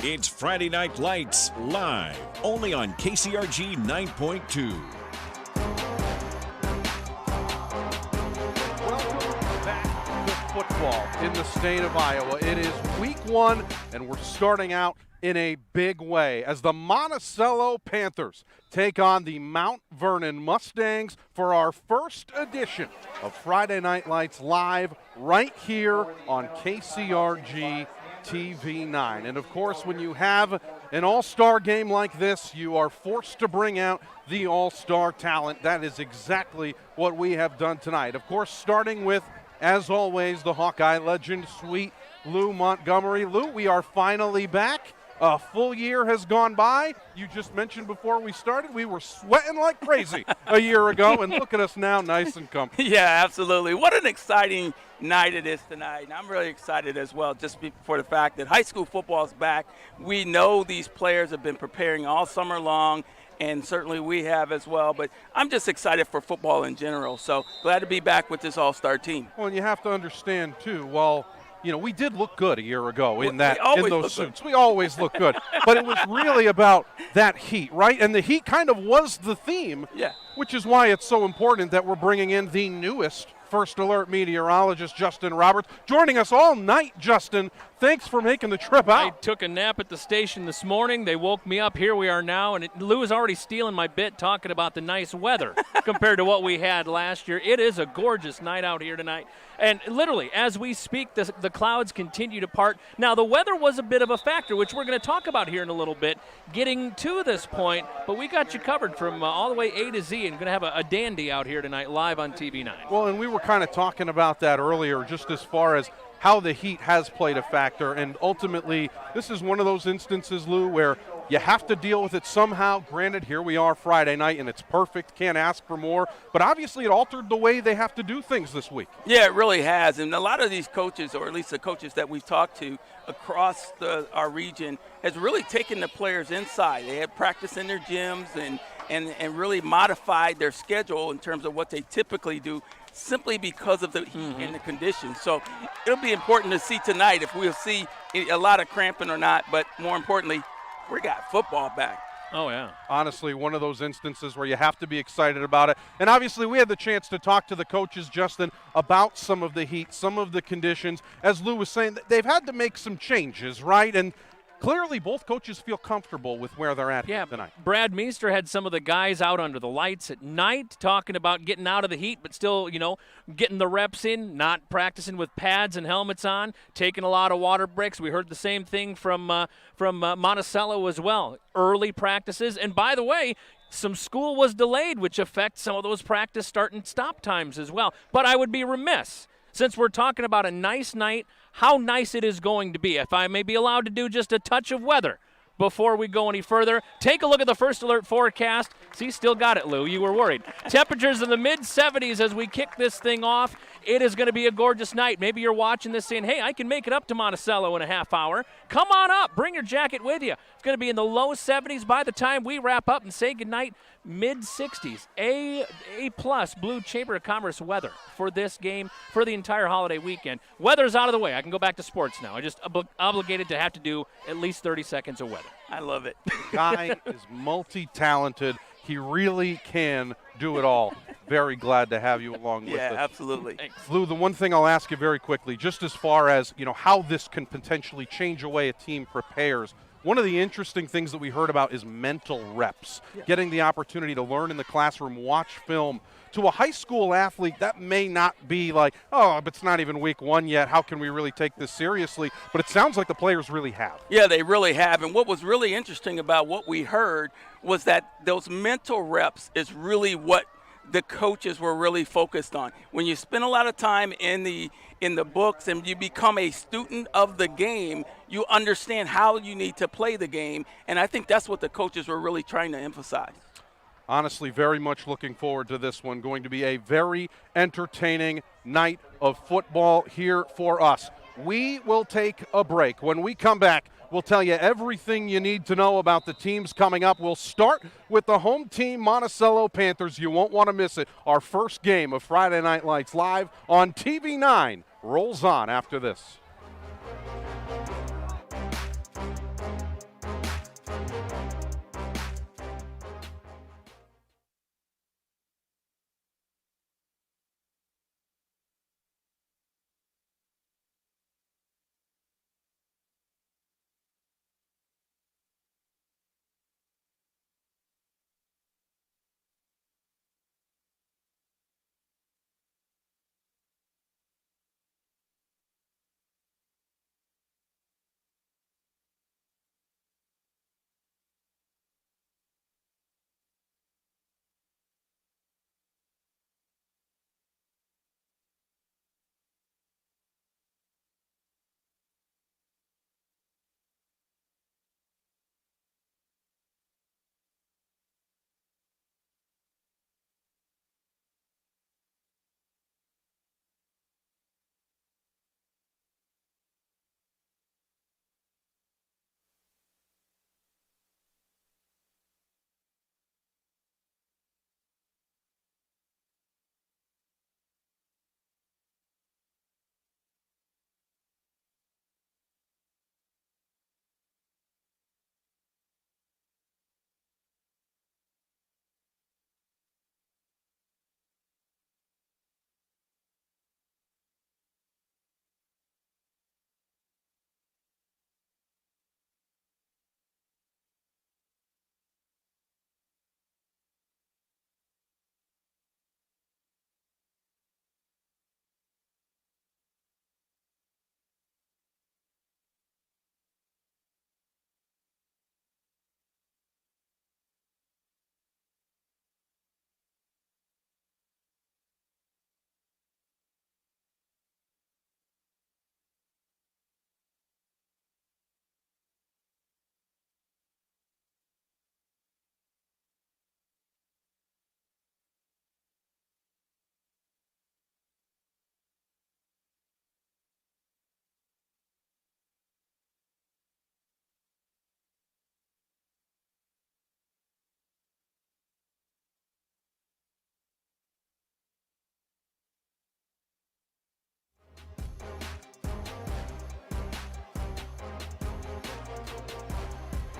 It's Friday Night Lights live, only on KCRG 9.2. Welcome back to football in the state of Iowa. It is week one, and we're starting out in a big way as the Monticello Panthers take on the Mount Vernon Mustangs for our first edition of Friday Night Lights live right here on KCRG-TV9. And of course, when you have an all-star game like this, you are forced to bring out the all-star talent. That is exactly what we have done tonight. Of course, starting with, as always, the Hawkeye legend, sweet Lou Montgomery. Lou, we are finally back. A full year has gone by. You just mentioned before we started, we were sweating like crazy a year ago, and look at us now, nice and comfy. Yeah, absolutely. What an exciting night it is tonight. And I'm really excited as well, just for the fact that high school football is back. We know these players have been preparing all summer long, and certainly we have as well. But I'm just excited for football in general. So glad to be back with this all-star team. Well, and you have to understand, too, we did look good a year ago in those suits. We always look good. But it was really about that heat, right? And the heat kind of was the theme, which is why it's so important that we're bringing in the newest First Alert meteorologist, Justin Roberts, joining us all night. Justin, thanks for making the trip out. I took a nap at the station this morning. They woke me up. Here we are now. And Lou is already stealing my bit talking about the nice weather compared to what we had last year. It is a gorgeous night out here tonight. And literally, as we speak, the clouds continue to part. Now, the weather was a bit of a factor, which we're going to talk about here in a little bit, getting to this point. But we got you covered from all the way A to Z, and going to have a dandy out here tonight live on TV9. Well, and we were kind of talking about that earlier, just as far as how the heat has played a factor. And ultimately, this is one of those instances, Lou, where you have to deal with it somehow. Granted, here we are Friday night, and it's perfect. Can't ask for more. But obviously, it altered the way they have to do things this week. Yeah, it really has. And a lot of these coaches, or at least the coaches that we've talked to across our region, has really taken the players inside. They had practice in their gyms and really modified their schedule in terms of what they typically do, simply because of the heat and the conditions. So it'll be important to see tonight if we'll see a lot of cramping or not, but more importantly, we got football back. Oh, yeah. Honestly, one of those instances where you have to be excited about it. And obviously, we had the chance to talk to the coaches, Justin, about some of the heat, some of the conditions. As Lou was saying, they've had to make some changes, right? And clearly, both coaches feel comfortable with where they're at tonight. Brad Meester had some of the guys out under the lights at night talking about getting out of the heat, but still, getting the reps in, not practicing with pads and helmets on, taking a lot of water breaks. We heard the same thing from Monticello as well. Early practices. And by the way, some school was delayed, which affects some of those practice start and stop times as well. But I would be remiss, since we're talking about a nice night, how nice it is going to be. If I may be allowed to do just a touch of weather before we go any further, take a look at the First Alert forecast. See, still got it, Lou. You were worried. Temperatures in the mid-70s as we kick this thing off. It is going to be a gorgeous night. Maybe you're watching this saying, hey, I can make it up to Monticello in a half hour. Come on up. Bring your jacket with you. It's going to be in the low 70s by the time we wrap up and say goodnight. Mid-60s. A-plus Blue Chamber of Commerce weather for this game, for the entire holiday weekend. Weather's out of the way. I can go back to sports now. I just obligated to have to do at least 30 seconds of weather. I love it. Guy is multi-talented. He really can do it all. Very glad to have you along with us. Yeah, absolutely. Lou, the one thing I'll ask you very quickly, just as far as, how this can potentially change the way a team prepares, one of the interesting things that we heard about is mental reps, getting the opportunity to learn in the classroom, watch film. To a high school athlete, that may not be like, but it's not even week one yet. How can we really take this seriously? But it sounds like the players really have. Yeah, they really have. And what was really interesting about what we heard was that those mental reps is really what the coaches were really focused on. When you spend a lot of time in the books and you become a student of the game, you understand how you need to play the game. And I think that's what the coaches were really trying to emphasize. Honestly, very much looking forward to this one. Going to be a very entertaining night of football here for us. We will take a break. When we come back, we'll tell you everything you need to know about the teams coming up. We'll start with the home team, Monticello Panthers. You won't want to miss it. Our first game of Friday Night Lights live on TV9 rolls on after this.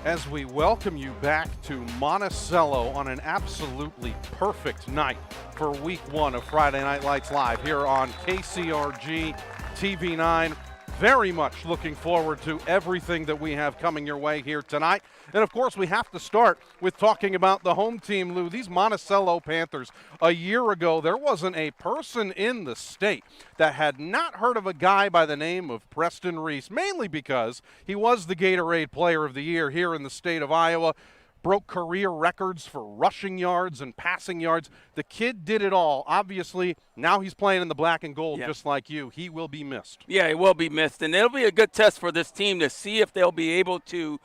As we welcome you back to Monticello on an absolutely perfect night for week 1 of Friday Night Lights Live here on KCRG-TV9. Very much looking forward to everything that we have coming your way here tonight. And of course, we have to start with talking about the home team, Lou. These Monticello Panthers, a year ago, there wasn't a person in the state that had not heard of a guy by the name of Preston Reese, mainly because he was the Gatorade Player of the Year here in the state of Iowa. Broke career records for rushing yards and passing yards. The kid did it all. Obviously, now he's playing in the black and gold just like you. He will be missed. Yeah, he will be missed. And it'll be a good test for this team to see if they'll be able to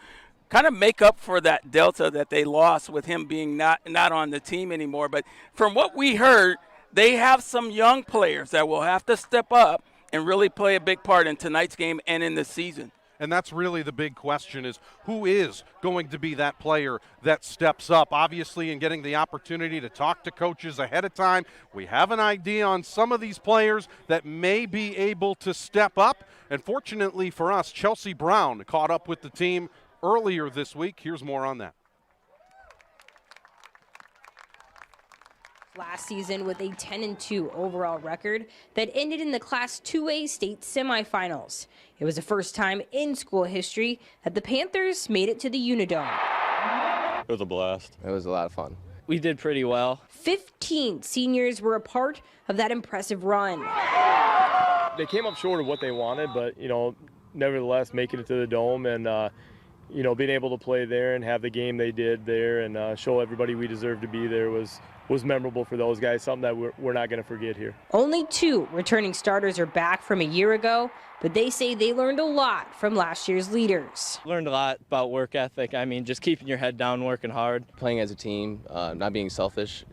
kind of make up for that delta that they lost with him being not on the team anymore. But from what we heard, they have some young players that will have to step up and really play a big part in tonight's game and in the season. And that's really the big question, is who is going to be that player that steps up? Obviously, in getting the opportunity to talk to coaches ahead of time, we have an idea on some of these players that may be able to step up. And fortunately for us, Chelsea Brown caught up with the team earlier this week. Here's more on that. Last season with a 10-2 overall record that ended in the Class 2A state semifinals. It was the first time in school history that the Panthers made it to the Unidome. It was a blast. It was a lot of fun. We did pretty well. 15 seniors were a part of that impressive run. They came up short of what they wanted, but, nevertheless, making it to the Dome and, being able to play there and have the game they did there and show everybody we deserve to be there was memorable for those guys, something that we're not going to forget here. Only 2 returning starters are back from a year ago, but they say they learned a lot from last year's leaders. Learned a lot about work ethic. Just keeping your head down, working hard. Playing as a team, not being selfish,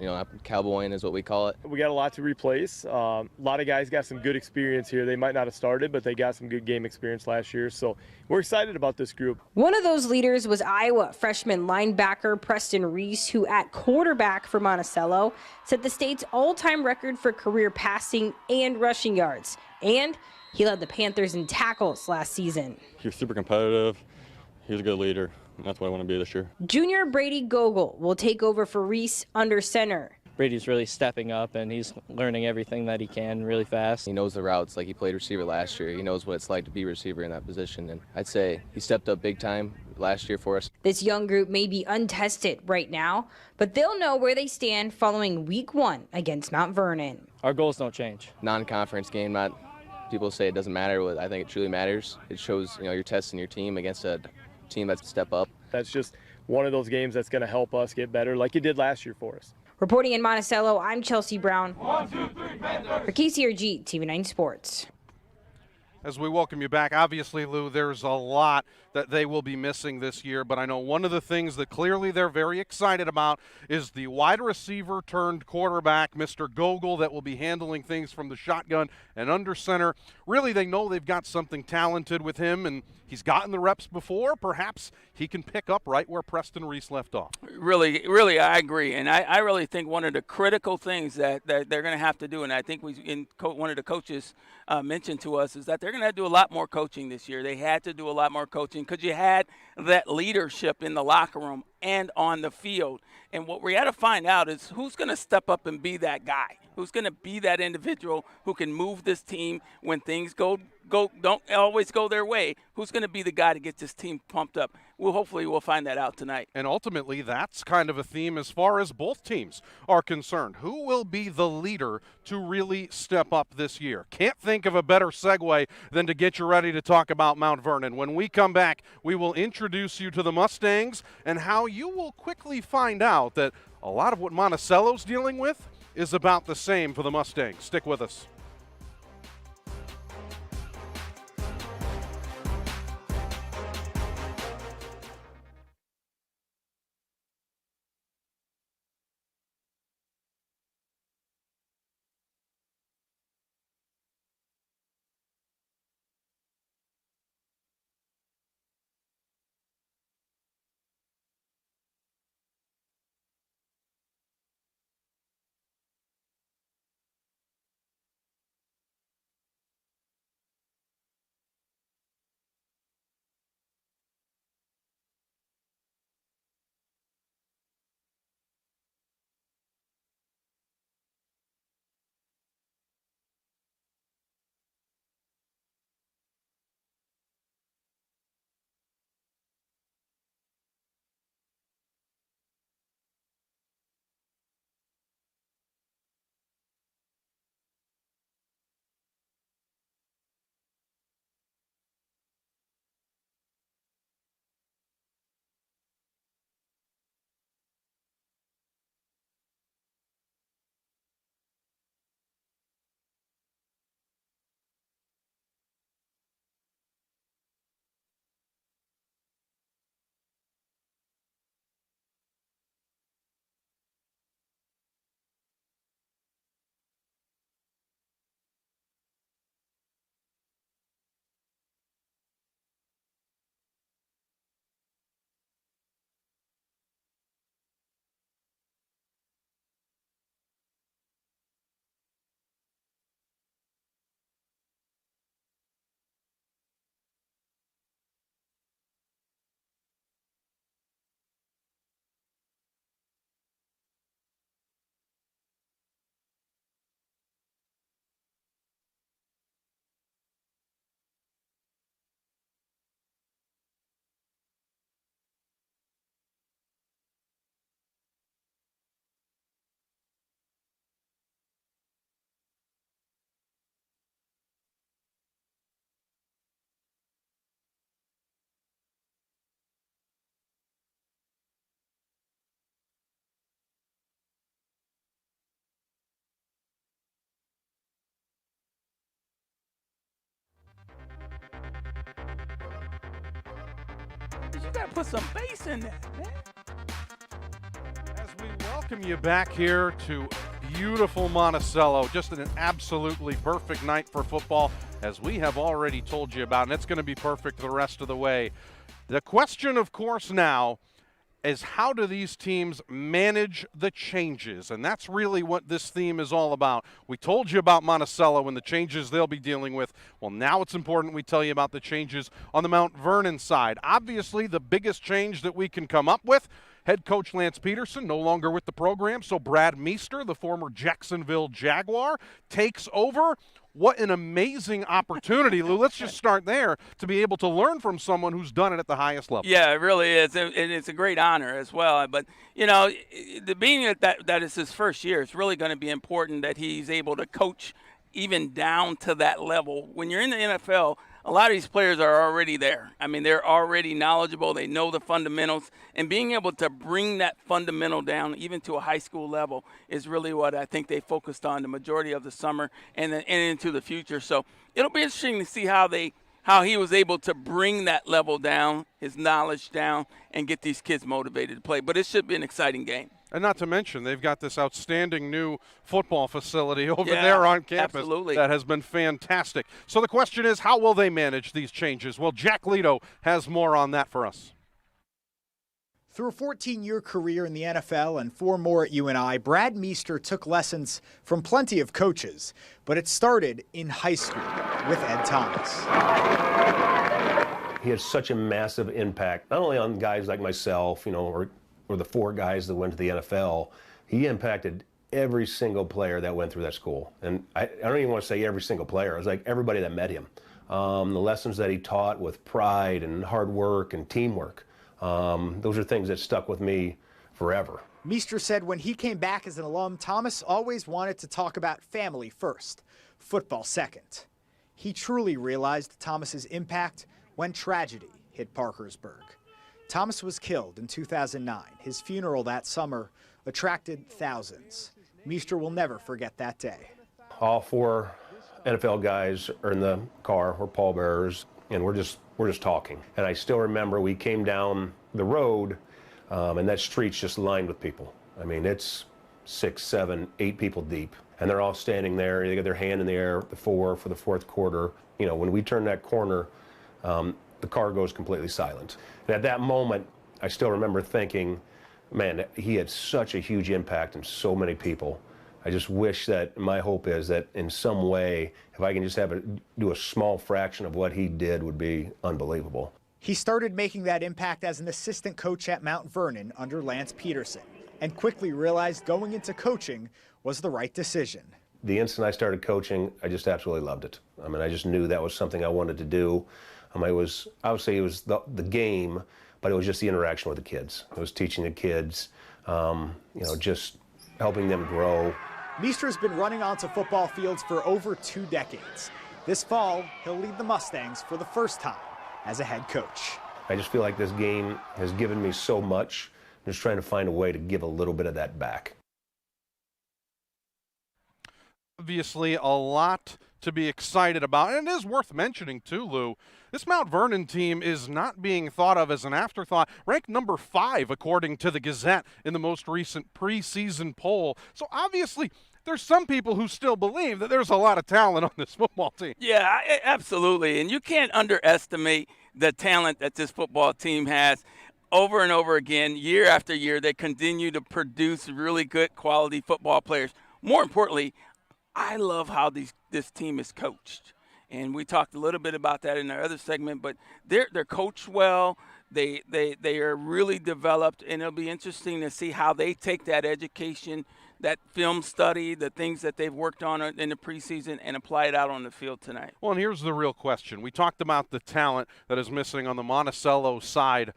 cowboying is what we call it. We got a lot to replace. A lot of guys got some good experience here. They might not have started, but they got some good game experience last year, so we're excited about this group. One of those leaders was Iowa freshman linebacker Preston Reese, who at quarterback for Monticello set the state's all-time record for career passing and rushing yards. And he led the Panthers in tackles last season. He was super competitive. He was a good leader, and that's what I want to be this year. Junior Brady Gogol will take over for Reese under center. Brady's really stepping up, and he's learning everything that he can really fast. He knows the routes, like he played receiver last year. He knows what it's like to be a receiver in that position, and I'd say he stepped up big time last year for us. This young group may be untested right now, but they'll know where they stand following week 1 against Mount Vernon. Our goals don't change. Non-conference game, people say it doesn't matter. I think it truly matters. It shows, you're testing your team against a team that's step up. That's just one of those games that's going to help us get better like it did last year for us. Reporting in Monticello, I'm Chelsea Brown. 1, 2, 3, for KCRG TV9 Sports. As we welcome you back, obviously, Lou, there's a lot that they will be missing this year, but I know one of the things that clearly they're very excited about is the wide receiver turned quarterback, Mr. Gogol, that will be handling things from the shotgun and under center. Really, they know they've got something talented with him, and he's gotten the reps before. Perhaps he can pick up right where Preston Reese left off. Really, I agree. And I really think one of the critical things that they're going to have to do, and I think one of the coaches mentioned to us, is that they're going to have to do a lot more coaching this year. They had to do a lot more coaching because you had that leadership in the locker room and on the field. And what we got to find out is who's going to step up and be that guy, who's going to be that individual who can move this team when things don't always go their way. Who's going to be the guy to get this team pumped up? Hopefully we'll find that out tonight. And ultimately, that's kind of a theme as far as both teams are concerned. Who will be the leader to really step up this year? Can't think of a better segue than to get you ready to talk about Mount Vernon. When we come back, we will introduce you to the Mustangs and how you will quickly find out that a lot of what Monticello's dealing with is about the same for the Mustangs. Stick with us. You got to put some bass in that, man. As we welcome you back here to beautiful Monticello, just an absolutely perfect night for football, as we have already told you about, and it's going to be perfect the rest of the way. The question, of course, now is how do these teams manage the changes? And that's really what this theme is all about. We told you about Monticello and the changes they'll be dealing with. Well, now it's important we tell you about the changes on the Mount Vernon side. Obviously, the biggest change that we can come up with, head coach Lance Peterson no longer with the program, so Brad Meester, the former Jacksonville Jaguar, takes over. What an amazing opportunity, Lou. Let's just start there, to be able to learn from someone who's done it at the highest level. Yeah, it really is, and it's a great honor as well. But, you know, being that is his first year, it's really going to be important that he's able to coach even down to that level. When you're in the NFL, a lot of these players are already there. I mean, they're already knowledgeable. They know the fundamentals. And being able to bring that fundamental down even to a high school level is really what I think they focused on the majority of the summer and into the future. So it'll be interesting to see how he was able to bring that level down, his knowledge down, and get these kids motivated to play. But it should be an exciting game. And not to mention, they've got this outstanding new football facility over there on campus. Absolutely. That has been fantastic. So the question is, how will they manage these changes? Well, Jack Leto has more on that for us. Through a 14-year career in the NFL and 4 more at UNI, Brad Meester took lessons from plenty of coaches, but it started in high school with Ed Thomas. He had such a massive impact, not only on guys like myself, or the 4 guys that went to the NFL. He impacted every single player that went through that school. And I don't even want to say every single player. It was like everybody that met him. The lessons that he taught with pride and hard work and teamwork, those are things that stuck with me forever. Meester said when he came back as an alum, Thomas always wanted to talk about family first, football second. He truly realized Thomas's impact when tragedy hit Parkersburg. Thomas was killed in 2009. His funeral that summer attracted thousands. Meester will never forget that day. All 4 NFL guys are in the car. We're pallbearers, and we're just talking. And I still remember we came down the road, and that street's just lined with people. I mean, it's 6, 7, 8 people deep, and they're all standing there. They got their hand in the air for the fourth quarter. When we turn that corner, the car goes completely silent. And at that moment, I still remember thinking, man, he had such a huge impact on so many people. I just wish that, my hope is that in some way, if I can just do a small fraction of what he did, would be unbelievable. He started making that impact as an assistant coach at Mount Vernon under Lance Peterson, and quickly realized going into coaching was the right decision. The instant I started coaching, I just absolutely loved it. I mean, I just knew that was something I wanted to do. I was the game, but it was just the interaction with the kids. It was teaching the kids, just helping them grow. Meester has been running onto football fields for over 2 decades. This fall, he'll lead the Mustangs for the first time as a head coach. I just feel like this game has given me so much. I'm just trying to find a way to give a little bit of that back. Obviously, a lot to be excited about. And it is worth mentioning, too, Lou, this Mount Vernon team is not being thought of as an afterthought. Ranked number 5, according to the Gazette, in the most recent preseason poll. So obviously, there's some people who still believe that there's a lot of talent on this football team. Yeah, absolutely. And you can't underestimate the talent that this football team has. Over and over again, year after year, they continue to produce really good quality football players. More importantly, I love how this team is coached. And we talked a little bit about that in our other segment, but they're coached well. They are really developed, and it'll be interesting to see how they take that education, that film study, the things that they've worked on in the preseason, and apply it out on the field tonight. Well, and here's the real question. We talked about the talent that is missing on the Monticello side.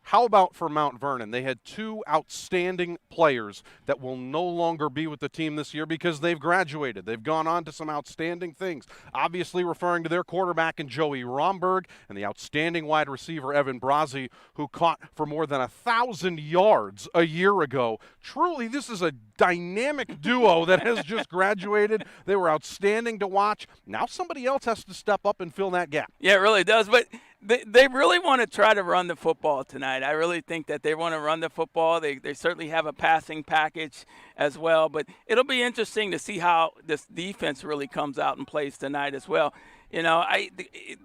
How about for Mount Vernon? They had 2 outstanding players that will no longer be with the team this year because they've graduated. They've gone on to some outstanding things. Obviously referring to their quarterback in Joey Romberg and the outstanding wide receiver Evan Brazzi, who caught for more than 1,000 yards a year ago. Truly, this is a dynamic duo that has just graduated. They were outstanding to watch. Now somebody else has to step up and fill that gap. Yeah, it really does. But They really want to try to run the football tonight. I really think that they want to run the football. They certainly have a passing package as well. But it'll be interesting to see how this defense really comes out and plays tonight as well. You know,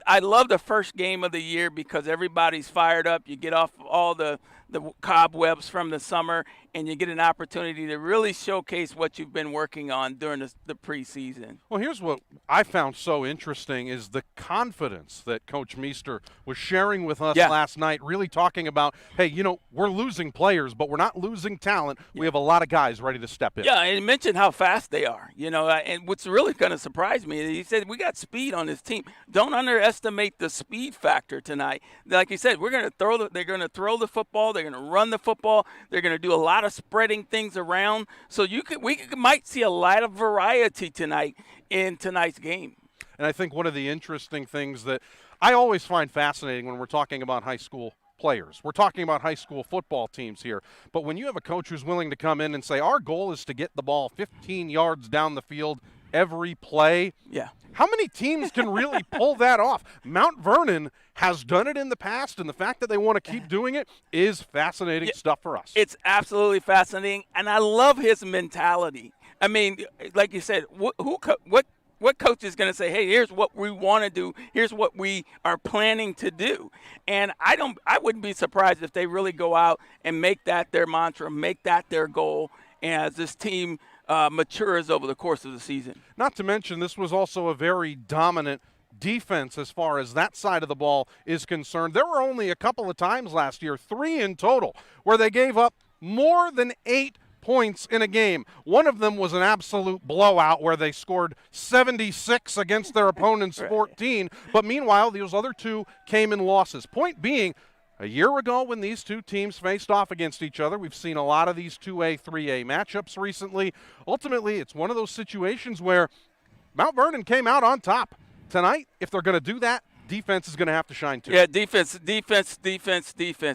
I love the first game of the year because everybody's fired up. You get off all the cobwebs from the summer, and you get an opportunity to really showcase what you've been working on during the preseason. Well, here's what I found so interesting is the confidence that Coach Meester was sharing with us last night, really talking about, hey, you know, we're losing players, but we're not losing talent. We have a lot of guys ready to step in. Yeah, and he mentioned how fast they are, you know, and what's really going to surprise me, he said, we got speed on this team. Don't underestimate the speed factor tonight. Like you said, they're going to throw the football. They're going to run the football. They're going to do a lot of spreading things around. So we might see a lot of variety tonight in tonight's game. And I think one of the interesting things that I always find fascinating when we're talking about high school players, we're talking about high school football teams here, but when you have a coach who's willing to come in and say, our goal is to get the ball 15 yards down the field every play. Yeah. How many teams can really pull that off? Mount Vernon has done it in the past, and the fact that they want to keep doing it is fascinating stuff for us. It's absolutely fascinating, and I love his mentality. I mean, like you said, what coach is going to say, hey, here's what we want to do, here's what we are planning to do? And I wouldn't be surprised if they really go out and make that their mantra, make that their goal as this team matures over the course of the season. Not to mention, this was also a very dominant defense as far as that side of the ball is concerned. There were only a couple of times last year, 3 in total, where they gave up more than 8 points in a game. One of them was an absolute blowout where they scored 76 against their opponent's 14, but meanwhile, those other 2 came in losses. Point being, a year ago when these 2 teams faced off against each other, we've seen a lot of these 2A, 3A matchups recently. Ultimately, it's one of those situations where Mount Vernon came out on top. Tonight, if they're going to do that, defense is going to have to shine too. Yeah, defense.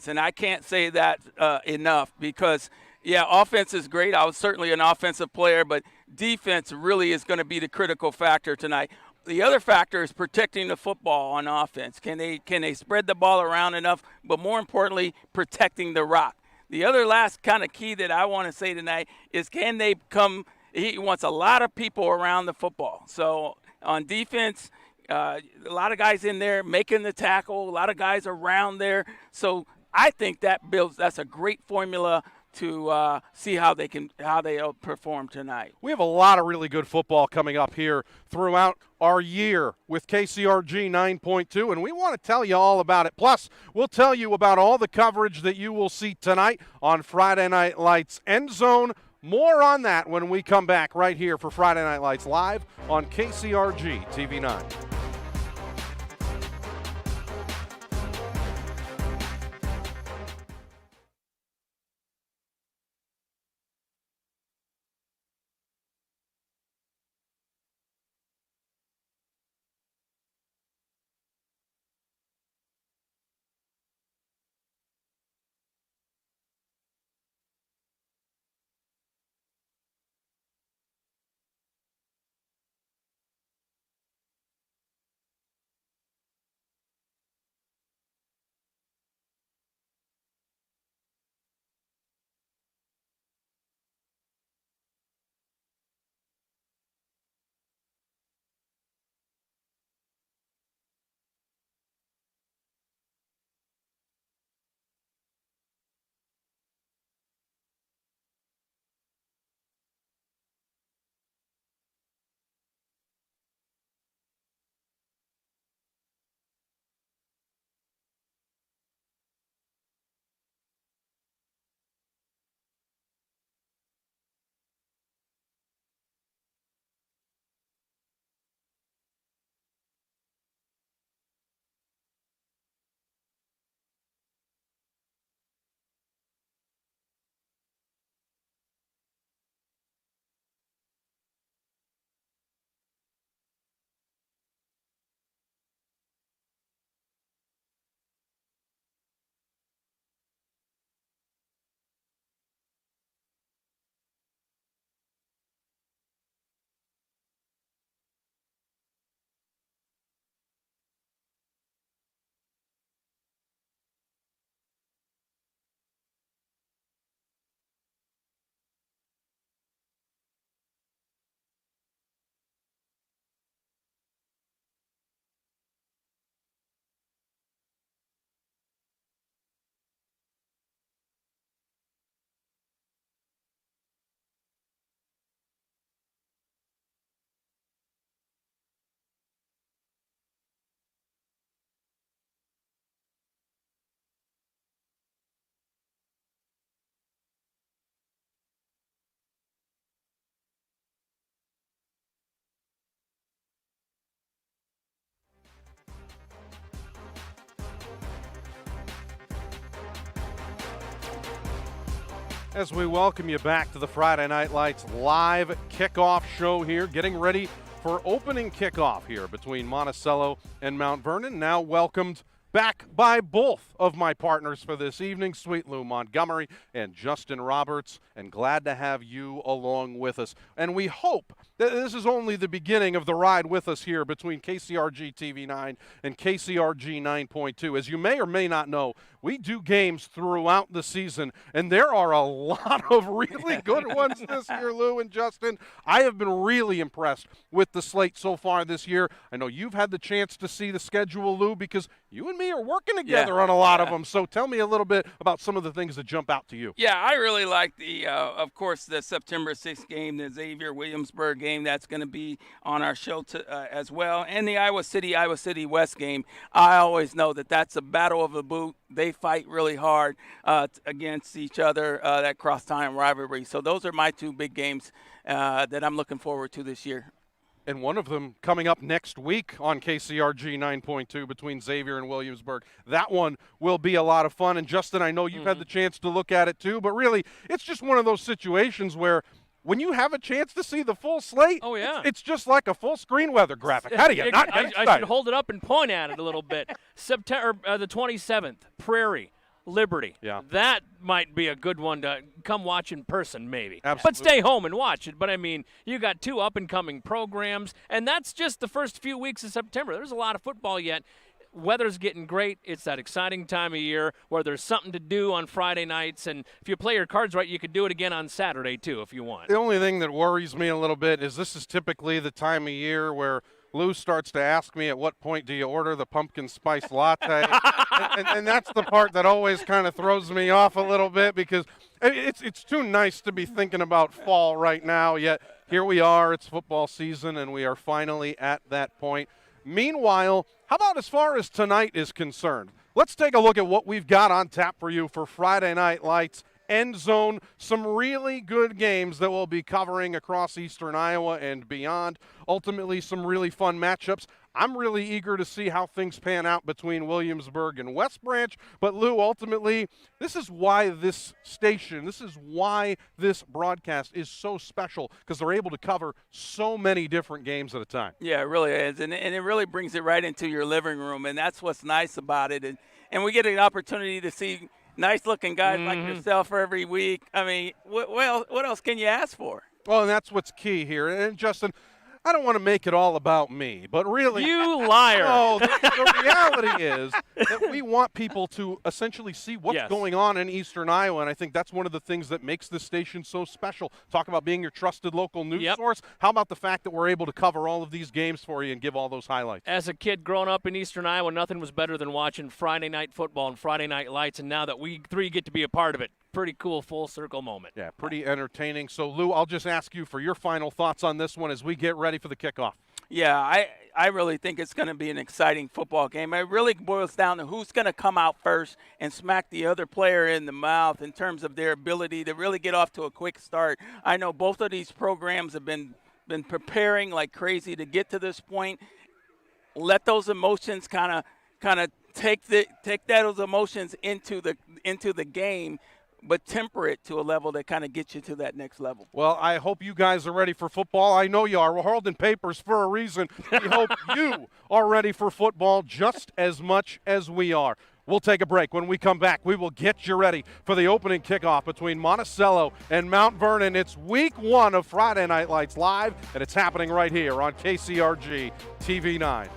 And I can't say that enough because, yeah, offense is great. I was certainly an offensive player, but defense really is going to be the critical factor tonight. The other factor is protecting the football on offense. Can they spread the ball around enough, but more importantly, protecting the rock. The other last kind of key that I want to say tonight is can they come – he wants a lot of people around the football. So on defense, a lot of guys in there making the tackle, a lot of guys around there. So I think that's a great formula to see how they'll perform tonight. We have a lot of really good football coming up here throughout our year with KCRG 9.2, and we want to tell you all about it. Plus, we'll tell you about all the coverage that you will see tonight on Friday Night Lights End Zone. More on that when we come back right here for Friday Night Lights live on KCRG-TV9. As we welcome you back to the Friday Night Lights live kickoff show here, getting ready for opening kickoff here between Monticello and Mount Vernon. Now welcomed back by both of my partners for this evening, Sweet Lou Montgomery and Justin Roberts, and glad to have you along with us. And we hope that this is only the beginning of the ride with us here between KCRG-TV9 and KCRG 9.2. As you may or may not know, we do games throughout the season, and there are a lot of really good ones this year, Lou and Justin. I have been really impressed with the slate so far this year. I know you've had the chance to see the schedule, Lou, because you and me are working together on a lot of them. So tell me a little bit about some of the things that jump out to you. Yeah, I really like of course, the September 6th game, the Xavier-Williamsburg game. That's going to be on our show as well. And the Iowa City West game. I always know that that's a battle of the boot. They fight really hard against each other, that cross-town rivalry. So those are my two big games that I'm looking forward to this year. And one of them coming up next week on KCRG 9.2 between Xavier and Williamsburg. That one will be a lot of fun. And Justin, I know you've had the chance to look at it too, but really it's just one of those situations where when you have a chance to see the full slate, it's just like a full screen weather graphic. How do you not get excited? I should hold it up and point at it a little bit. September the 27th, Prairie. Liberty. Yeah. That might be a good one to come watch in person, maybe. Absolutely. But stay home and watch it. But, I mean, you got two up-and-coming programs, and that's just the first few weeks of September. There's a lot of football yet. Weather's getting great. It's that exciting time of year where there's something to do on Friday nights, and if you play your cards right, you could do it again on Saturday, too, if you want. The only thing that worries me a little bit is this is typically the time of year where Lou starts to ask me at what point do you order the pumpkin spice latte. and that's the part that always kind of throws me off a little bit because it's too nice to be thinking about fall right now, yet here we are, it's football season, and we are finally at that point. Meanwhile, how about as far as tonight is concerned? Let's take a look at what we've got on tap for you for Friday Night Lights. End Zone, some really good games that we'll be covering across eastern Iowa and beyond. Ultimately, some really fun matchups. I'm really eager to see how things pan out between Williamsburg and West Branch. But, Lou, ultimately, this is why this station, this is why this broadcast is so special, because they're able to cover so many different games at a time. Yeah, it really is. And it really brings it right into your living room, and that's what's nice about it. And we get an opportunity to see nice-looking guys like yourself every week. I mean, what else can you ask for? Well, and that's what's key here. And, Justin, I don't want to make it all about me, but really. You liar. No, the reality is that we want people to essentially see what's going on in eastern Iowa, and I think that's one of the things that makes this station so special. Talk about being your trusted local news source. How about the fact that we're able to cover all of these games for you and give all those highlights? As a kid growing up in eastern Iowa, nothing was better than watching Friday Night Football and Friday Night Lights, and now that we three get to be a part of it, pretty cool full circle moment. Yeah, pretty entertaining. So, Lou, I'll just ask you for your final thoughts on this one as we get ready for the kickoff. Yeah, I really think it's going to be an exciting football game. It really boils down to who's going to come out first and smack the other player in the mouth in terms of their ability to really get off to a quick start. I know both of these programs have been preparing like crazy to get to this point. Let those emotions kind of take those emotions into the game, but temper it to a level that kind of gets you to that next level. Well, I hope you guys are ready for football. I know you are. We're holding papers for a reason. We hope you are ready for football just as much as we are. We'll take a break. When we come back, we will get you ready for the opening kickoff between Monticello and Mount Vernon. It's week 1 of Friday Night Lights Live, and it's happening right here on KCRG TV9.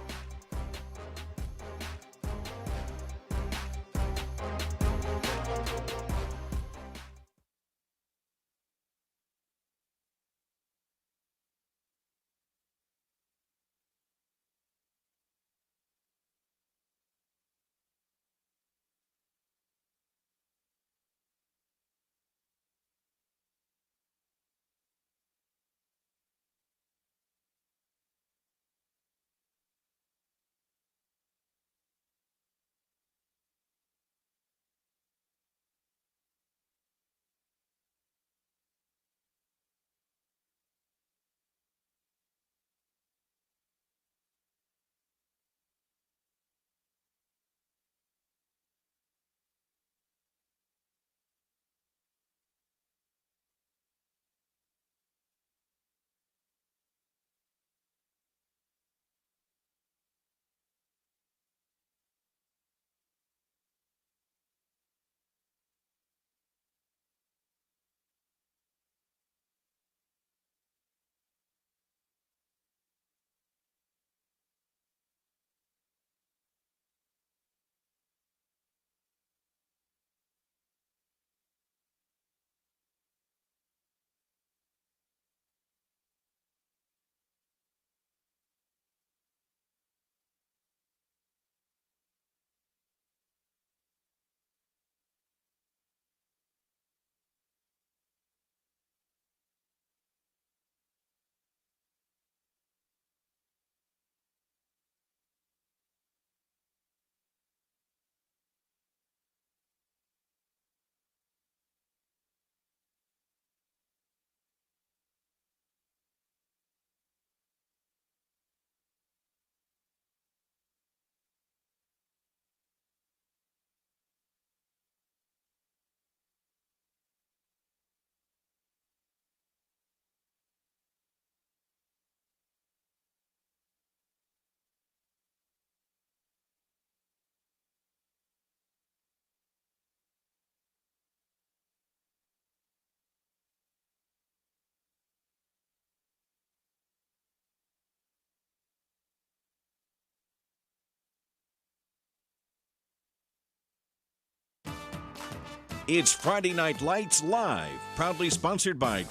It's Friday Night Lights Live, proudly sponsored by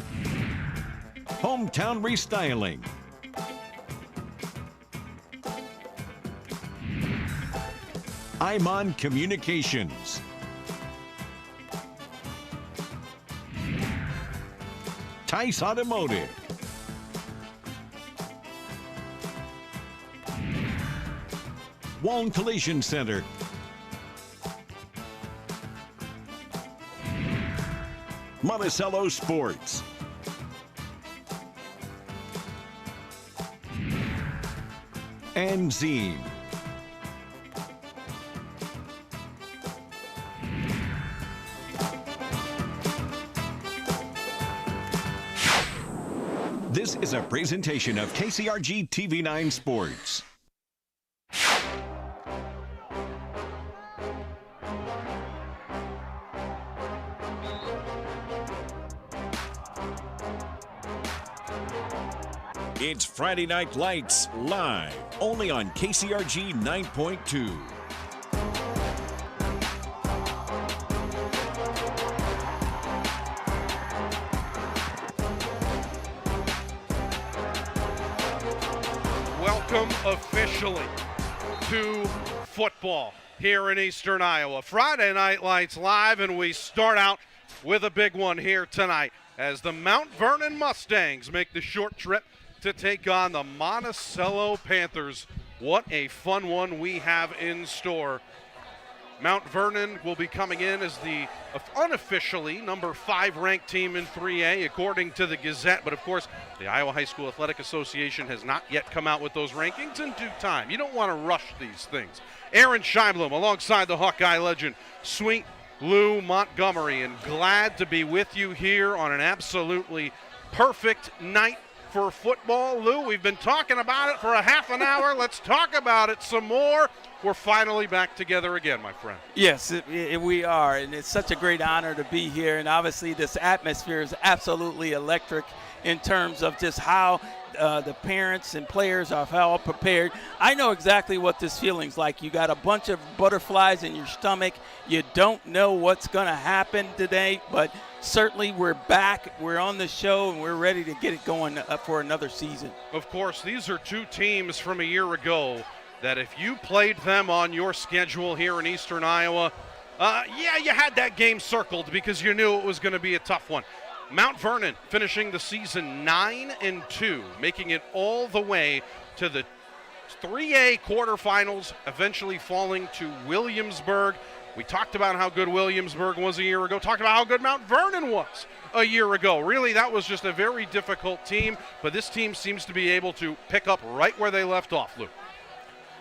Hometown Restyling, Imon Communications, Tice Automotive, Waln Collision Center, Monticello Sports, and Zine. This is a presentation of KCRG-TV9 Sports. It's Friday Night Lights Live, only on KCRG 9.2. Welcome officially to football here in Eastern Iowa. Friday Night Lights Live, and we start out with a big one here tonight as the Mount Vernon Mustangs make the short trip to take on the Monticello Panthers. What a fun one we have in store. Mount Vernon will be coming in as the unofficially number 5 ranked team in 3A according to the Gazette, but of course the Iowa High School Athletic Association has not yet come out with those rankings in due time. You don't want to rush these things. Aaron Scheinblum alongside the Hawkeye legend, Sweet Lou Montgomery, and glad to be with you here on an absolutely perfect night for football. Lou, we've been talking about it for a half an hour. Let's talk about it some more. We're finally back together again, my friend. Yes, we are, and it's such a great honor to be here. And obviously this atmosphere is absolutely electric in terms of just how the parents and players are all prepared. I know exactly what this feeling's like. You got a bunch of butterflies in your stomach. You don't know what's going to happen today, but certainly we're back. We're on the show, and we're ready to get it going for another season. Of course, these are two teams from a year ago that if you played them on your schedule here in Eastern Iowa, you had that game circled because you knew it was going to be a tough one. Mount Vernon finishing the season 9-2, making it all the way to the 3A quarterfinals, eventually falling to Williamsburg. We talked about how good Williamsburg was a year ago, talked about how good Mount Vernon was a year ago. Really, that was just a very difficult team, but this team seems to be able to pick up right where they left off, Luke.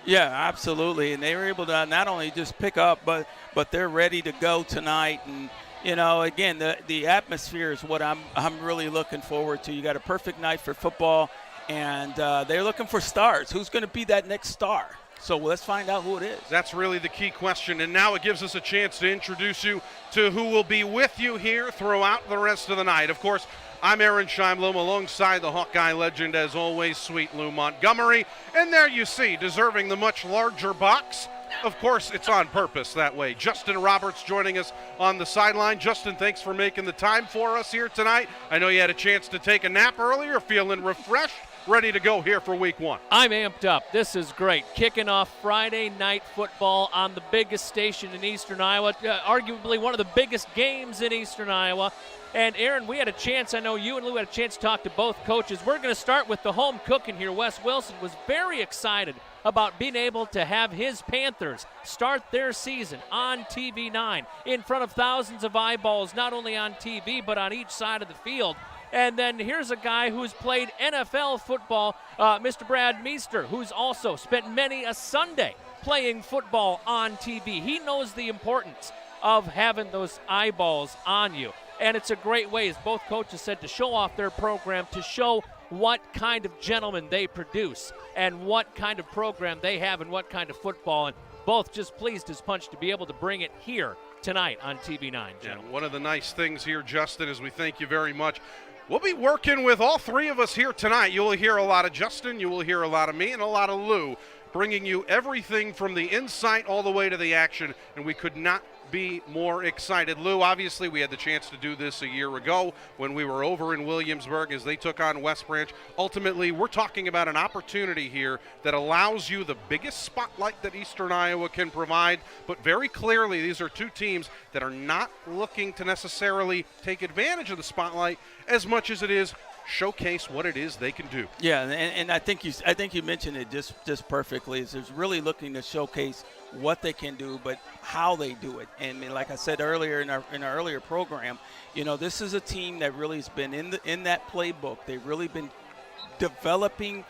Yeah, absolutely, and they were able to not only just pick up, but they're ready to go tonight. And you know, again, the atmosphere is what I'm really looking forward to. You got a perfect night for football, and they're looking for stars. Who's going to be that next star? So let's find out who it is. That's really the key question, and now it gives us a chance to introduce you to who will be with you here throughout the rest of the night. Of course, I'm Aaron Scheinblum alongside the Hawkeye legend, as always, Sweet Lou Montgomery. And there you see, deserving the much larger box. Of course, it's on purpose that way. Justin Roberts joining us on the sideline. Justin, thanks for making the time for us here tonight. I know you had a chance to take a nap earlier, feeling refreshed, ready to go here for week one. I'm amped up. This is great. Kicking off Friday night football on the biggest station in Eastern Iowa, arguably one of the biggest games in Eastern Iowa. And Aaron, we had a chance, I know you and Lou had a chance to talk to both coaches. We're going to start with the home cooking here. Wes Wilson was very excited about being able to have his Panthers start their season on TV9 in front of thousands of eyeballs, not only on TV but on each side of the field. And then here's a guy who's played NFL football, Mr. Brad Meester, who's also spent many a Sunday playing football on TV. He knows the importance of having those eyeballs on you. And it's a great way, as both coaches said, to show off their program, to show what kind of gentlemen they produce and what kind of program they have and what kind of football. And both just pleased as punch to be able to bring it here tonight on TV9. Yeah, one of the nice things here, Justin, is we thank you very much. We'll be working with all three of us here tonight. You will hear a lot of Justin, you will hear a lot of me, and a lot of Lou, bringing you everything from the insight all the way to the action, and we could not be more excited. Lou, obviously we had the chance to do this a year ago when we were over in Williamsburg as they took on West Branch. Ultimately, we're talking about an opportunity here that allows you the biggest spotlight that Eastern Iowa can provide, but very clearly these are two teams that are not looking to necessarily take advantage of the spotlight as much as it is showcase what it is they can do. Yeah, and I think you mentioned it just perfectly. Is there's really looking to showcase what they can do, but how they do it. And like I said earlier in our earlier program, this is a team that really has been in that playbook. They've really been developing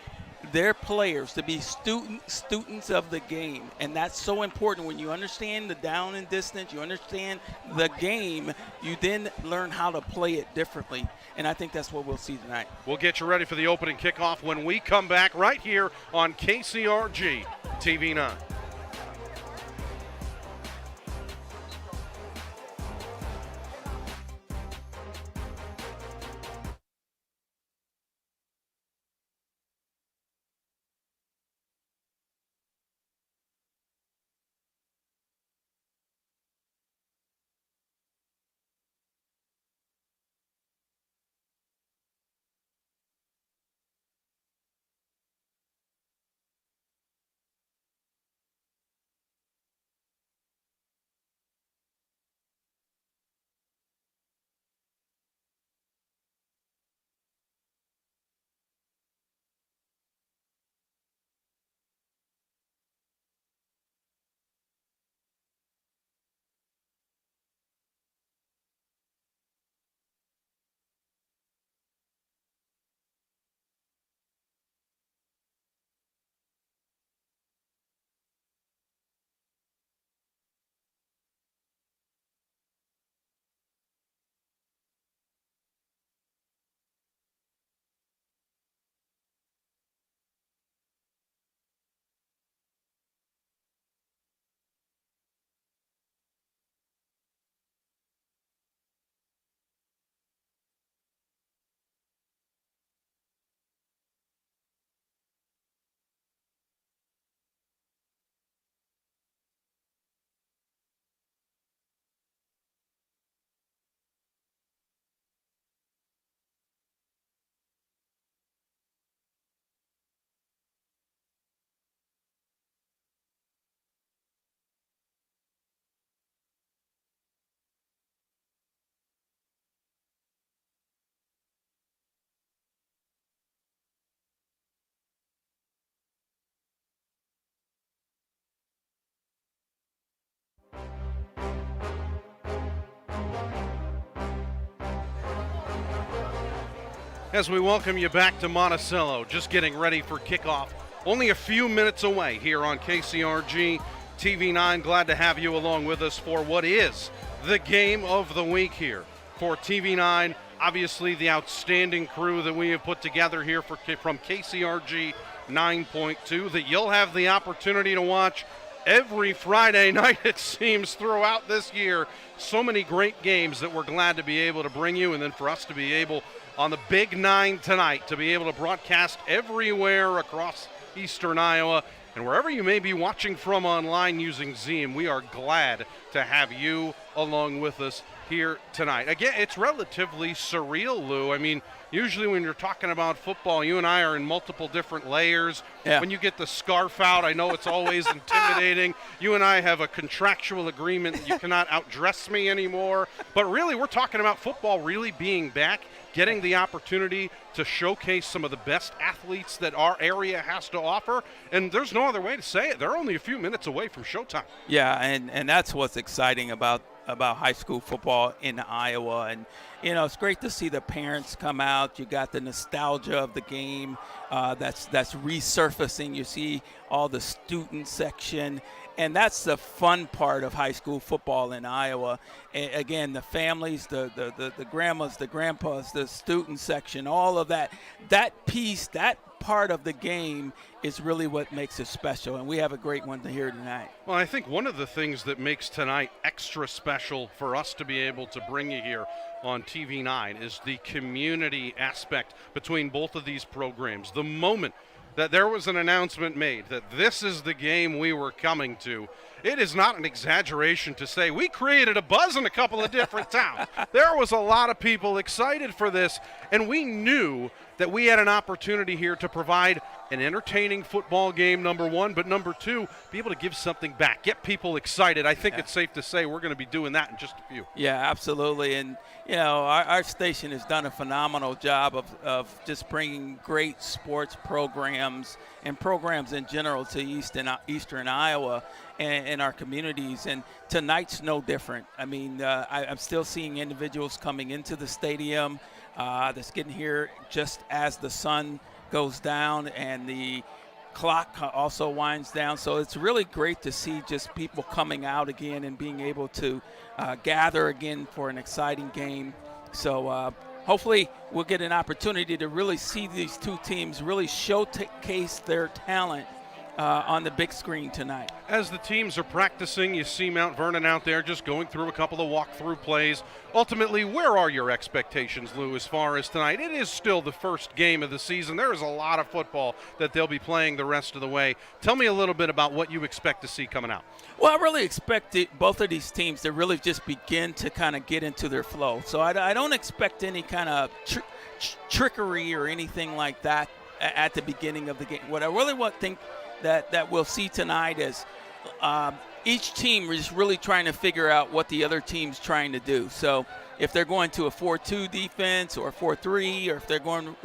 their players to be students of the game, and that's so important. When you understand the down and distance, you understand the game, you then learn how to play it differently, and I think that's what we'll see tonight. We'll get you ready for the opening kickoff when we come back right here on KCRG-TV9. As we welcome you back to Monticello, just getting ready for kickoff. Only a few minutes away here on KCRG TV9. Glad to have you along with us for what is the game of the week here for TV9. Obviously, the outstanding crew that we have put together here from KCRG 9.2 that you'll have the opportunity to watch every Friday night, it seems, throughout this year. So many great games that we're glad to be able to bring you, and then for us to be able on the Big 9 tonight to be able to broadcast everywhere across Eastern Iowa. And wherever you may be watching from online using Zoom, we are glad to have you along with us here tonight. Again, it's relatively surreal, Lou. I mean, usually when you're talking about football, you and I are in multiple different layers. Yeah. When you get the scarf out, I know it's always intimidating. You and I have a contractual agreement that you cannot outdress me anymore. But really, we're talking about football really being back, getting the opportunity to showcase some of the best athletes that our area has to offer. And there's no other way to say it. They're only a few minutes away from showtime. Yeah, and that's what's exciting about high school football in Iowa. And, it's great to see the parents come out. You got the nostalgia of the game that's resurfacing. You see all the student section. And that's the fun part of high school football in Iowa. Again, the families, the grandmas, the grandpas, the student section, all of that piece, that part of the game is really what makes it special, and we have a great one to hear tonight. Well, I think one of the things that makes tonight extra special for us to be able to bring you here on TV9 is the community aspect between both of these programs. The moment that there was an announcement made that this is the game we were coming to, it is not an exaggeration to say we created a buzz in a couple of different towns. There was a lot of people excited for this, and we knew that we had an opportunity here to provide an entertaining football game, number one, but number two, be able to give something back, get people excited. I think it's safe to say we're going to be doing that in just a few. Yeah, absolutely. And, you know, our station has done a phenomenal job of just bringing great sports programs and programs in general to eastern Iowa and our communities. And tonight's no different. I mean, I'm still seeing individuals coming into the stadium that's getting here just as the sun goes down and the clock also winds down. So it's really great to see just people coming out again and being able to gather again for an exciting game. So hopefully we'll get an opportunity to really see these two teams really showcase their talent on the big screen tonight. As the teams are practicing, you see Mount Vernon out there just going through a couple of walkthrough plays. Ultimately, where are your expectations, Lou, as far as tonight? It is still the first game of the season. There is a lot of football that they'll be playing the rest of the way. Tell me a little bit about what you expect to see coming out. Well, I really expect both of these teams to really just begin to kind of get into their flow. So I don't expect any kind of trickery or anything like that at the beginning of the game. What I really think that we'll see tonight is each team is really trying to figure out what the other team's trying to do. So if they're going to a 4-2 defense or a 4-3, or if they're going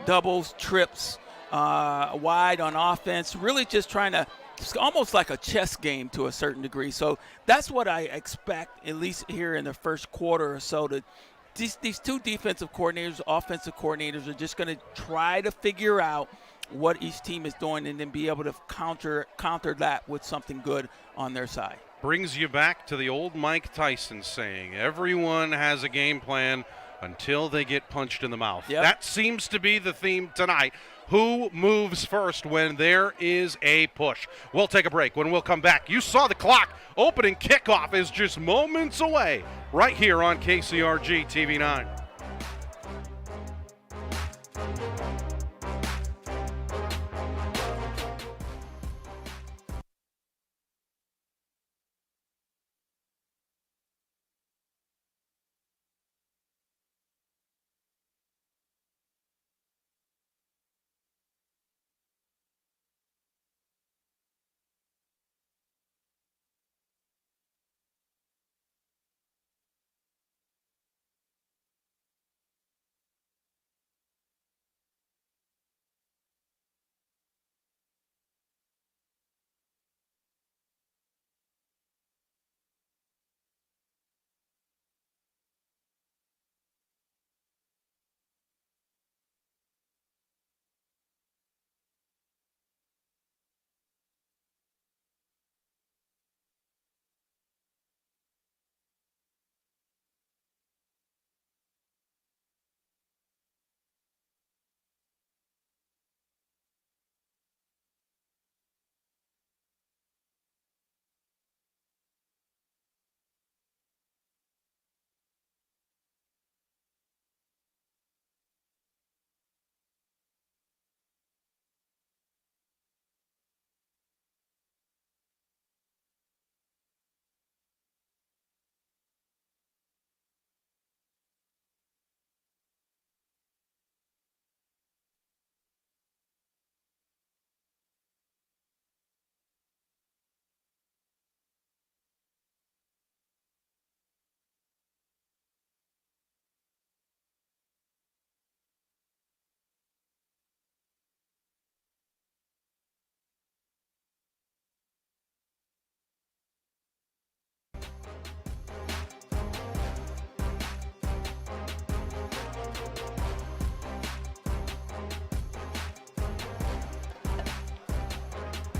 doubles, trips, wide on offense, really just trying to, it's almost like a chess game to a certain degree. So that's what I expect, at least here in the first quarter or so. These two defensive coordinators, offensive coordinators are just going to try to figure out what each team is doing and then be able to counter that with something good on their side. Brings you back to the old Mike Tyson saying, everyone has a game plan until they get punched in the mouth. Yep. That seems to be the theme tonight. Who moves first when there is a push? We'll take a break. When we'll come back, you saw the clock. Opening kickoff is just moments away right here on KCRG-TV9.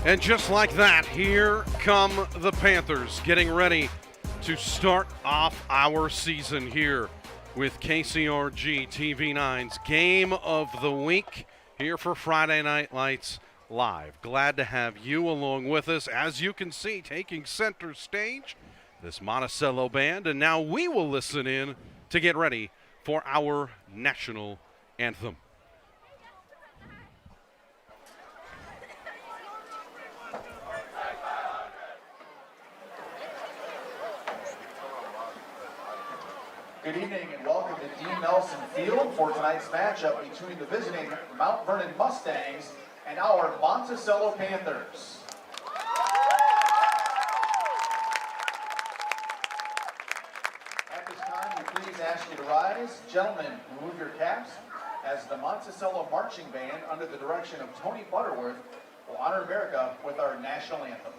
And just like that, here come the Panthers getting ready to start off our season here with KCRG TV9's Game of the Week here for Friday Night Lights Live. Glad to have you along with us. As you can see, taking center stage, this Monticello band. And now we will listen in to get ready for our national anthem. Good evening and welcome to Dean Nelson Field for tonight's matchup between the visiting Mount Vernon Mustangs and our Monticello Panthers. At this time, we please ask you to rise. Gentlemen, remove your caps as the Monticello Marching Band, under the direction of Tony Butterworth, will honor America with our national anthem.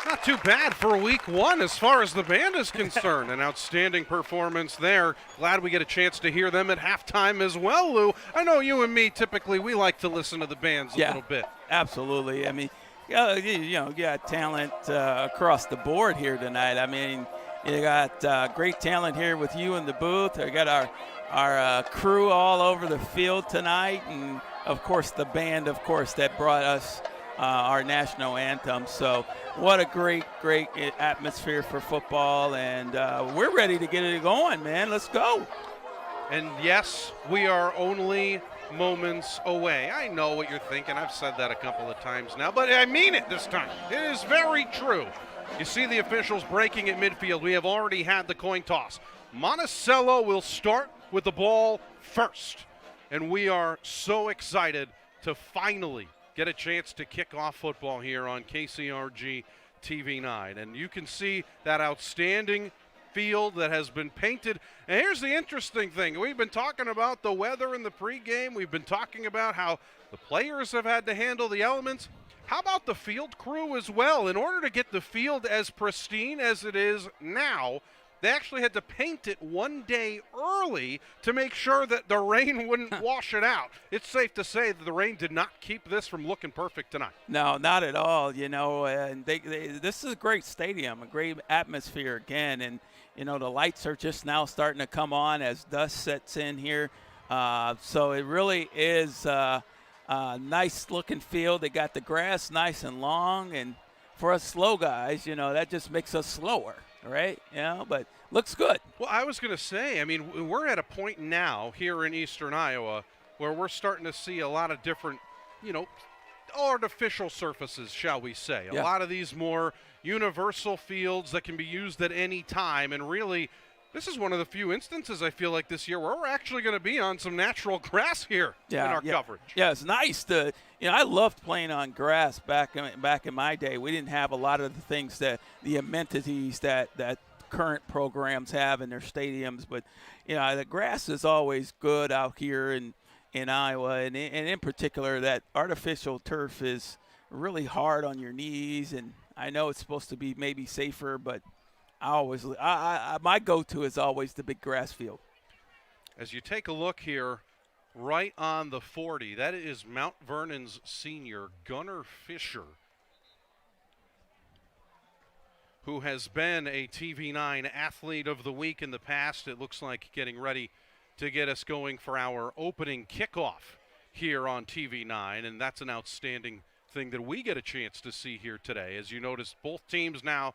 Not too bad for week one as far as the band is concerned. An outstanding performance there. Glad we get a chance to hear them at halftime as well, Lou. I know you and me, typically, we like to listen to the bands a little bit. Absolutely. I mean, you got talent across the board here tonight. I mean, you got great talent here with you in the booth. We got our crew all over the field tonight, and, of course, the band, of course, that brought us our national anthem. So what a great atmosphere for football, and we're ready to get it going, man. Let's go. And yes, we are only moments away. I know what you're thinking. I've said that a couple of times now, but I mean it this time. It is very true. You see the officials breaking at midfield. We have already had the coin toss. Monticello will start with the ball first, and we are so excited to finally get a chance to kick off football here on KCRG-TV9. And you can see that outstanding field that has been painted. And here's the interesting thing. We've been talking about the weather in the pregame. We've been talking about how the players have had to handle the elements. How about the field crew as well? In order to get the field as pristine as it is now, they actually had to paint it one day early to make sure that the rain wouldn't wash it out. It's safe to say that the rain did not keep this from looking perfect tonight. No, not at all, and this is a great stadium, a great atmosphere again, and, the lights are just now starting to come on as dust sets in here. So it really is a nice-looking field. They got the grass nice and long, and for us slow guys, that just makes us slower. Right? But looks good. Well, I was going to say, I mean, we're at a point now here in eastern Iowa where we're starting to see a lot of different, artificial surfaces, shall we say. A lot of these more universal fields that can be used at any time. And really, this is one of the few instances I feel like this year where we're actually going to be on some natural grass here in our coverage. Yeah, it's nice to, I loved playing on grass back in my day. We didn't have a lot of the things the amenities that current programs have in their stadiums, but the grass is always good out here in Iowa, and in particular that artificial turf is really hard on your knees, and I know it's supposed to be maybe safer, but my go-to is always the big grass field. As you take a look here, right on the 40, that is Mount Vernon's senior, Gunnar Fisher, who has been a TV9 Athlete of the Week in the past. It looks like getting ready to get us going for our opening kickoff here on TV9, and that's an outstanding thing that we get a chance to see here today. As you notice, both teams now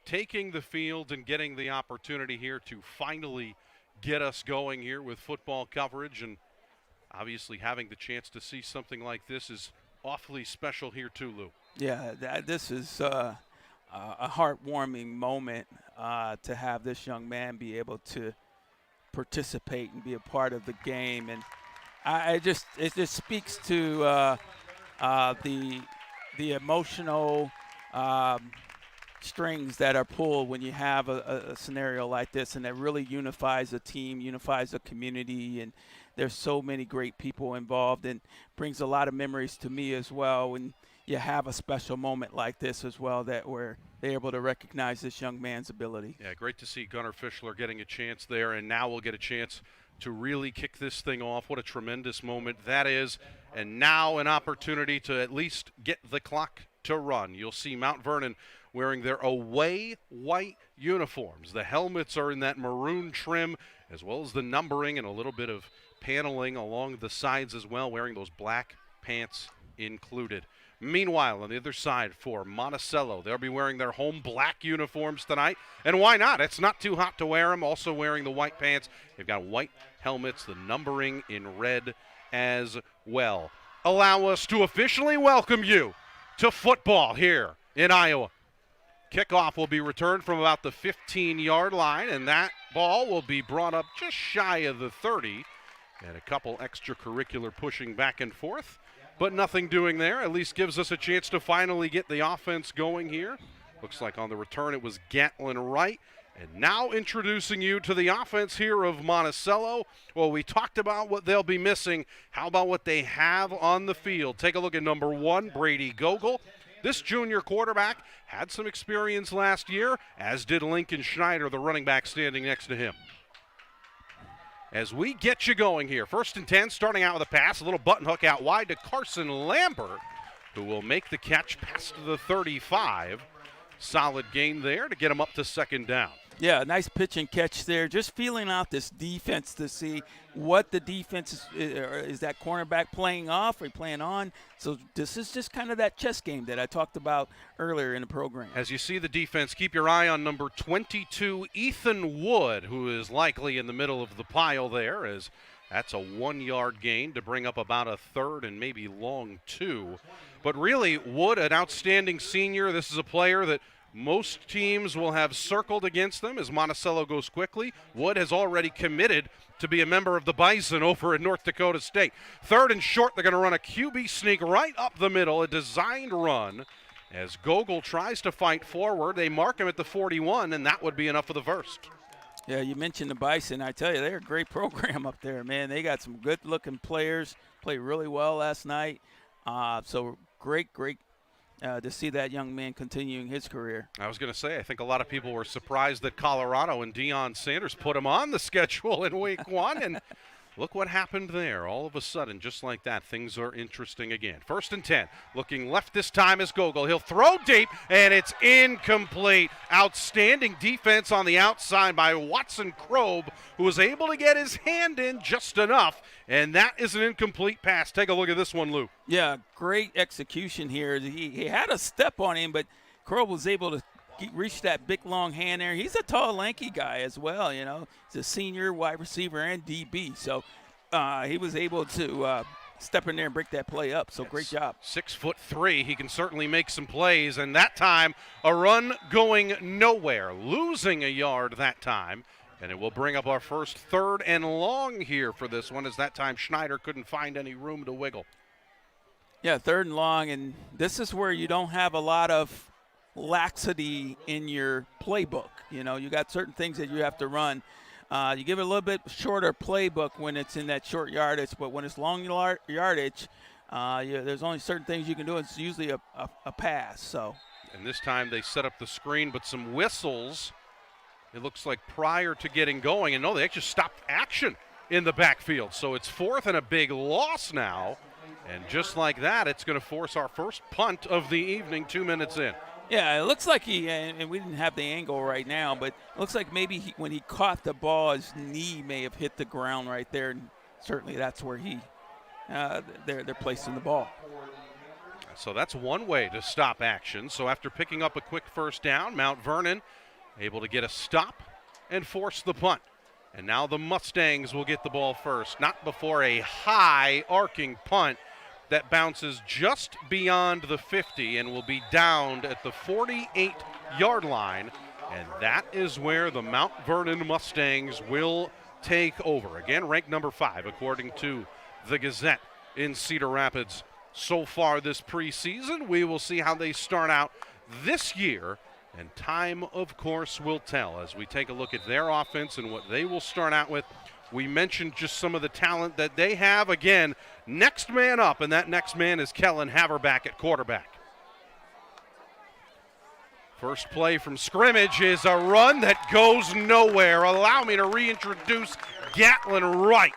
taking the field and getting the opportunity here to finally get us going here with football coverage, and obviously having the chance to see something like this is awfully special here too, Lou. Yeah, this is a heartwarming moment to have this young man be able to participate and be a part of the game, and it just speaks to the emotional heartstrings that are pulled when you have a scenario like this, and that really unifies a team, unifies a community, and there's so many great people involved, and brings a lot of memories to me as well when you have a special moment like this as well, that where they're able to recognize this young man's ability. Yeah, great to see Gunnar Fischler getting a chance there, and now we'll get a chance to really kick this thing off. What a tremendous moment that is, and now an opportunity to at least get the clock to run. You'll see Mount Vernon wearing their away white uniforms. The helmets are in that maroon trim, as well as the numbering and a little bit of paneling along the sides as well, wearing those black pants included. Meanwhile, on the other side for Monticello, they'll be wearing their home black uniforms tonight. And why not? It's not too hot to wear them. Also wearing the white pants. They've got white helmets, the numbering in red as well. Allow us to officially welcome you to football here in Iowa. Kickoff will be returned from about the 15-yard line, and that ball will be brought up just shy of the 30. And a couple extracurricular pushing back and forth, but nothing doing there. At least gives us a chance to finally get the offense going here. Looks like on the return it was Gatlin Wright. And now introducing you to the offense here of Monticello. Well, we talked about what they'll be missing. How about what they have on the field? Take a look at number 1, Brady Gogol. This junior quarterback had some experience last year, as did Lincoln Schneider, the running back standing next to him. As we get you going here, 1st and 10, starting out with a pass, a little button hook out wide to Carson Lambert, who will make the catch past the 35. Solid gain there to get him up to 2nd down. Yeah, nice pitch and catch there. Just feeling out this defense to see what the defense is that cornerback playing off or playing on. So this is just kind of that chess game that I talked about earlier in the program. As you see the defense, keep your eye on number 22, Ethan Wood, who is likely in the middle of the pile there, as that's a 1-yard gain to bring up about a 3rd and maybe long 2. But really, Wood, an outstanding senior. This is a player that most teams will have circled against them as Monticello goes quickly. Wood has already committed to be a member of the Bison over at North Dakota State. 3rd and short, they're going to run a QB sneak right up the middle, a designed run. As Gogol tries to fight forward, they mark him at the 41, and that would be enough for the first. Yeah, you mentioned the Bison. I tell you, they're a great program up there, man. They got some good-looking players, played really well last night. So great to see that young man continuing his career. I was going to say, I think a lot of people were surprised that Colorado and Deion Sanders put him on the schedule in week 1, and look what happened there. All of a sudden, just like that, things are interesting again. 1st and 10, looking left this time is Gogol. He'll throw deep, and it's incomplete. Outstanding defense on the outside by Watson Krob, who was able to get his hand in just enough, and that is an incomplete pass. Take a look at this one, Lou. Yeah, great execution here. He had a step on him, but Krob was able to reach that big, long hand there. He's a tall, lanky guy as well, you know. He's a senior wide receiver and DB. So he was able to step in there and break that play up. So great job. 6'3". He can certainly make some plays. And that time, a run going nowhere. Losing a yard that time. And it will bring up our first 3rd and long here for this one, as that time Schneider couldn't find any room to wiggle. Yeah, 3rd and long. And this is where you don't have a lot of laxity in your playbook. You know, you got certain things that you have to run. You give it a little bit shorter playbook when it's in that short yardage, but when it's long yardage, there's only certain things you can do. It's usually a pass. So. And this time they set up the screen, but some whistles, it looks like, prior to getting going. And no, they actually stopped action in the backfield. So it's 4th and a big loss now. And just like that, it's going to force our first punt of the evening 2 minutes in. Yeah, it looks like and we didn't have the angle right now, but it looks like maybe when he caught the ball, his knee may have hit the ground right there, and certainly that's where they're placing the ball. So that's one way to stop action. So after picking up a quick 1st down, Mount Vernon able to get a stop and force the punt. And now the Mustangs will get the ball first, not before a high arcing punt that bounces just beyond the 50 and will be downed at the 48-yard line. And that is where the Mount Vernon Mustangs will take over. Again, ranked number 5, according to the Gazette in Cedar Rapids so far this preseason. We will see how they start out this year And time, of course, will tell as we take a look at their offense and what they will start out with. We mentioned just some of the talent that they have. Again, next man up, and that next man is Kellen Haverback at quarterback. First play from scrimmage is a run that goes nowhere. Allow me to reintroduce Gatlin Wright,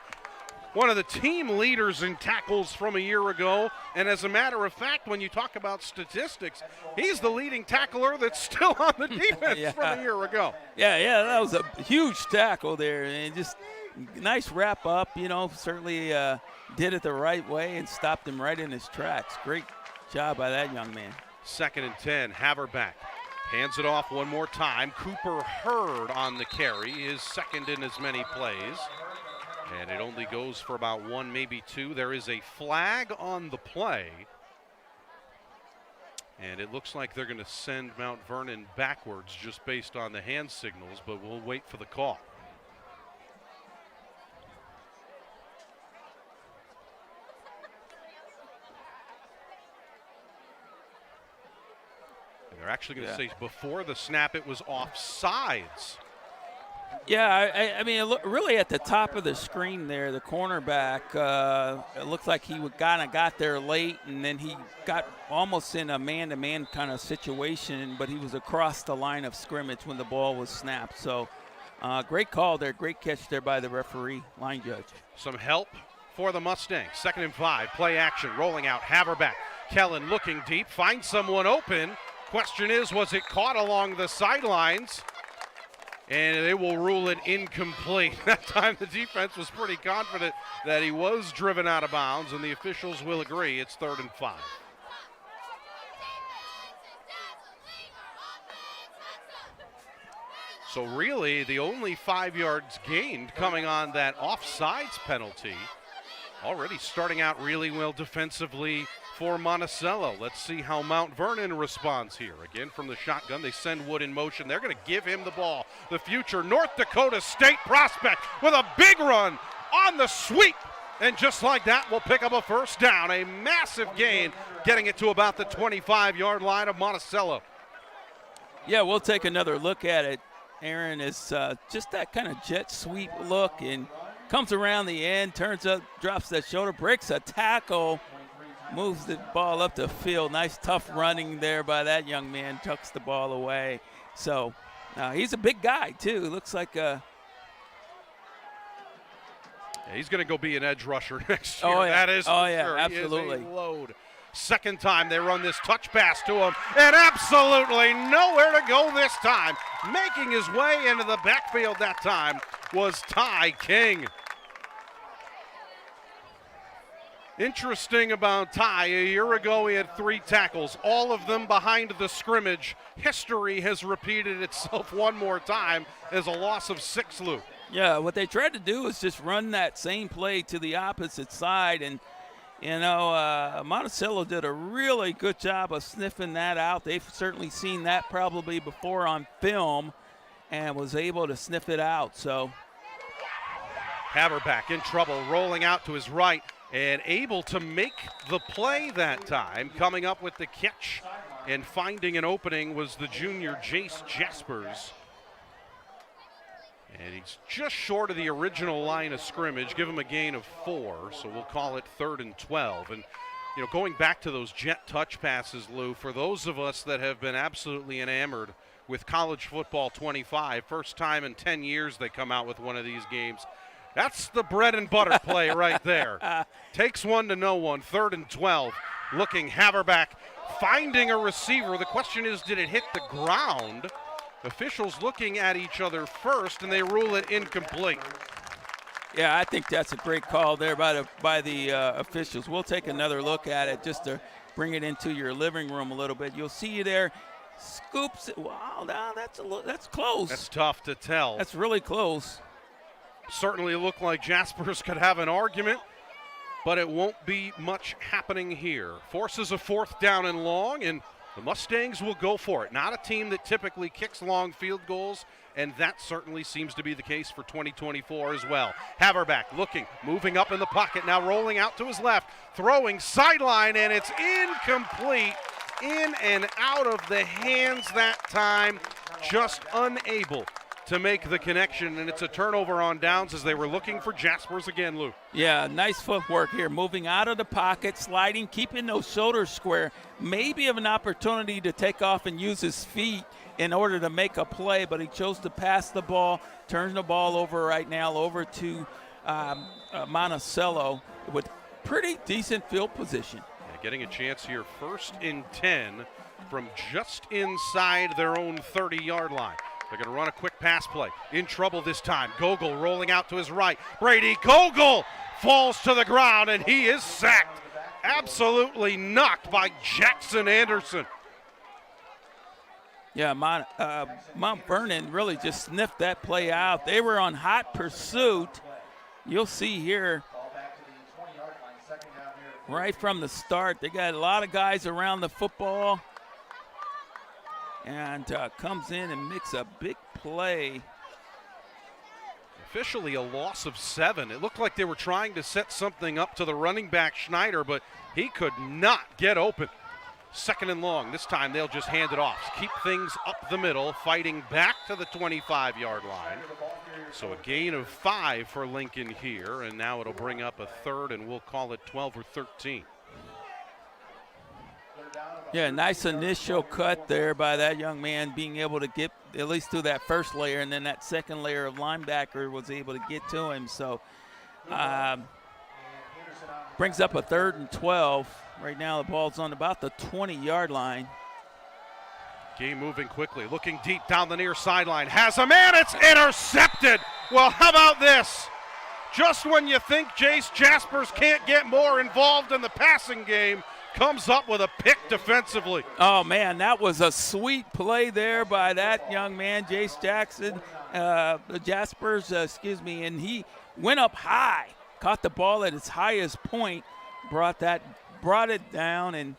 one of the team leaders in tackles from a year ago. And as a matter of fact, when you talk about statistics, he's the leading tackler that's still on the defense from a year ago. Yeah, that was a huge tackle there. And just nice wrap up, certainly did it the right way and stopped him right in his tracks. Great job by that young man. 2nd and 10, Haverback hands it off one more time. Cooper Hurd on the carry, his second in as many plays. And it only goes for about 1, maybe 2. There is a flag on the play. And it looks like they're going to send Mount Vernon backwards just based on the hand signals, but we'll wait for the call. They're actually going to say before the snap it was offsides. Yeah, I mean, really at the top of the screen there, the cornerback, it looked like he kind of got there late, and then he got almost in a man-to-man kind of situation, but he was across the line of scrimmage when the ball was snapped. So great call there, great catch there by the referee, line judge. Some help for the Mustangs. 2nd and 5, play action, rolling out, Haverback. Kellen looking deep, finds someone open. Question is, was it caught along the sidelines? And they will rule it incomplete. That time the defense was pretty confident that he was driven out of bounds, and the officials will agree. It's 3rd and 5. So really, the only 5 yards gained coming on that offsides penalty. Already starting out really well defensively for Monticello. Let's see how Mount Vernon responds here. Again from the shotgun, they send Wood in motion. They're going to give him the ball. The future North Dakota State prospect with a big run on the sweep. And just like that, we'll pick up a first down. A massive gain, getting it to about the 25-yard line of Monticello. Yeah, we'll take another look at it. Aaron is just that kind of jet sweep look and comes around the end, turns up, drops that shoulder, breaks a tackle, moves the ball up the field. Nice tough running there by that young man, tucks the ball away. So he's a big guy too. Looks like he's going to go be an edge rusher next year. Oh, yeah. That is sure. Absolutely. He is a load. 2nd time they run this touch pass to him, and absolutely nowhere to go this time. Making his way into the backfield that time was Ty King. Interesting about Ty, a year ago he had 3 tackles, all of them behind the scrimmage. History has repeated itself one more time as a loss of 6, Lou. Yeah, what they tried to do is just run that same play to the opposite side, and Monticello did a really good job of sniffing that out. They've certainly seen that probably before on film and was able to sniff it out. So Haverback in trouble, rolling out to his right and able to make the play that time. Coming up with the catch and finding an opening was the junior Jace Jaspers. And he's just short of the original line of scrimmage. Give him a gain of 4, so we'll call it 3rd and 12. And, going back to those jet touch passes, Lou, for those of us that have been absolutely enamored with college football 25, first time in 10 years they come out with one of these games. That's the bread and butter play right there. Takes one to no one, 3rd and 12. Looking, Haverback finding a receiver. The question is, did it hit the ground? Officials looking at each other first, and they rule it incomplete. Yeah, I think that's a great call there by the officials. We'll take another look at it just to bring it into your living room a little bit. You'll see you there. Scoops it. Wow, that's close. That's tough to tell. That's really close. Certainly looked like Jaspers could have an argument, but it won't be much happening here. Forces a 4th down and long, and the Mustangs will go for it. Not a team that typically kicks long field goals, and that certainly seems to be the case for 2024 as well. Haverback looking, moving up in the pocket, now rolling out to his left, throwing sideline, and it's incomplete. in and out of the hands that time, just unable to make the connection, and it's a turnover on downs as they were looking for Jaspers again, Lou. Yeah, nice footwork here, moving out of the pocket, sliding, keeping those shoulders square. Maybe have an opportunity to take off and use his feet in order to make a play, but he chose to pass the ball, turns the ball over right now over to Monticello with pretty decent field position. Yeah, getting a chance here, 1st and 10 from just inside their own 30-yard line. They're going to run a quick pass play. In trouble this time. Gogol rolling out to his right. Brady Gogol falls to the ground, and he is sacked. Absolutely knocked by Jackson Anderson. Yeah, Mount Vernon really just sniffed that play out. They were on hot pursuit. You'll see here right from the start. They got a lot of guys around the football. And comes in and makes a big play. Officially a loss of 7. It looked like they were trying to set something up to the running back Schneider, but he could not get open. 2nd and long. This time they'll just hand it off. Keep things up the middle, fighting back to the 25-yard line. So a gain of 5 for Lincoln here, and now it'll bring up a 3rd, and we'll call it 12 or 13. Yeah, nice initial cut there by that young man, being able to get at least through that first layer, and then that second layer of linebacker was able to get to him. So brings up a 3rd and 12. Right now the ball's on about the 20-yard line. Game moving quickly, looking deep down the near sideline. Has a man, it's intercepted. Well, how about this? Just when you think Jace Jaspers can't get more involved in the passing game, comes up with a pick defensively. Oh, man, that was a sweet play there by that young man, Jace Jaspers, and he went up high, caught the ball at its highest point, brought it down, and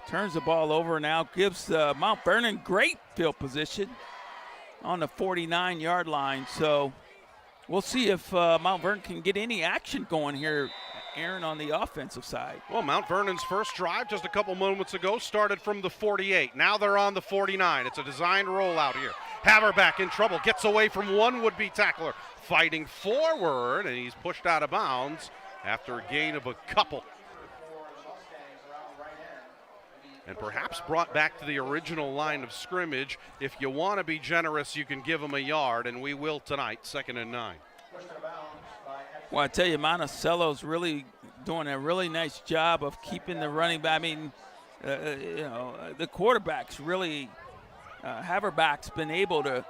turns the ball over now, gives Mount Vernon great field position on the 49-yard line. So we'll see if Mount Vernon can get any action going here, Aaron, on the offensive side. Well, Mount Vernon's first drive just a couple moments ago started from the 48. Now they're on the 49. It's a designed rollout here. Haverback in trouble, gets away from one would-be tackler, fighting forward, and he's pushed out of bounds after a gain of a couple. And perhaps brought back to the original line of scrimmage. If you want to be generous, you can give them a yard, and we will tonight, 2nd and 9. Well, I tell you, Monticello's really doing a really nice job of keeping the running back. I mean, the quarterback's really, Haverback's been able to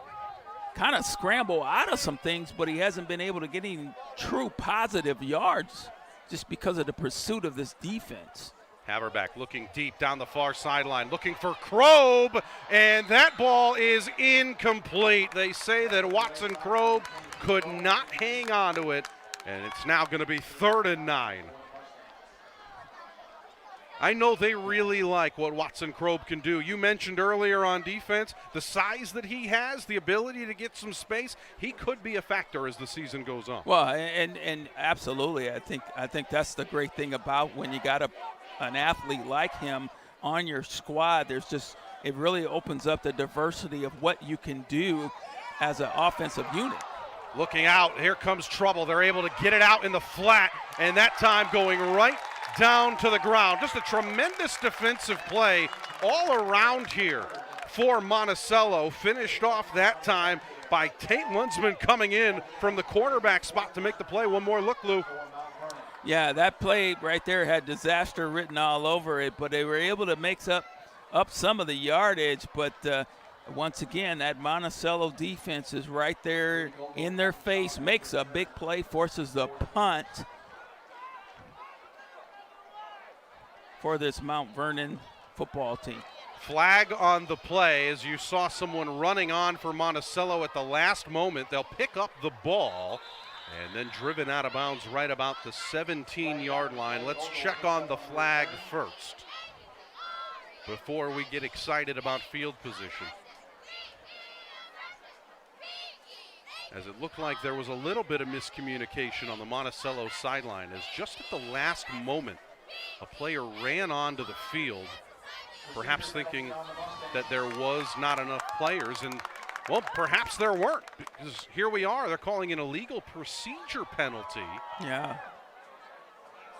kind of scramble out of some things, but he hasn't been able to get any true positive yards just because of the pursuit of this defense. Haverback looking deep down the far sideline, looking for Krob, and that ball is incomplete. They say that Watson Krob could not hang on to it, and it's now going to be 3rd and 9. I know they really like what Watson Krob can do. You mentioned earlier on defense, the size that he has, the ability to get some space. He could be a factor as the season goes on. Well, and absolutely, I think that's the great thing about when you got an athlete like him on your squad. It really opens up the diversity of what you can do as an offensive unit. Looking out, here comes trouble. They're able to get it out in the flat, and that time going right down to the ground. Just a tremendous defensive play all around here for Monticello. Finished off that time by Tate Lunsman coming in from the quarterback spot to make the play. One more look, Lou. Yeah, that play right there had disaster written all over it, but they were able to make up some of the yardage. But once again, that Monticello defense is right there in their face, makes a big play, forces the punt for this Mount Vernon football team. Flag on the play as you saw someone running on for Monticello at the last moment. They'll pick up the ball and then driven out of bounds right about the 17-yard line. Let's check on the flag first before we get excited about field position. As it looked like there was a little bit of miscommunication on the Monticello sideline, as just at the last moment, a player ran onto the field perhaps thinking that there was not enough players, and well, perhaps there weren't, because here we are. They're calling an illegal procedure penalty. Yeah.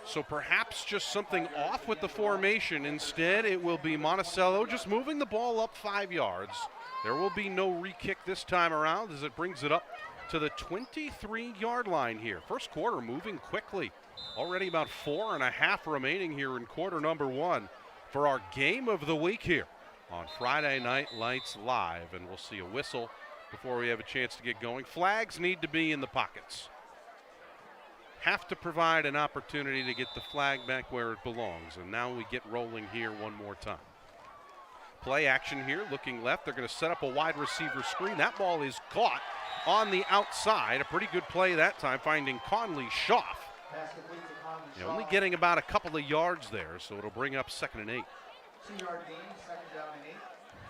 So perhaps just something off with the formation. Instead, it will be Monticello just moving the ball up 5 yards. There will be no re-kick this time around as it brings it up to the 23-yard line here. First quarter moving quickly. Already about 4.5 remaining here in quarter number 1 for our game of the week here on Friday Night Lights Live. And we'll see a whistle before we have a chance to get going. Flags need to be in the pockets. Have to provide an opportunity to get the flag back where it belongs. And now we get rolling here one more time. Play action here, looking left. They're going to set up a wide receiver screen. That ball is caught on the outside. A pretty good play that time, finding Conley Schaff. Only getting about a couple of yards there, so it'll bring up 2nd and 8. 2-yard gain, 2nd down and 8.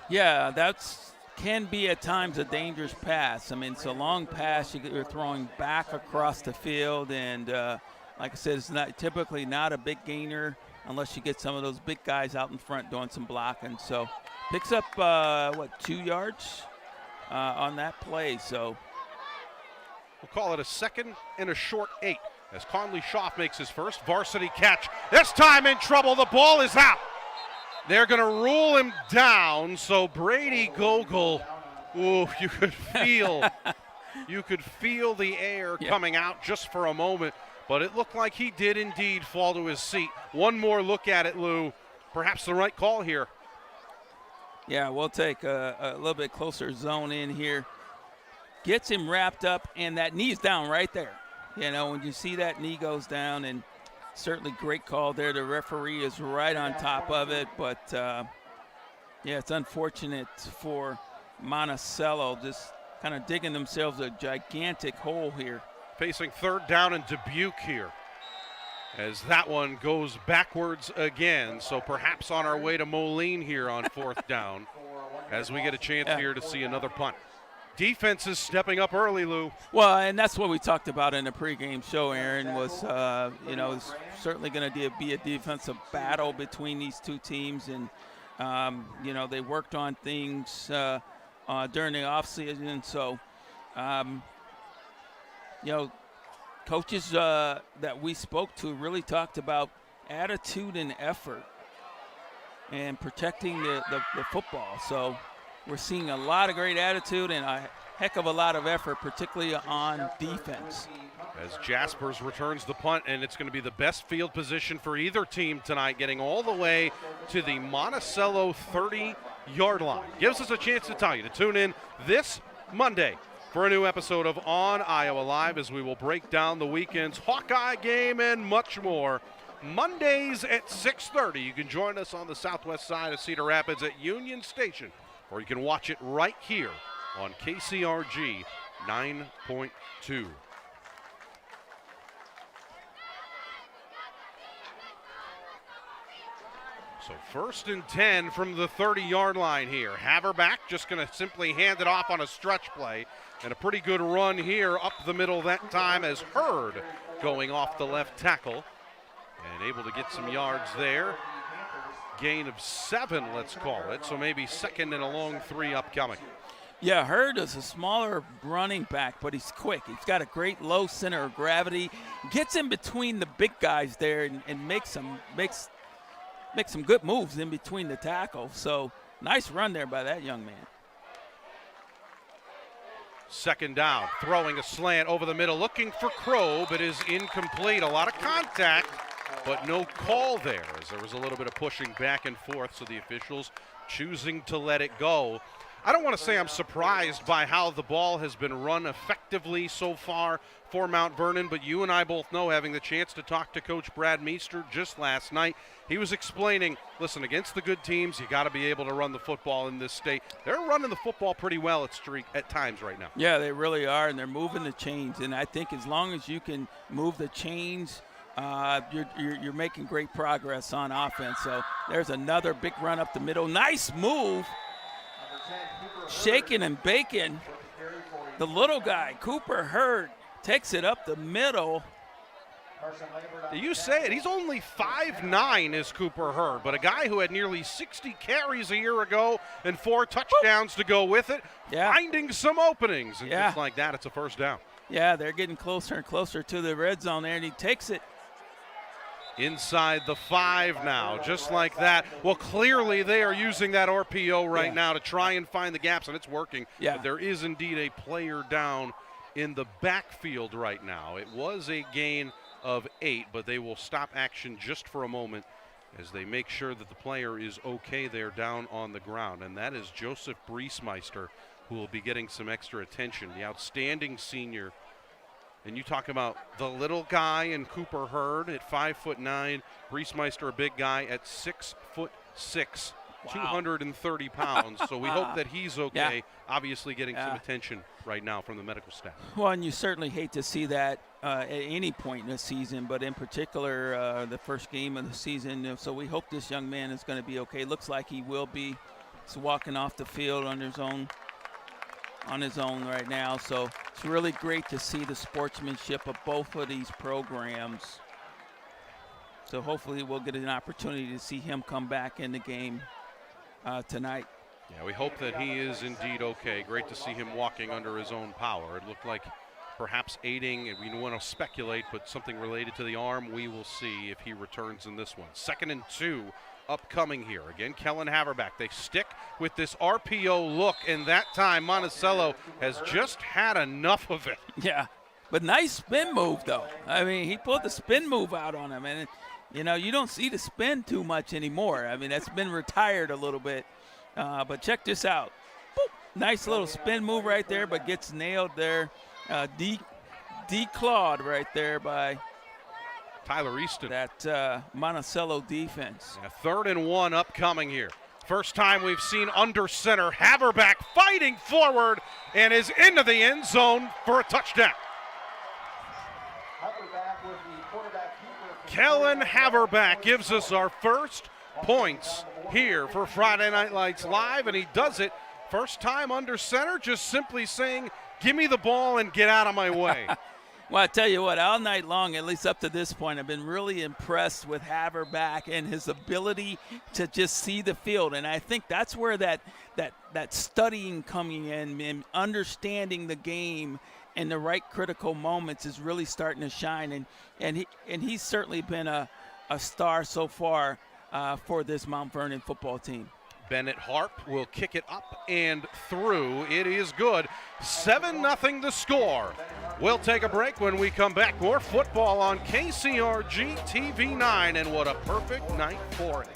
Yeah, that's can be at times a dangerous pass. I mean, it's a long pass. You're throwing back across the field, and like I said, it's not typically not a big gainer unless you get some of those big guys out in front doing some blocking. So picks up, 2 yards on that play. So we'll call it a 2nd and a short 8 as Conley Schaff makes his first varsity catch. This time in trouble. The ball is out. They're going to rule him down, so Brady Gogol, ooh, you could feel the air coming out just for a moment, but it looked like he did indeed fall to his seat. One more look at it, Lou. Perhaps the right call here. Yeah, we'll take a little bit closer zone in here. Gets him wrapped up, and that knee's down right there. You know, when you see that knee goes down, and certainly great call there. The referee is right on top of it, but yeah, it's unfortunate for Monticello just kind of digging themselves a gigantic hole here. Facing 3rd down and Dubuque here as that one goes backwards again. So perhaps on our way to Moline here on 4th down as we get a chance here to see another punt. Defense is stepping up early, Lou. Well, and that's what we talked about in the pregame show, Aaron, was, it's certainly going to be a defensive battle between these two teams. And, they worked on things during the offseason. So, coaches that we spoke to really talked about attitude and effort and protecting the football. So, we're seeing a lot of great attitude and a heck of a lot of effort, particularly on defense. As Jaspers returns the punt, and it's going to be the best field position for either team tonight, getting all the way to the Monticello 30-yard line. Gives us a chance to tell you to tune in this Monday for a new episode of On Iowa Live as we will break down the weekend's Hawkeye game and much more. Mondays at 6:30. You can join us on the southwest side of Cedar Rapids at Union Station, or you can watch it right here on KCRG 9.2. So 1st and 10 from the 30-yard line here. Haverback just going to simply hand it off on a stretch play. And a pretty good run here up the middle that time as Hurd going off the left tackle. And able to get some yards there. Gain of 7, let's call it. So maybe 2nd and a long 3 upcoming. Yeah, Hurd is a smaller running back, but he's quick. He's got a great low center of gravity. Gets in between the big guys there and makes some good moves in between the tackles. So nice run there by that young man. 2nd down, throwing a slant over the middle, looking for Crow, but is incomplete. A lot of contact, but no call there, as there was a little bit of pushing back and forth, so the officials choosing to let it go. I don't want to say I'm surprised by how the ball has been run effectively so far for Mount Vernon, but you and I both know, having the chance to talk to Coach Brad Meester just last night, he was explaining, listen, against the good teams, you got to be able to run the football in this state. They're running the football pretty well at times right now. Yeah, they really are, and they're moving the chains, and I think as long as you can move the chains, you're making great progress on offense. So there's another big run up the middle. Nice move. Shaking and baking. The little guy, Cooper Hurd, takes it up the middle You say it, he's only 5'9" is Cooper Hurd, but a guy who had nearly 60 carries a year ago and 4 touchdowns to go with it, finding some openings. And just like that, it's a first down. Yeah, they're getting closer and closer to the red zone there, and he takes it. Inside the 5 now, just like that. Well, clearly they are using that RPO right now to try and find the gaps, and it's working. Yeah. But there is indeed a player down in the backfield right now. It was a gain of 8, but they will stop action just for a moment as they make sure that the player is okay there down on the ground. And that is Joseph Briesmeister, who will be getting some extra attention, the outstanding senior. And you talk about the little guy in Cooper Hurd at 5'9", Briesmeister a big guy at 6'6", 230 pounds. So we hope that he's okay. Obviously getting some attention right now from the medical staff. Well, and you certainly hate to see that at any point in the season, but in particular the first game of the season. So we hope this young man is going to be okay. Looks like he will be. He's walking off the field on his own right now. So it's really great to see the sportsmanship of both of these programs. So hopefully we'll get an opportunity to see him come back in the game tonight. Yeah, we hope that he is indeed okay. Great to see him walking under his own power. It looked like perhaps aiding, and we don't want to speculate, but something related to the arm. We will see if he returns in this one. 2nd and 2 upcoming here. Again, Kellen Haverback. They stick with this RPO look, and that time Monticello has just had enough of it. Yeah, but nice spin move, though. I mean, he pulled the spin move out on him, and you know, you don't see the spin too much anymore. I mean, that's been retired a little bit. But check this out. Boop. Nice little spin move right there, but gets nailed there. Declawed right there by Tyler Easton. That Monticello defense. Yeah, 3rd and 1 upcoming here. First time we've seen under center Haverback fighting forward and is into the end zone for a touchdown. Kellen Haverback gives us our first points here for Friday Night Lights Live, and he does it first time under center, just simply saying, give me the ball and get out of my way. Well, I tell you what, all night long, at least up to this point, I've been really impressed with Haverback and his ability to just see the field. And I think that's where that studying coming in and understanding the game in the right critical moments is really starting to shine. And he's certainly been a star so far for this Mount Vernon football team. Bennett Harp will kick it up and through. It is good. 7-0 the score. We'll take a break. When we come back, more football on KCRG-TV9, and what a perfect night for it.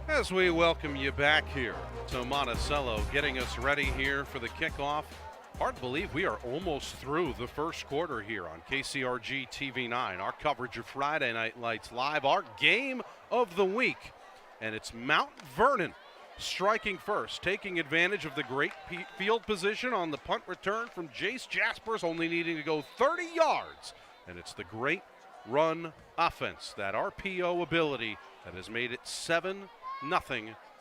As we welcome you back here to Monticello, getting us ready here for the kickoff. Hard to believe we are almost through the first quarter here on KCRG-TV9. Our coverage of Friday Night Lights Live, our game of the week. And it's Mount Vernon striking first, taking advantage of the great field position on the punt return from Jace Jaspers, only needing to go 30 yards. And it's the great run offense, that RPO ability that has made it 7-0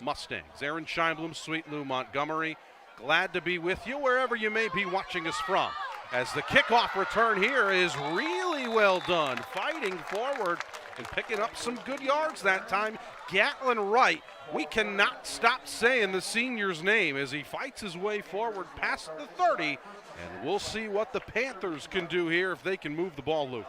Mustangs. Aaron Scheinblum, Sweet Lou Montgomery, glad to be with you wherever you may be watching us from. As the kickoff return here is really well done, fighting forward and picking up some good yards that time. Gatlin Wright. We cannot stop saying the senior's name as he fights his way forward past the 30, and we'll see what the Panthers can do here if they can move the ball loop.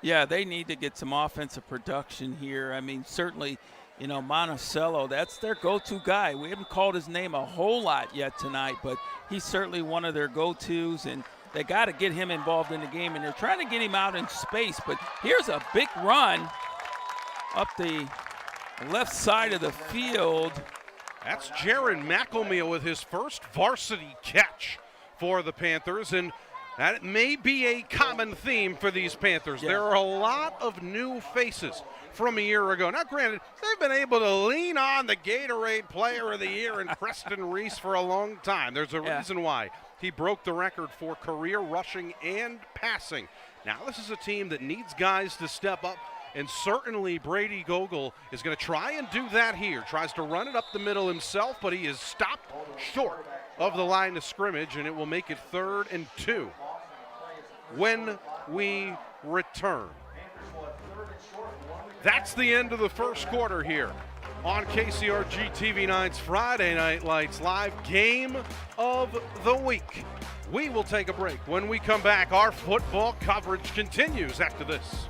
Yeah, they need to get some offensive production here. I mean, certainly, you know, Monticello, that's their go-to guy. We haven't called his name a whole lot yet tonight, but he's certainly one of their go-tos, and they got to get him involved in the game, and they're trying to get him out in space. But here's a big run up the left side of the field. That's Jaron McElmeal with his first varsity catch for the Panthers, and that may be a common theme for these Panthers. Yeah. There are a lot of new faces from a year ago. Now, granted, they've been able to lean on the Gatorade Player of the Year and Preston Reese for a long time. There's a reason why. He broke the record for career rushing and passing. Now, this is a team that needs guys to step up, and certainly Brady Gogol is going to try and do that here. Tries to run it up the middle himself, but he is stopped short of the line of scrimmage, and it will make it 3rd and 2 when we return. That's the end of the first quarter here on KCRG-TV9's Friday Night Lights Live Game of the Week. We will take a break. When we come back, our football coverage continues after this.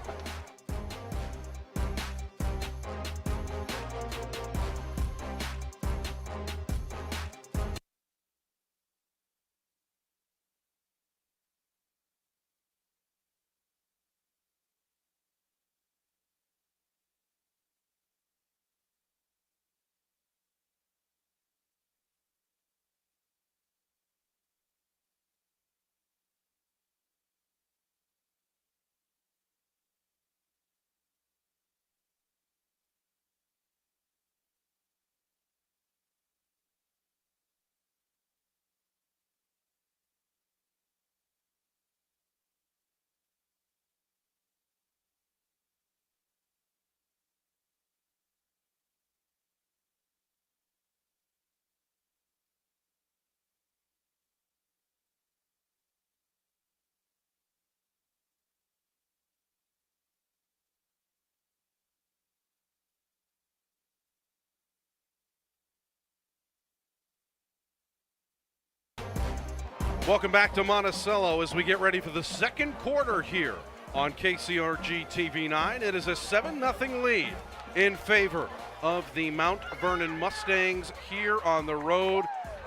Welcome back to Monticello as we get ready for the second quarter here on KCRG-TV9. It is a 7-0 lead in favor of the Mount Vernon Mustangs here on the road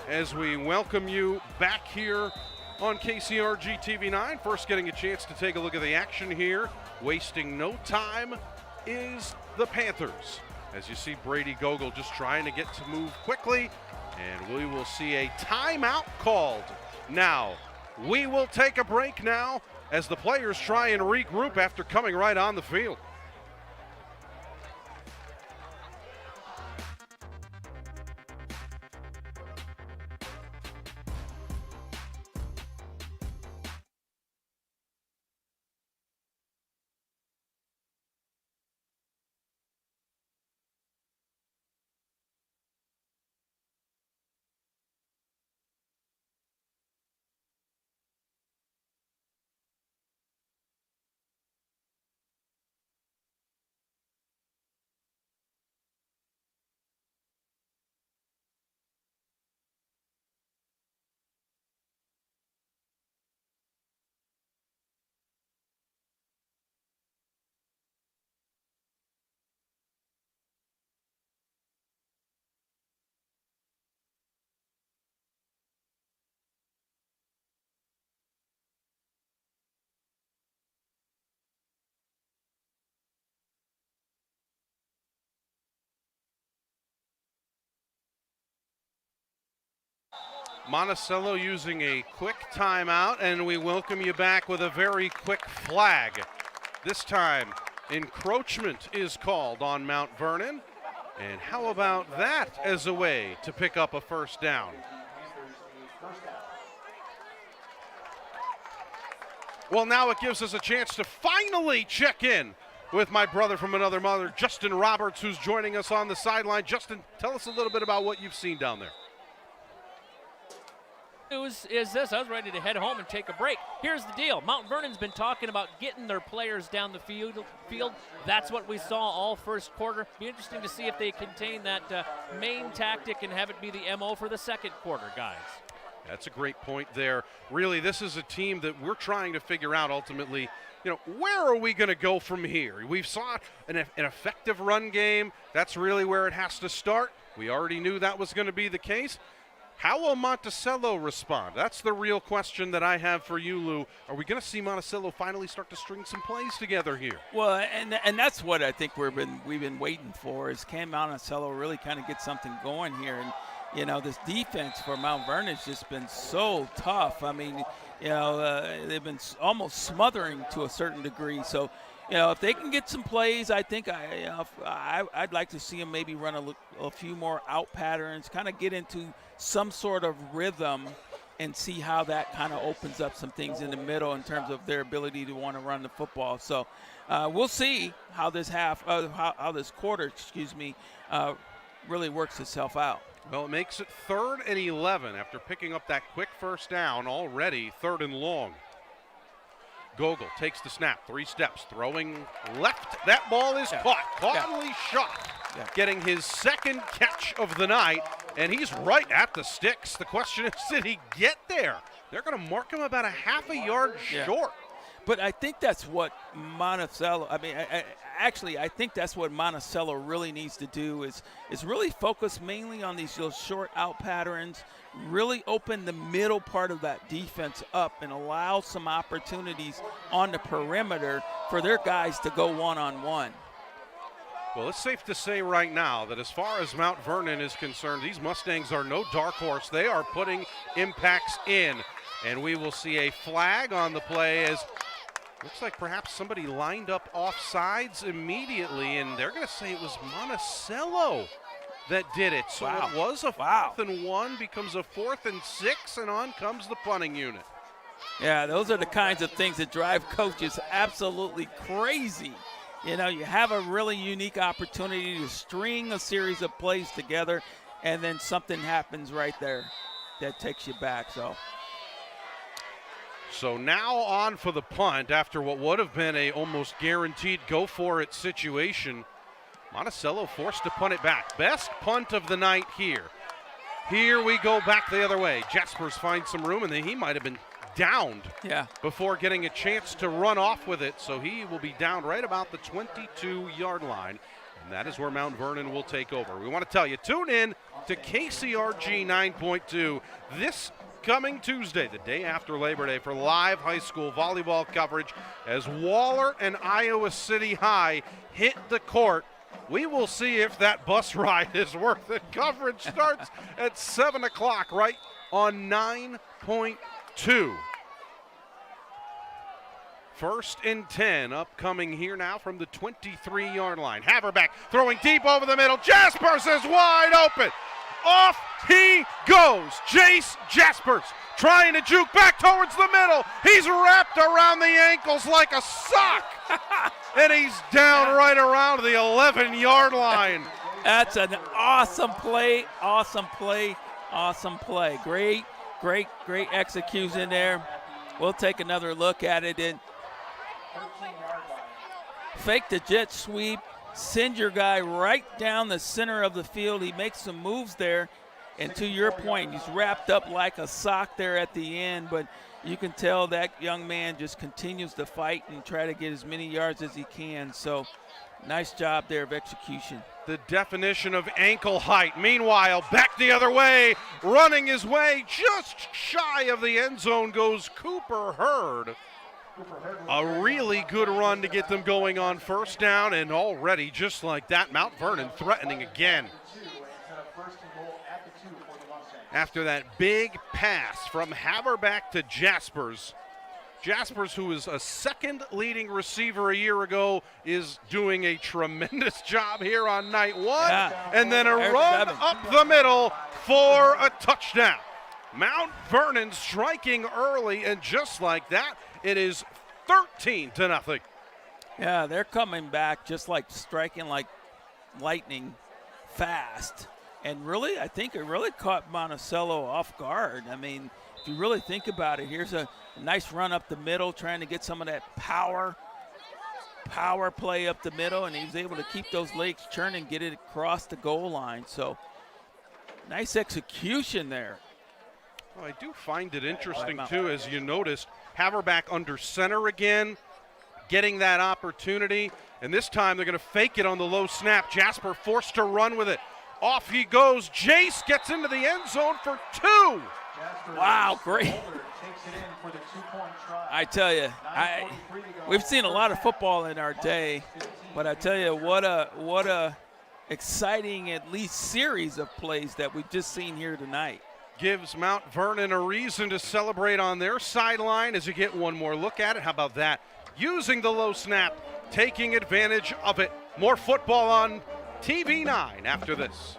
as we welcome you back here on KCRG-TV9. First getting a chance to take a look at the action here, wasting no time, is the Panthers. As you see Brady Gogol just trying to get to move quickly, and we will see a timeout called. Now, we will take a break now as the players try and regroup after coming right on the field. Monticello using a quick timeout, and we welcome you back with a very quick flag. This time, encroachment is called on Mount Vernon. And how about that as a way to pick up a first down? Well, now it gives us a chance to finally check in with my brother from another mother, Justin Roberts, who's joining us on the sideline. Justin, tell us a little bit about what you've seen down there. News is this. I was ready to head home and take a break. Here's the deal. Mount Vernon's been talking about getting their players down the field. That's what we saw all first quarter. Be interesting to see if they contain that main tactic and have it be the MO for the second quarter, guys. That's a great point there. Really, this is a team that we're trying to figure out ultimately, where are we going to go from here? We saw an effective run game. That's really where it has to start. We already knew that was going to be the case. How will Monticello respond? That's the real question that I have for you, Lou. Are we going to see Monticello finally start to string some plays together here? Well, and that's what I think we've been waiting for, is can Monticello really kind of get something going here? And this defense for Mount Vernon has just been so tough. I mean, they've been almost smothering to a certain degree. So, if they can get some plays, I think I'd like to see them maybe run a few more out patterns, kind of get into some sort of rhythm and see how that kind of opens up some things in the middle in terms of their ability to want to run the football. So we'll see how this how this quarter, really works itself out. Well, it makes it 3rd and 11 after picking up that quick first down, already 3rd and long. Gogol takes the snap, 3 steps, throwing left. That ball is caught. Conley shot, getting his second catch of the night, and he's right at the sticks. The question is, did he get there? They're going to mark him about a half a yard short. But I think that's what Monticello, I think that's what Monticello really needs to do is really focus mainly on those short out patterns, really open the middle part of that defense up and allow some opportunities on the perimeter for their guys to go one-on-one. Well, it's safe to say right now that as far as Mount Vernon is concerned, these Mustangs are no dark horse. They are putting impacts in, and we will see a flag on the play as looks like perhaps somebody lined up off sides immediately, and they're going to say it was Monticello that did it. So it was a 4th and 1, becomes a 4th and 6, and on comes the punting unit. Yeah, those are the kinds of things that drive coaches absolutely crazy. You have a really unique opportunity to string a series of plays together, and then something happens right there that takes you back. So now on for the punt after what would have been a almost guaranteed go-for-it situation. Monticello forced to punt it back. Best punt of the night here. Here we go back the other way. Jaspers finds some room, and then he might have been downed before getting a chance to run off with it. So he will be down right about the 22-yard line, and that is where Mount Vernon will take over. We want to tell you, tune in to KCRG 9.2 this coming Tuesday, the day after Labor Day, for live high school volleyball coverage as Waller and Iowa City High hit the court. We will see if that bus ride is worth it. Coverage starts at 7 o'clock right on 9.2. 1st and 10 upcoming here now from the 23-yard line. Haverback throwing deep over the middle. Jaspers is wide open. Off he goes. Jace Jaspers trying to juke back towards the middle. He's wrapped around the ankles like a sock. And he's down right around the 11-yard line. That's an awesome play, awesome play, awesome play. Great execution there. We'll take another look at it. And fake the jet sweep. Send your guy right down the center of the field. He makes some moves there. And to your point, he's wrapped up like a sock there at the end. But you can tell that young man just continues to fight and try to get as many yards as he can. So nice job there of execution. The definition of ankle height. Meanwhile, back the other way, running his way just shy of the end zone goes Cooper Hurd. A really good run to get them going on first down, and already, just like that, Mount Vernon threatening again. After that big pass from Haverback to Jaspers. Jaspers, who was a second leading receiver a year ago, is doing a tremendous job here on night one. And then a run up the middle for a touchdown. Mount Vernon striking early, and just like that, it is 13-0. Yeah, they're coming back just like striking like lightning fast. And really, I think it really caught Monticello off guard. I mean, if you really think about it, here's a nice run up the middle, trying to get some of that power play up the middle, and he was able to keep those legs churning, get it across the goal line. So nice execution there. Well, I do find it interesting, too, as you noticed, Haverback under center again, getting that opportunity. And this time they're going to fake it on the low snap. Jasper forced to run with it. Off he goes. Jace gets into the end zone for 2. Wow, great. I tell you, we've seen a lot of football in our day, but I tell you, what a exciting, at least, series of plays that we've just seen here tonight. Gives Mount Vernon a reason to celebrate on their sideline as you get one more look at it. How about that? Using the low snap, taking advantage of it. More football on TV9 after this.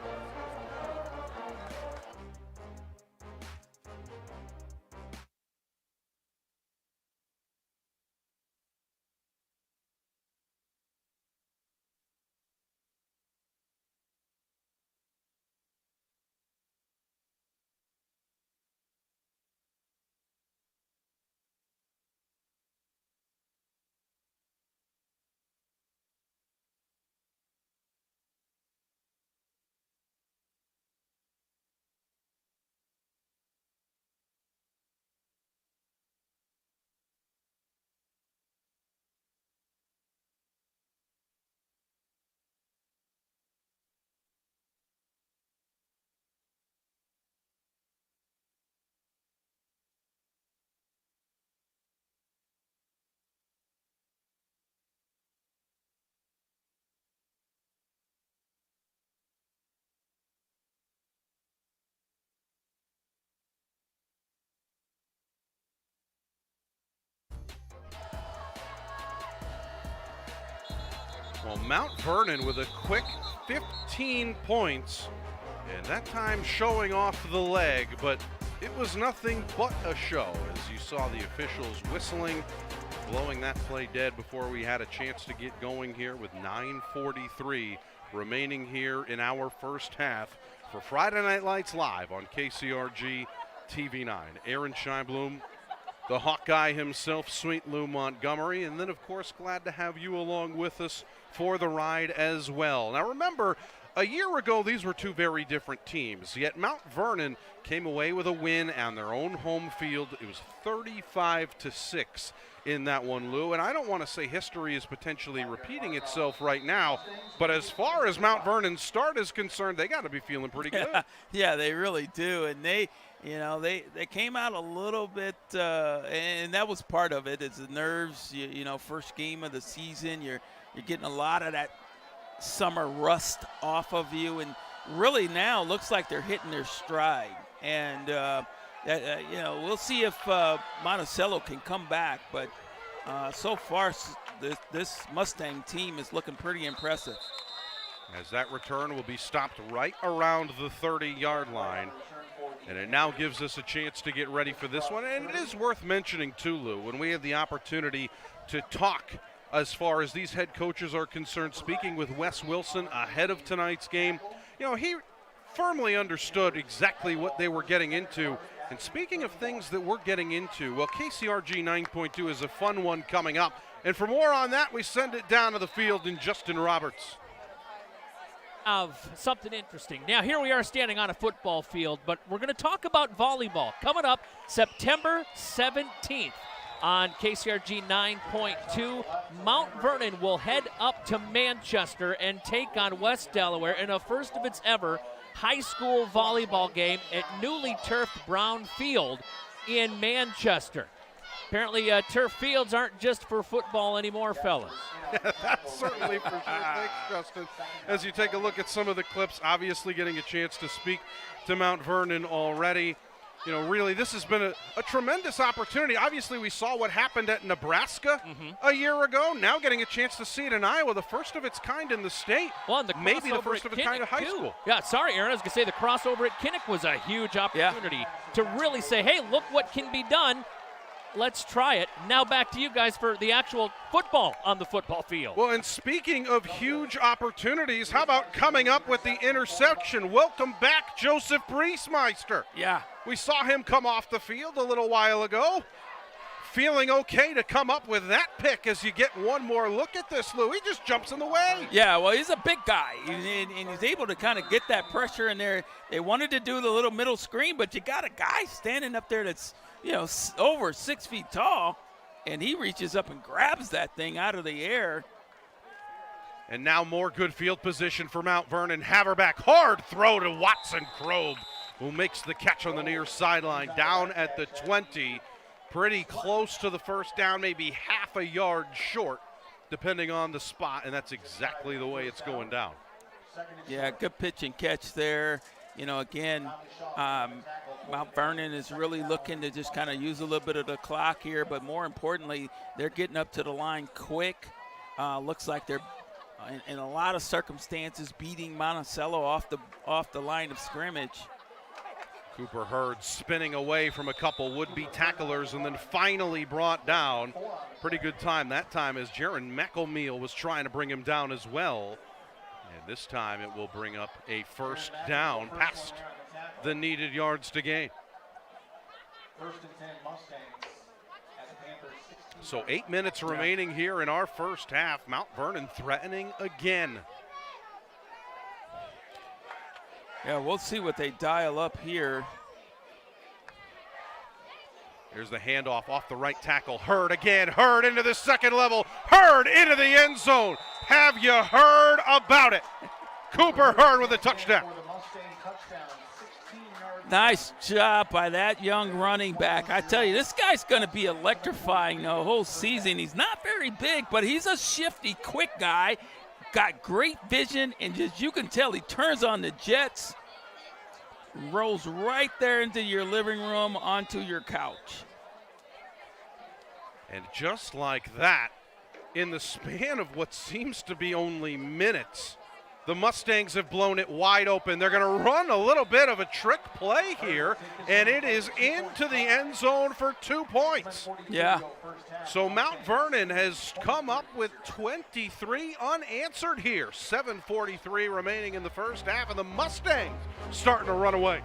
Well, Mount Vernon with a quick 15 points, and that time showing off the leg, but it was nothing but a show as you saw the officials whistling, blowing that play dead before we had a chance to get going here with 9:43 remaining here in our first half for Friday Night Lights live on KCRG-TV9. Aaron Scheinblum, the Hawkeye himself, Sweet Lou Montgomery, and then, of course, glad to have you along with us for the ride as well. Now, remember, a year ago, these were two very different teams, yet Mount Vernon came away with a win on their own home field. It was 35-6 in that one, Lou, and I don't want to say history is potentially repeating itself right now, but as far as Mount Vernon's start is concerned, they got to be feeling pretty good. Yeah, they really do, and they came out a little bit, and that was part of it, is the nerves. First game of the season, you're getting a lot of that summer rust off of you, and really now looks like they're hitting their stride. And we'll see if Monticello can come back, but so far this Mustang team is looking pretty impressive. As that return will be stopped right around the 30-yard line. And it now gives us a chance to get ready for this one. And it is worth mentioning, too, Lou, when we had the opportunity to talk as far as these head coaches are concerned, speaking with Wes Wilson ahead of tonight's game, he firmly understood exactly what they were getting into. And speaking of things that we're getting into, well, KCRG 9.2 is a fun one coming up. And for more on that, we send it down to the field in Justin Roberts. Of something interesting. Now, here we are standing on a football field, but we're going to talk about volleyball coming up September 17th on KCRG 9.2. Mount Vernon will head up to Manchester and take on West Delaware in a first of its ever high school volleyball game at newly turfed Brown Field in Manchester. Apparently, turf fields aren't just for football anymore, fellas. Yeah, that's certainly for sure. Thanks, Justin. As you take a look at some of the clips, obviously getting a chance to speak to Mount Vernon already. Really, this has been a tremendous opportunity. Obviously, we saw what happened at Nebraska a year ago. Now getting a chance to see it in Iowa, the first of its kind in the state. Well, and maybe the first of its kind at high school. Yeah, sorry, Aaron. I was going to say the crossover at Kinnick was a huge opportunity to really say, hey, look what can be done let's try it. Now back to you guys for the actual football on the football field. Well, and speaking of huge opportunities, how about coming up with the interception? Welcome back, Joseph Briesmeister. Yeah. We saw him come off the field a little while ago. Feeling okay to come up with that pick as you get one more look at this, Lou. He just jumps in the way. Yeah, well, he's a big guy, and he's able to kind of get that pressure in there. They wanted to do the little middle screen, but you got a guy standing up there that's, over 6 feet tall, and he reaches up and grabs that thing out of the air. And now more good field position for Mount Vernon. Haverback, hard throw to Watson Krob, who makes the catch on the near sideline down at the 20. Pretty close to the first down, maybe half a yard short, depending on the spot, and that's exactly the way it's going down. Yeah, good pitch and catch there. Again, Mount Vernon is really looking to just kind of use a little bit of the clock here, but more importantly, they're getting up to the line quick. Looks like they're, in a lot of circumstances, beating Monticello off the line of scrimmage. Cooper Hurd spinning away from a couple would-be tacklers and then finally brought down. Pretty good time that time as Jaron McElmeal was trying to bring him down as well. And this time it will bring up a first down past the needed yards to gain. So 8 minutes remaining here in our first half. Mount Vernon threatening again. Yeah, we'll see what they dial up here. Here's the handoff off the right tackle. Hurd again. Hurd into the second level. Hurd into the end zone. Have you heard about it? Cooper Hurd with a touchdown. Nice job by that young running back. I tell you, this guy's going to be electrifying the whole season. He's not very big, but he's a shifty, quick guy. Got great vision, and just you can tell he turns on the jets, rolls right there into your living room onto your couch. And just like that, in the span of what seems to be only minutes, the Mustangs have blown it wide open. They're going to run a little bit of a trick play here, and it is into the end zone for 2 points. Yeah. So Mount Vernon has come up with 23 unanswered here. 7:43 remaining in the first half, and the Mustangs starting to run away.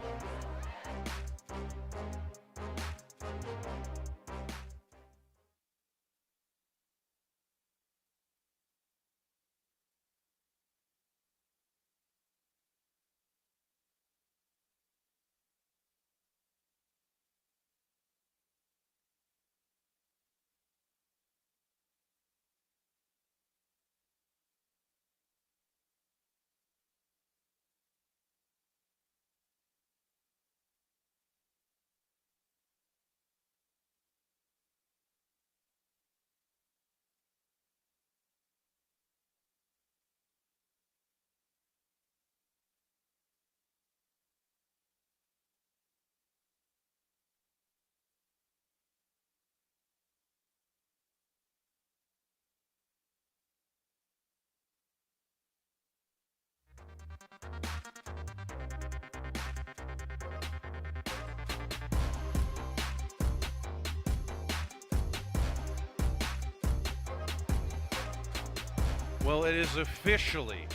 Well, it is officially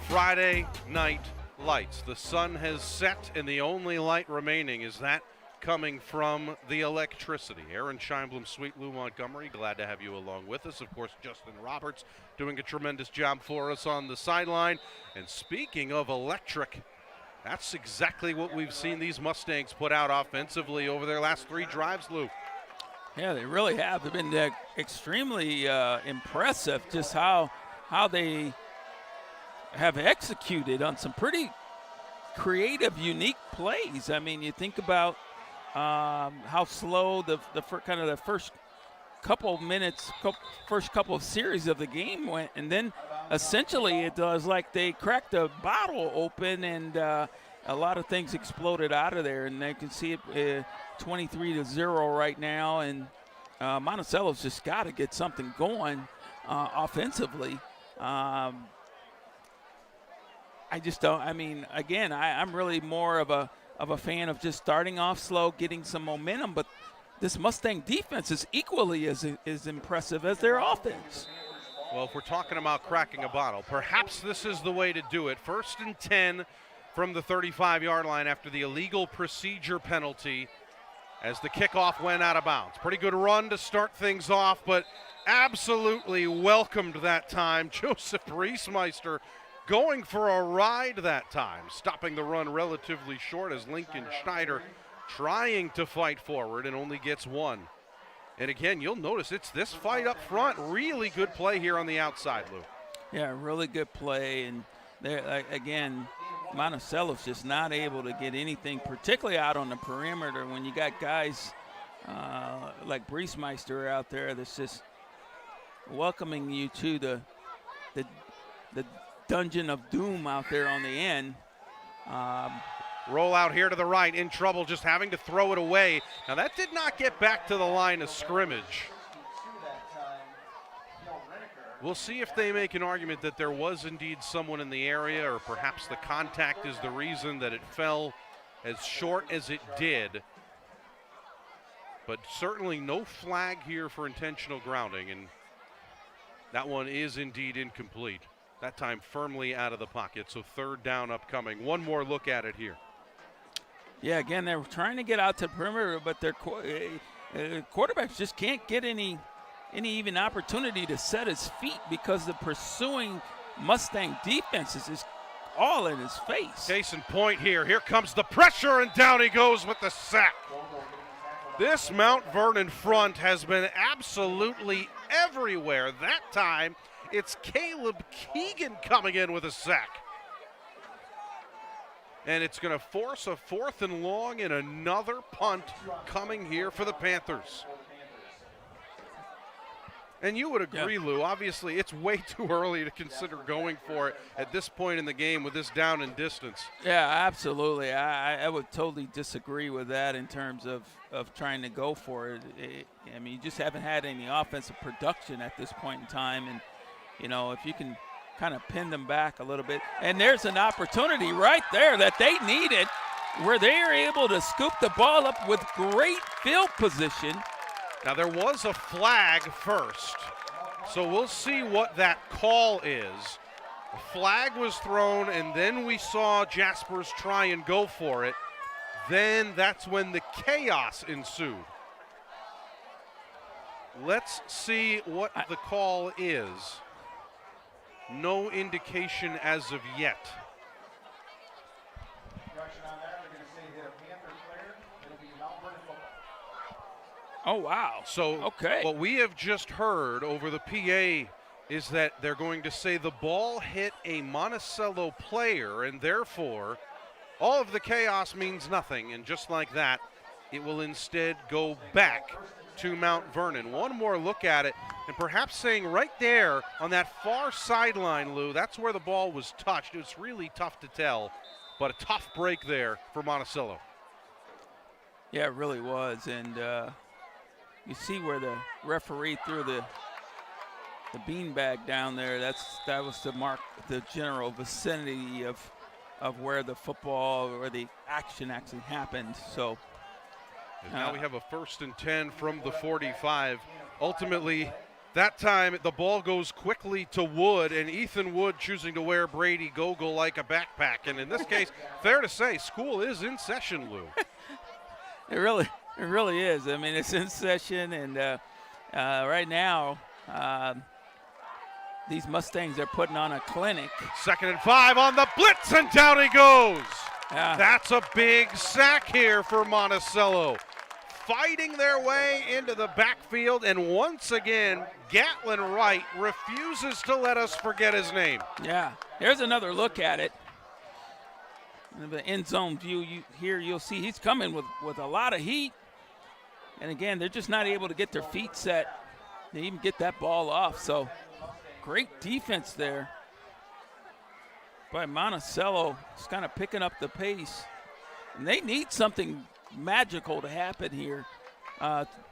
Friday Night Lights. The sun has set, and the only light remaining is that coming from the electricity. Aaron Scheinblum, Sweet Lou Montgomery, glad to have you along with us. Of course, Justin Roberts doing a tremendous job for us on the sideline. And speaking of electric, that's exactly what we've seen these Mustangs put out offensively over their last 3 drives, Lou. Yeah, they really have. They've been extremely impressive just how they have executed on some pretty creative, unique plays. I mean, you think about how slow the first couple minutes, first couple of series of the game went, and then essentially it was like they cracked a bottle open, and a lot of things exploded out of there, and they can see it 23-0 right now, and Monticello's just got to get something going offensively. I just don't. I mean, again, I'm really more of a fan of just starting off slow, getting some momentum. But this Mustang defense is equally as impressive as their offense. Well, if we're talking about cracking a bottle, perhaps this is the way to do it. 1st and 10 from the 35-yard line after the illegal procedure penalty as the kickoff went out of bounds. Pretty good run to start things off, but absolutely welcomed that time. Joseph Reismeister going for a ride that time, stopping the run relatively short as Lincoln Schneider trying to fight forward and only gets one. And again, you'll notice it's this fight up front. Really good play here on the outside, Lou. Yeah, really good play. And there again, Monticello's just not able to get anything, particularly out on the perimeter when you got guys like Breesmeister out there that's just welcoming you to the dungeon of doom out there on the end. Roll out here to the right, in trouble, just having to throw it away. Now that did not get back to the line of scrimmage. We'll see if they make an argument that there was indeed someone in the area, or perhaps the contact is the reason that it fell as short as it did. But certainly no flag here for intentional grounding, and that one is indeed incomplete. That time firmly out of the pocket, so 3rd down upcoming. One more look at it here. Yeah, again, they're trying to get out to the perimeter, but their quarterbacks just can't get any even opportunity to set his feet because the pursuing Mustang defense is just all in his face. Case in point here. Here comes the pressure, and down he goes with the sack. This Mount Vernon front has been absolutely everywhere. That time, it's Caleb Keegan coming in with a sack. And it's going to force a 4th and long and another punt coming here for the Panthers. And you would agree, Lou, obviously it's way too early to consider going for it at this point in the game with this down and distance. Yeah, absolutely. I would totally disagree with that in terms of trying to go for it. I mean, you just haven't had any offensive production at this point in time. And, you know, if you can kind of pin them back a little bit. And there's an opportunity right there that they needed where they are able to scoop the ball up with great field position. Now, there was a flag first, so we'll see what that call is. A flag was thrown, and then we saw Jaspers try and go for it. Then that's when the chaos ensued. Let's see what the call is. No indication as of yet. Oh, wow. So what we have just heard over the PA is that they're going to say the ball hit a Monticello player, and therefore all of the chaos means nothing. And just like that, it will instead go back to Mount Vernon. One more look at it, and perhaps saying right there on that far sideline, Lou, that's where the ball was touched. It's really tough to tell, but a tough break there for Monticello. Yeah, it really was. And you see where the referee threw the beanbag down there. That was to mark the general vicinity of where the football or the action actually happened. So now we have a 1st and 10 from the 45. Ultimately, that time the ball goes quickly to Wood, and Ethan Wood choosing to wear Brady Gogol like a backpack. And in this case, fair to say, school is in session, Lou. It really is. I mean, it's in session, and right now these Mustangs are putting on a clinic. 2nd and 5 on the blitz, and down he goes. Yeah. That's a big sack here for Monticello. Fighting their way into the backfield, and once again, Gatlin Wright refuses to let us forget his name. Yeah, here's another look at it. The end zone view you'll see he's coming with a lot of heat. And again, they're just not able to get their feet set to even get that ball off. So great defense there by Monticello. Just kind of picking up the pace. And they need something magical to happen here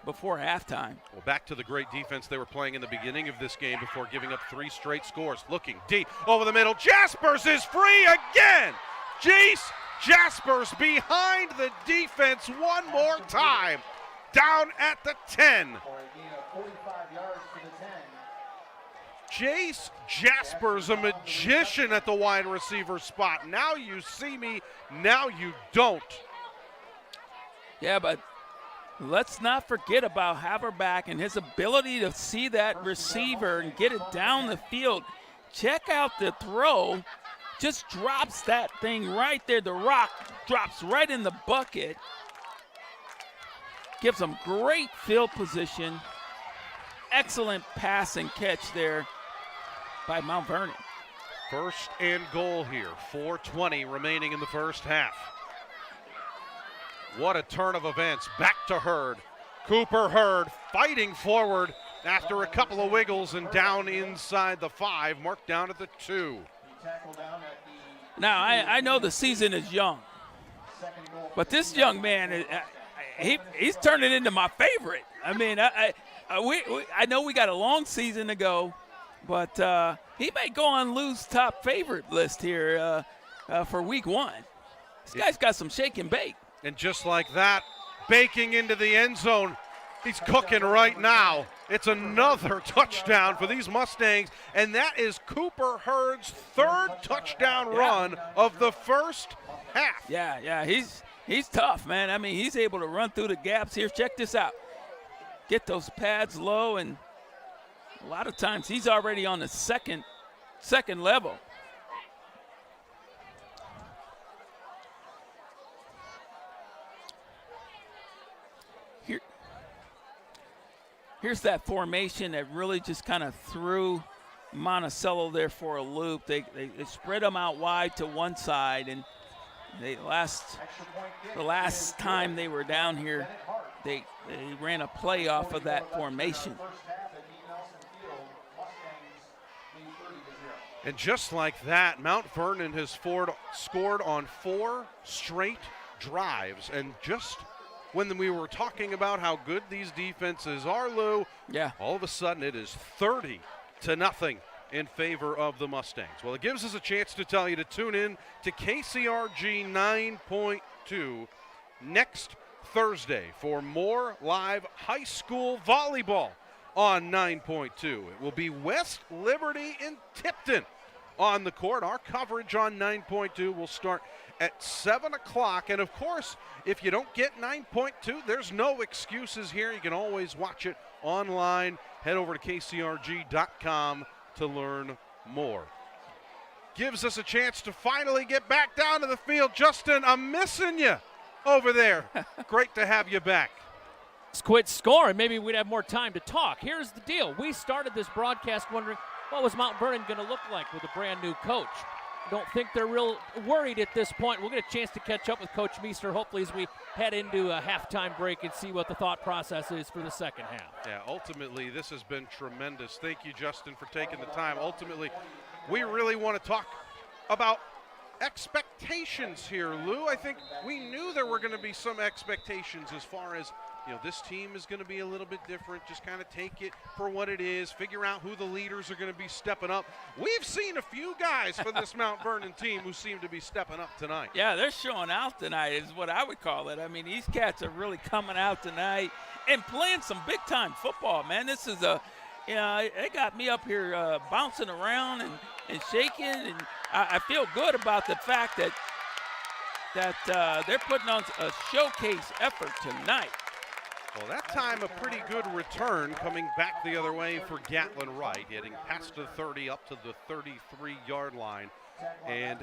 before halftime. Well, back to the great defense they were playing in the beginning of this game before giving up 3 straight scores. Looking deep over the middle. Jaspers is free again. Jace Jaspers behind the defense one more time. down at the 10. For a gain of 45 yards to the 10. Jace Jasper's a magician at the wide receiver spot. Now you see me, now you don't. Yeah, but let's not forget about Haverback and his ability to see that receiver and get it down the field. Check out the throw. Just drops that thing right there. The rock drops right in the bucket. Gives them great field position. Excellent pass and catch there by Mount Vernon. First and goal here. 4:20 remaining in the first half. What a turn of events. Back to Hurd. Cooper Hurd fighting forward after a couple of wiggles and down inside the 5, marked down at the 2. Now, I know the season is young, but this young man, he's turning into my favorite. I mean, I know we got a long season to go, but he may go on Lou's top favorite list here for week 1. This guy's got some shake and bake. And just like that, baking into the end zone, he's cooking right now. It's another touchdown for these Mustangs, and that is Cooper Hurd's 3rd touchdown run of the first half. Yeah, he's tough, man. I mean, he's able to run through the gaps here. Check this out. Get those pads low, and a lot of times he's already on the second level. Here's that formation that really just kind of threw Monticello there for a loop. They spread them out wide to one side, and the last time they were down here, they ran a play off of that formation. And just like that, Mount Vernon has scored on 4 straight drives, and just when we were talking about how good these defenses are, Lou, all of a sudden it is 30-0 in favor of the Mustangs. Well, it gives us a chance to tell you to tune in to KCRG 9.2 next Thursday for more live high school volleyball on 9.2. It will be West Liberty in Tipton on the court. Our coverage on 9.2 will start at 7 o'clock. And, of course, if you don't get 9.2, there's no excuses here. You can always watch it online. Head over to KCRG.com to learn more. Gives us a chance to finally get back down to the field. Justin, I'm missing you over there. Great to have you back. Let's quit scoring. Maybe we'd have more time to talk. Here's the deal. We started this broadcast wondering what was Mount Vernon going to look like with a brand new coach. Don't think they're real worried at this point. We'll get a chance to catch up with Coach Meester hopefully as we head into a halftime break and see what the thought process is for the second half. Yeah, ultimately this has been tremendous. Thank you, Justin, for taking the time. Ultimately, we really want to talk about expectations here, Lou. I think we knew there were going to be some expectations as far as, this team is going to be a little bit different. Just kind of take it for what it is, figure out who the leaders are going to be stepping up. We've seen a few guys for this Mount Vernon team who seem to be stepping up tonight. Yeah, they're showing out tonight is what I would call it. I mean, these cats are really coming out tonight and playing some big-time football, man. This is they got me up here bouncing around and shaking, and I feel good about the fact that they're putting on a showcase effort tonight. Well, that time a pretty good return coming back the other way for Gatlin Wright, getting past the 30 up to the 33-yard line. And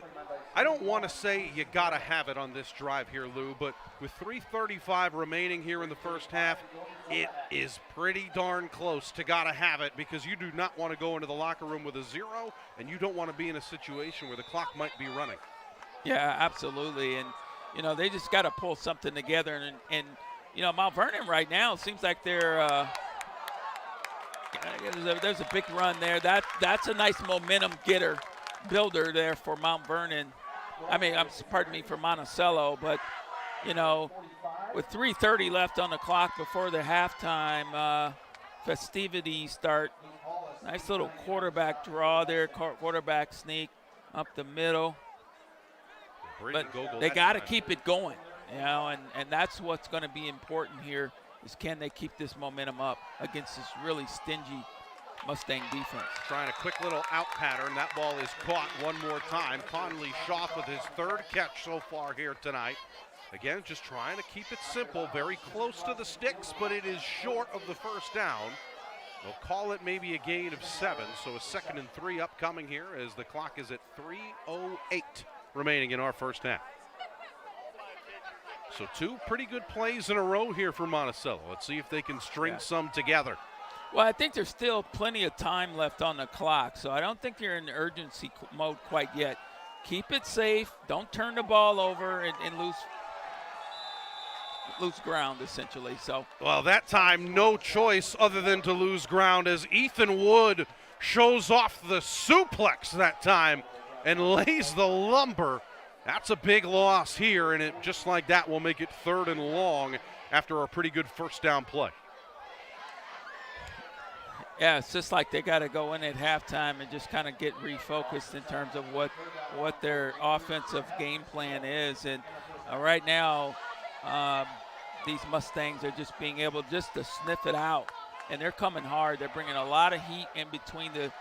I don't want to say you got to have it on this drive here, Lou, but with 3:35 remaining here in the first half, it is pretty darn close to got to have it, because you do not want to go into the locker room with a 0, and you don't want to be in a situation where the clock might be running. Yeah, absolutely. And, they just got to pull something together. And Mount Vernon right now seems like they're there's a big run there. That's a nice momentum builder there for Mount Vernon. For Monticello. But, with 3:30 left on the clock before the halftime festivities start, nice little quarterback draw there, quarterback sneak up the middle. But they got to keep it going. And that's what's going to be important here is can they keep this momentum up against this really stingy Mustang defense. Trying a quick little out pattern. That ball is caught one more time. Conley Schaff with his third catch so far here tonight. Again, just trying to keep it simple, very close to the sticks, but it is short of the first down. They'll call it maybe a gain of 7, so a 2nd and 3 upcoming here as the clock is at 3:08 remaining in our first half. So 2 pretty good plays in a row here for Monticello. Let's see if they can string some together. Well, I think there's still plenty of time left on the clock, so I don't think you're in urgency mode quite yet. Keep it safe. Don't turn the ball over and lose ground, essentially. So, well, that time, no choice other than to lose ground as Ethan Wood shows off the suplex that time and lays the lumber. That's a big loss here, and it just like that will make it 3rd and long after a pretty good first down play. Yeah, it's just like they got to go in at halftime and just kind of get refocused in terms of what their offensive game plan is. And right now, these Mustangs are just being able just to sniff it out, and they're coming hard. They're bringing a lot of heat in between the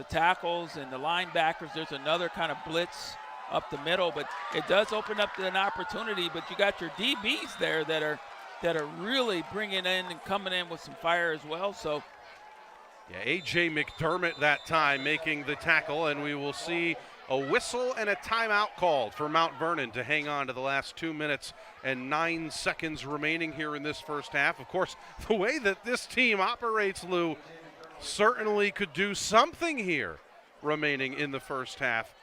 tackles and the linebackers. There's another kind of blitz up the middle, but it does open up an opportunity. But you got your DBs there that are really bringing in and coming in with some fire as well. So. Yeah, A.J. McDermott that time making the tackle, and we will see a whistle and a timeout called for Mount Vernon to hang on to the last 2 minutes and 9 seconds remaining here in this first half. Of course, the way that this team operates, Lou, certainly could do something here remaining in the first half,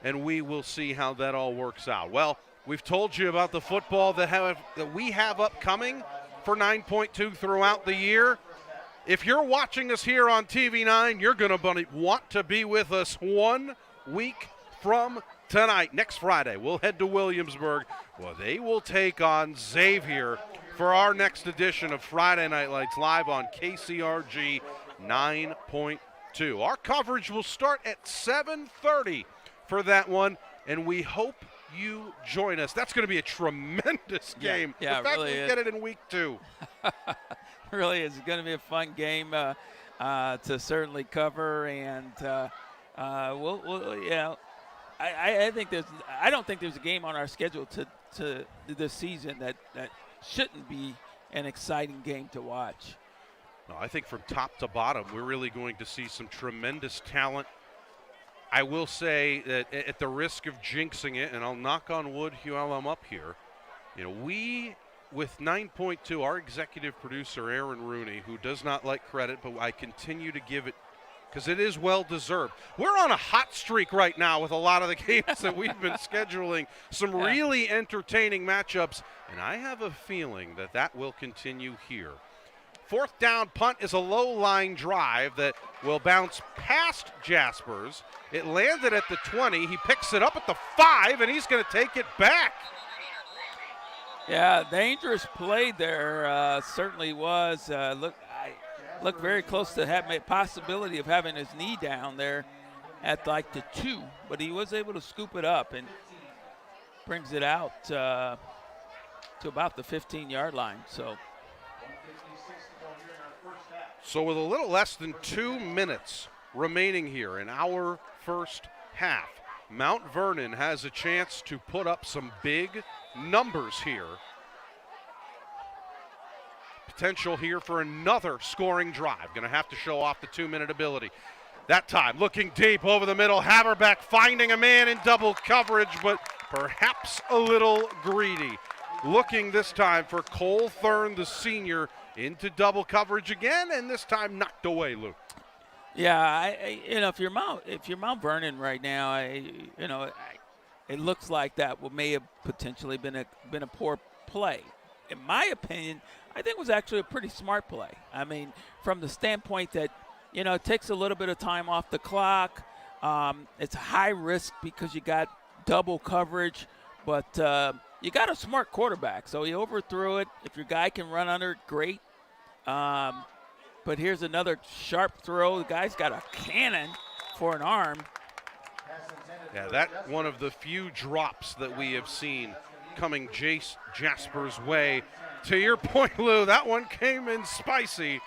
and we will see how that all works out. Well, we've told you about the football that we have upcoming for 9.2 throughout the year. If you're watching us here on TV9, you're going to want to be with us 1 week from tonight. Next Friday, we'll head to Williamsburg. Well, they will take on Xavier for our next edition of Friday Night Lights live on KCRG 9.2. Our coverage will start at 7:30 for that one, and we hope you join us. That's going to be a tremendous game. Yeah, the fact really we is. get it in week 2. Really is going to be a fun game to certainly cover, and we'll you know, I don't think there's a game on our schedule to this season that shouldn't be an exciting game to watch. No, I think from top to bottom, we're really going to see some tremendous talent. I will say that at the risk of jinxing it, and I'll knock on wood while I'm up here, we, with 9.2, our executive producer, Aaron Rooney, who does not like credit, but I continue to give it because it is well-deserved. We're on a hot streak right now with a lot of the games that we've been scheduling, some really entertaining matchups, and I have a feeling that will continue here. 4th down punt is a low-line drive that will bounce past Jaspers. It landed at the 20. He picks it up at the 5, and he's going to take it back. Yeah, dangerous play there. Certainly was. Looked very close to having a possibility of having his knee down there at like the 2, but he was able to scoop it up and brings it out to about the 15-yard line. So with a little less than 2 minutes remaining here in our first half, Mount Vernon has a chance to put up some big numbers here. Potential here for another scoring drive. Going to have to show off the 2-minute ability. That time, looking deep over the middle, Haberback finding a man in double coverage, but perhaps a little greedy. Looking this time for Cole Thurn, the senior, into double coverage again, and this time knocked away, Luke. Yeah, if you're Mount Vernon right now, it looks like that may have potentially been a poor play. In my opinion, I think it was actually a pretty smart play. I mean, from the standpoint that, it takes a little bit of time off the clock. It's high risk because you got double coverage, but you got a smart quarterback. So he overthrew it. If your guy can run under it, great. But here's another sharp throw. The guy's got a cannon for an arm. Yeah, that one of the few drops that we have seen coming Jace Jasper's way. To your point, Lou, that one came in spicy,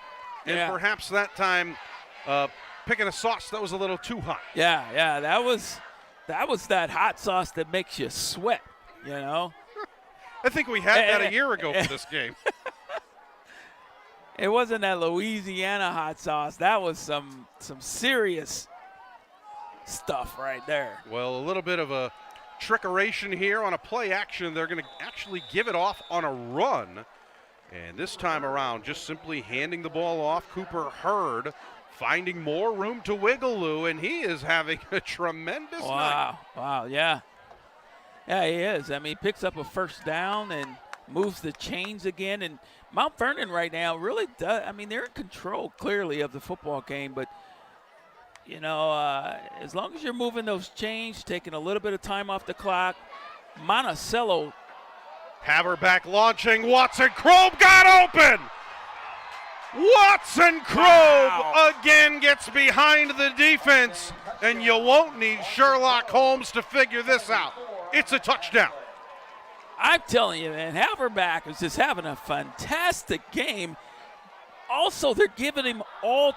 and perhaps that time picking a sauce that was a little too hot. Yeah, that was that hot sauce that makes you sweat, you know. I think we had that a year ago for this game. It wasn't that Louisiana hot sauce. That was some serious stuff right there. Well, a little bit of a trickeration here on a play action. They're going to actually give it off on a run. And this time around, just simply handing the ball off. Cooper Hurd finding more room to wiggle, Lou, and he is having a tremendous night. Wow, yeah. Yeah, he is. I mean, he picks up a first down and moves the chains again. And Mount Vernon right now really does. I mean, they're in control, clearly, of the football game. But, you know, as long as you're moving those chains, taking a little bit of time off the clock, Monticello. Haverback launching. Watson Krob got open. Watson Krob again gets behind the defense, and you won't need Sherlock Holmes to figure this out. It's a touchdown. I'm telling you, man, Haverback is just having a fantastic game. Also, they're giving him all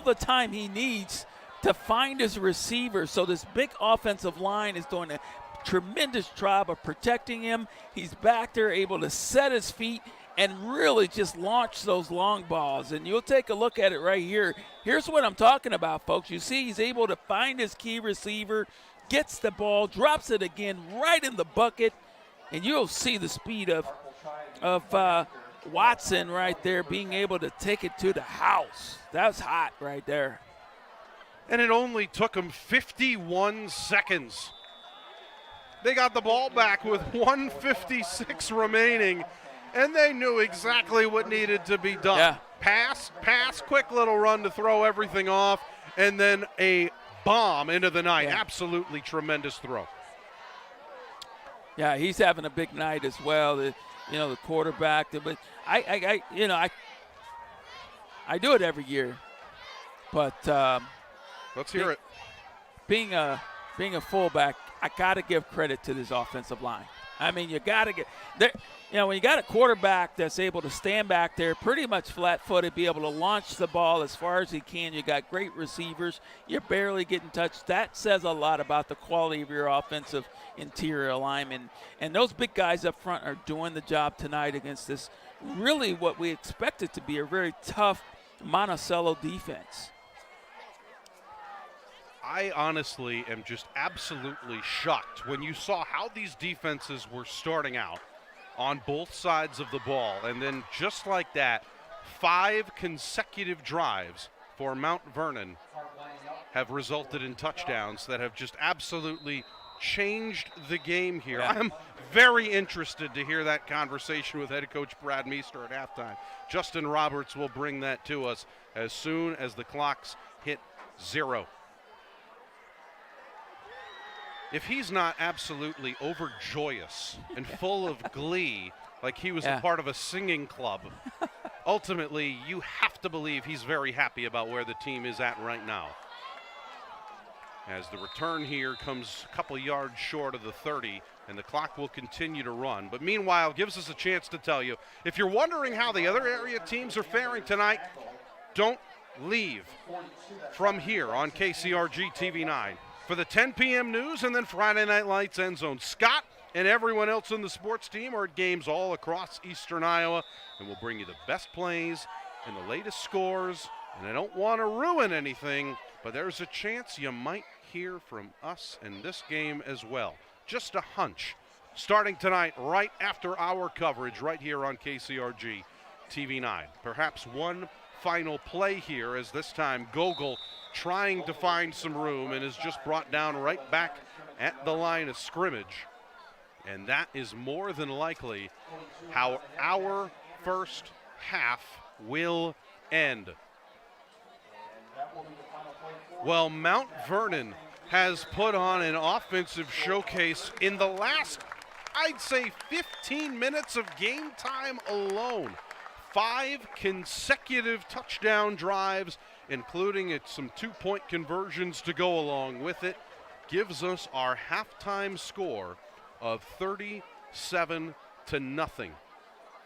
the time he needs to find his receiver. So this big offensive line is doing a tremendous job of protecting him. He's back there able to set his feet and really just launch those long balls. And you'll take a look at it right here. Here's what I'm talking about, folks. You see he's able to find his key receiver, gets the ball, drops it again right in the bucket, and you'll see the speed of Watson right there being able to take it to the house. That's hot right there. And it only took him 51 seconds. They got the ball back with 1:56 remaining, and they knew exactly what needed to be done. Yeah. Pass, quick little run to throw everything off, and then a bomb into the night. Yeah. Absolutely tremendous throw. Yeah, he's having a big night as well. The quarterback. But I do it every year. But let's hear it. Being a fullback, I got to give credit to this offensive line. I mean, you got to get there. You know, when you got a quarterback that's able to stand back there pretty much flat-footed, be able to launch the ball as far as he can, you got great receivers, you're barely getting touched. That says a lot about the quality of your offensive interior alignment. And those big guys up front are doing the job tonight against this really what we expected to be a very tough Monticello defense. I honestly am just absolutely shocked when you saw how these defenses were starting out on both sides of the ball. And then just like that, 5 consecutive drives for Mount Vernon have resulted in touchdowns that have just absolutely changed the game here. Yeah. I'm very interested to hear that conversation with head coach Brad Meester at halftime. Justin Roberts will bring that to us as soon as the clocks hit 0. If he's not absolutely overjoyous and full of glee, like he was a part of a singing club, ultimately you have to believe he's very happy about where the team is at right now. As the return here comes a couple yards short of the 30, and the clock will continue to run. But meanwhile, gives us a chance to tell you, if you're wondering how the other area teams are faring tonight, don't leave from here on KCRG-TV9. For the 10 p.m. news and then Friday Night Lights End Zone. Scott and everyone else on the sports team are at games all across eastern Iowa, and we'll bring you the best plays and the latest scores. And I don't want to ruin anything, but there's a chance you might hear from us in this game as well. Just a hunch. Starting tonight right after our coverage right here on KCRG-TV9. Perhaps one final play here as this time Gogol trying to find some room and is just brought down right back at the line of scrimmage. And that is more than likely how our first half will end. Well, Mount Vernon has put on an offensive showcase in the last, I'd say, 15 minutes of game time alone. 5 consecutive touchdown drives, including some 2-point conversions to go along with it, gives us our halftime score of 37-0.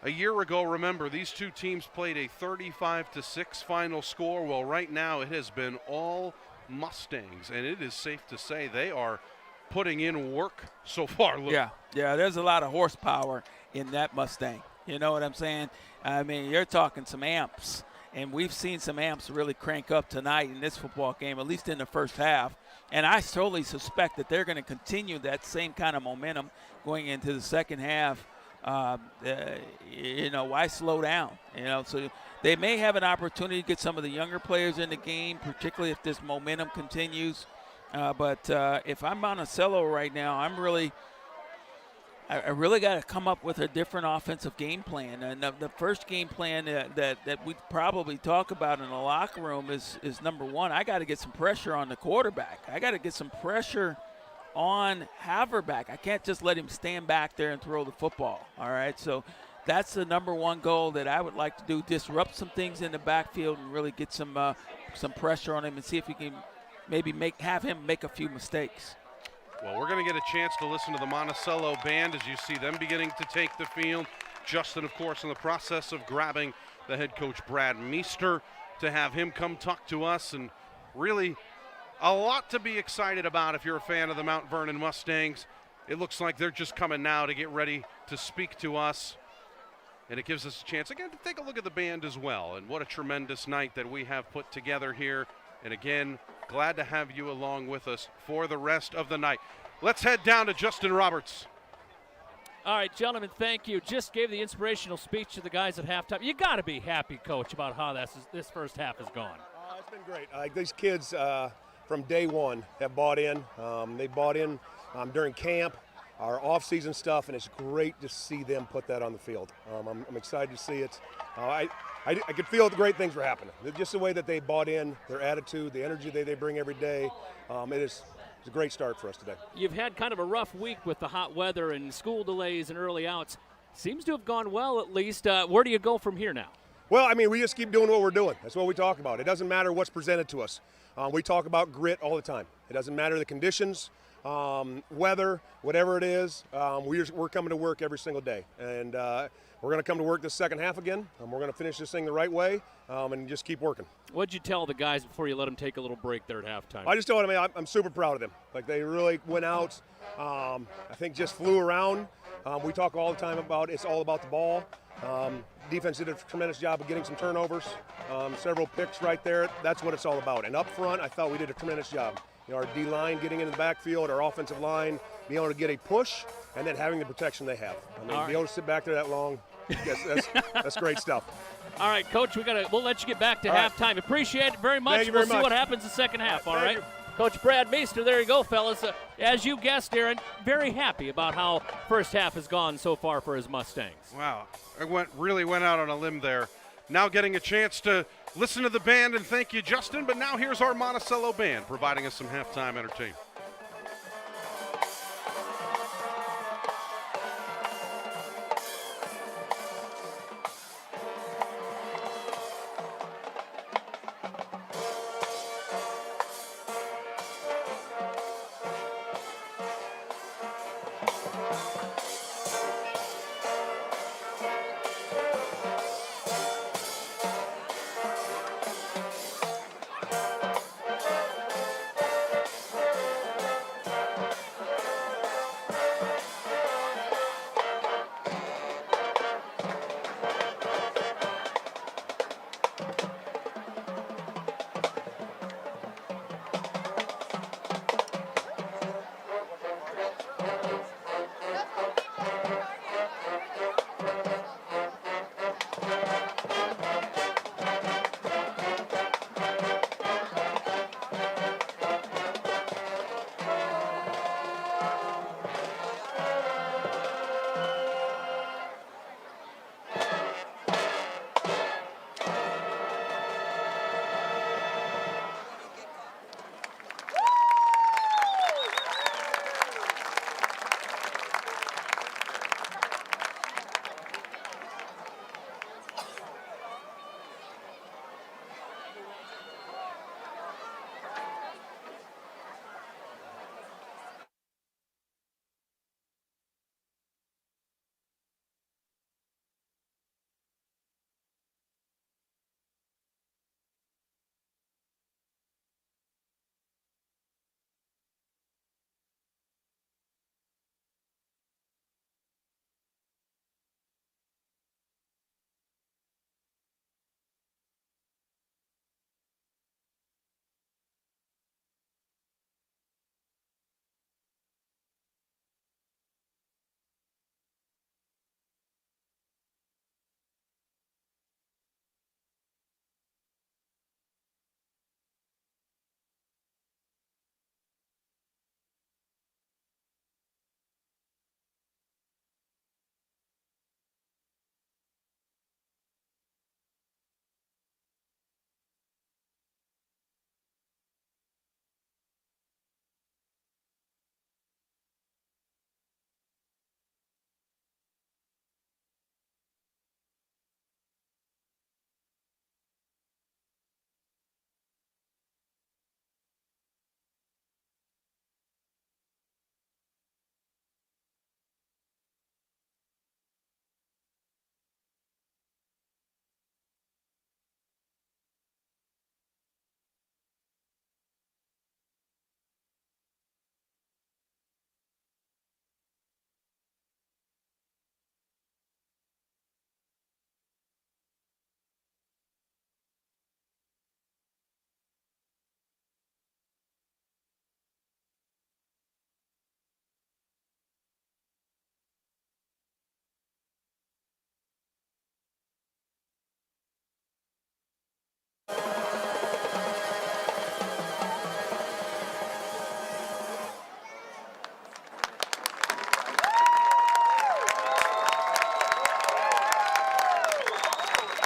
A year ago, remember, these two teams played a 35-6 final score. Well, right now it has been all Mustangs, and it is safe to say they are putting in work so far. Luke. Yeah, there's a lot of horsepower in that Mustang. You know what I'm saying? I mean, you're talking some amps, and we've seen some amps really crank up tonight in this football game, at least in the first half. And I totally suspect that they're going to continue that same kind of momentum going into the second half. Why slow down? So they may have an opportunity to get some of the younger players in the game, particularly if this momentum continues. But if I'm Monticello right now, I really got to come up with a different offensive game plan. And the first game plan that we probably talk about in the locker room is number one. I got to get some pressure on the quarterback. I got to get some pressure on Haverback. I can't just let him stand back there and throw the football. All right, so that's the number one goal that I would like to do: disrupt some things in the backfield and really get some pressure on him and see if we can maybe have him make a few mistakes. Well, we're going to get a chance to listen to the Monticello band as you see them beginning to take the field. Justin, of course, in the process of grabbing the head coach Brad Meester to have him come talk to us, and really a lot to be excited about if you're a fan of the Mount Vernon Mustangs. It looks like they're just coming now to get ready to speak to us, and it gives us a chance again to take a look at the band as well. And what a tremendous night that we have put together here. And again, glad to have you along with us for the rest of the night. Let's head down to Justin Roberts. All right, gentlemen, thank you. Just gave the inspirational speech to the guys at halftime. You got to be happy, Coach, about how this first half has gone. It's been great. These kids from day one have bought in. They bought in during camp, our off-season stuff, and it's great to see them put that on the field. I'm excited to see it. I could feel the great things were happening. Just the way that they bought in, their attitude, the energy they bring every day. It's a great start for us today. You've had kind of a rough week with the hot weather and school delays and early outs. Seems to have gone well, at least. Where do you go from here now? Well, I mean, we just keep doing what we're doing. That's what we talk about. It doesn't matter what's presented to us. We talk about grit all the time. It doesn't matter the conditions, weather, whatever it is. We're coming to work every single day. And we're going to come to work this second half again. We're going to finish this thing the right way and just keep working. What'd you tell the guys before you let them take a little break there at halftime? I just told them I'm super proud of them. Like, they really went out, I think just flew around. We talk all the time about it's all about the ball. Defense did a tremendous job of getting some turnovers, several picks right there. That's what it's all about. And up front, I thought we did a tremendous job. Our D-line getting into the backfield, our offensive line being able to get a push, and then having the protection they have. Be able to sit back there that long, that's great stuff. All right, Coach, we'll let you get back to halftime. Appreciate it very much. We'll see what happens the second half, all right? Coach Brad Meester, there you go, fellas. As you guessed, Aaron, very happy about how first half has gone so far for his Mustangs. Wow, I really went out on a limb there. Now getting a chance to listen to the band, and thank you, Justin. But now here's our Monticello band providing us some halftime entertainment.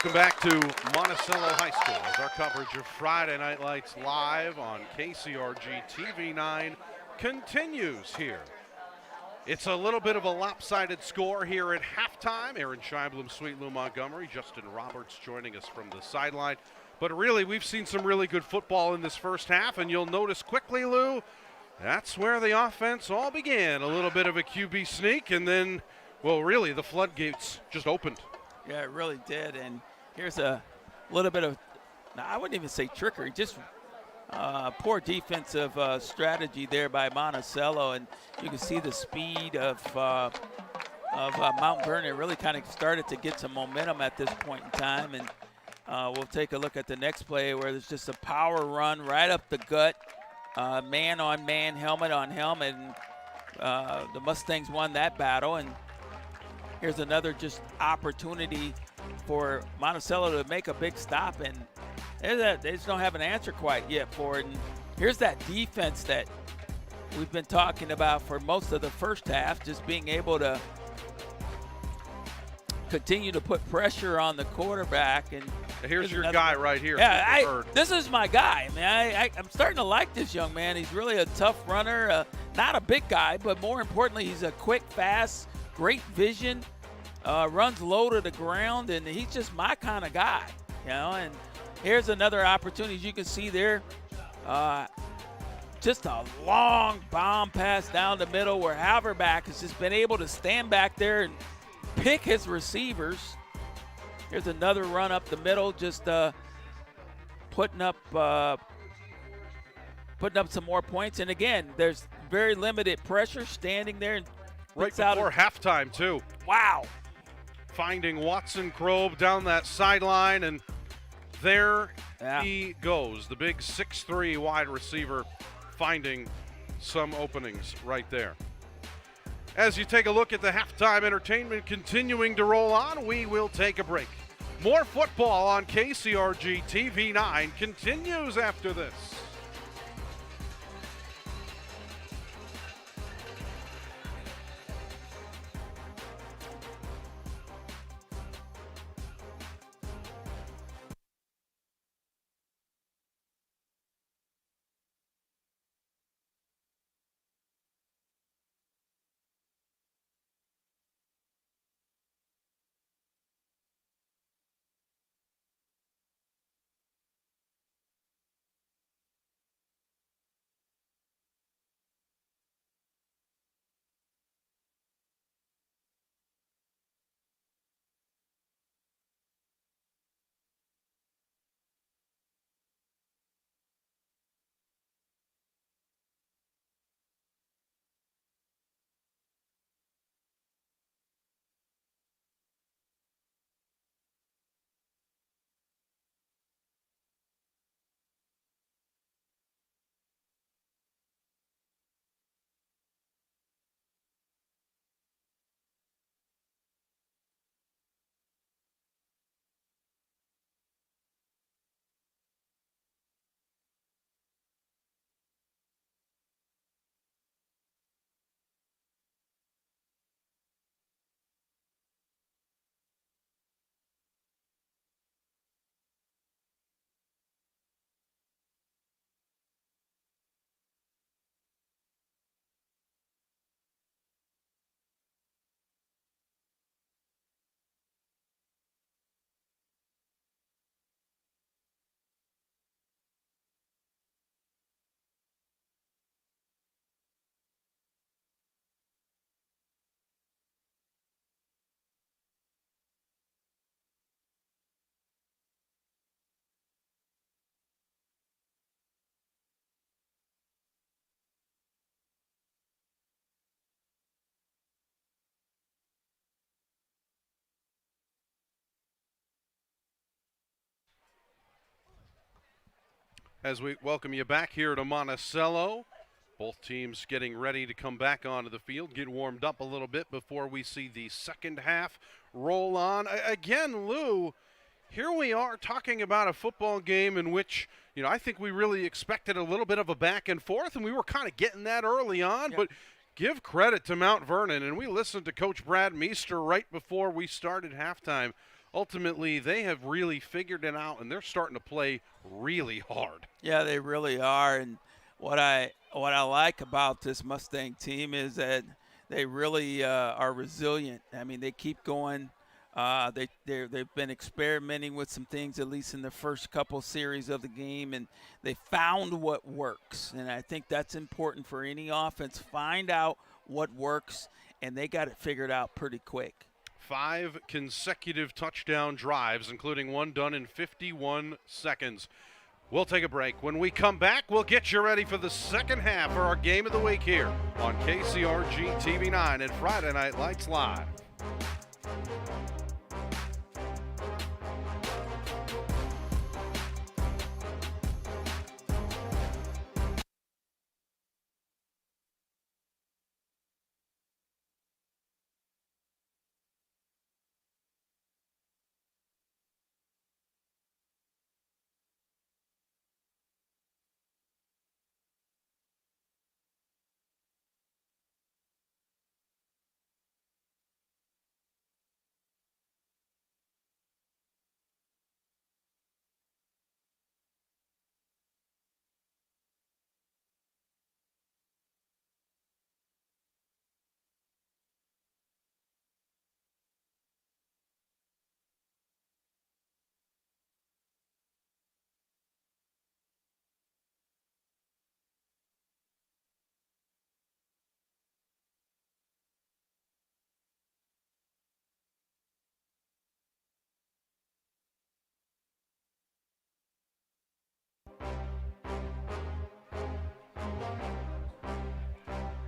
Welcome back to Monticello High School as our coverage of Friday Night Lights live on KCRG-TV9 continues here. It's a little bit of a lopsided score here at halftime. Aaron Scheibler, Sweet Lou Montgomery, Justin Roberts joining us from the sideline. But really, we've seen some really good football in this first half, and you'll notice quickly, Lou, that's where the offense all began. A little bit of a QB sneak, and then, well, really, the floodgates just opened. Yeah, it really did. And here's a little bit of, I wouldn't even say trickery, just poor defensive strategy there by Monticello. And you can see the speed of Mount Vernon really kind of started to get some momentum at this point in time. And we'll take a look at the next play where there's just a power run right up the gut, man on man, helmet on helmet. And the Mustangs won that battle. And here's another just opportunity for Monticello to make a big stop, and they just don't have an answer quite yet for it. And here's that defense that we've been talking about for most of the first half, just being able to continue to put pressure on the quarterback. And here's your guy right here. Yeah, this is my guy. I mean, I'm starting to like this young man. He's really a tough runner, not a big guy, but more importantly, he's a quick, fast, great vision, runs low to the ground, and he's just my kind of guy, you know. And here's another opportunity. As you can see there, just a long bomb pass down the middle where Haverback has just been able to stand back there and pick his receivers. Here's another run up the middle, just putting up some more points. And again, there's very limited pressure, standing there and right before halftime too. Wow. Finding Watson Krob down that sideline, and there he goes, the big 6'3" wide receiver, finding some openings right there. As you take a look at the halftime entertainment continuing to roll on, we will take a break. More football on KCRG-TV9 continues after this. As we welcome you back here to Monticello, both teams getting ready to come back onto the field, get warmed up a little bit before we see the second half roll on. Again, Lou, here we are talking about a football game in which, you know, I think we really expected a little bit of a back and forth, and we were kind of getting that early on, but give credit to Mount Vernon, and we listened to Coach Brad Meester right before we started halftime. ultimately they have really figured it out, and they're starting to play really hard. Yeah, they really are. And what I like about this Mustang team is that they really are resilient. I mean, they keep going. They've been experimenting with some things, at least in the first couple series of the game, and they found what works. And I think that's important for any offense. Find out what works, and they got it figured out pretty quick. 5 consecutive touchdown drives, including one done in 51 seconds. We'll take a break. When we come back, we'll get you ready for the second half for our game of the week here on KCRG-TV9 and Friday Night Lights Live.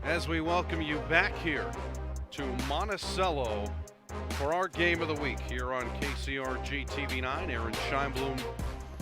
As we welcome you back here to Monticello for our game of the week here on KCRG-TV9. Aaron Scheinblum,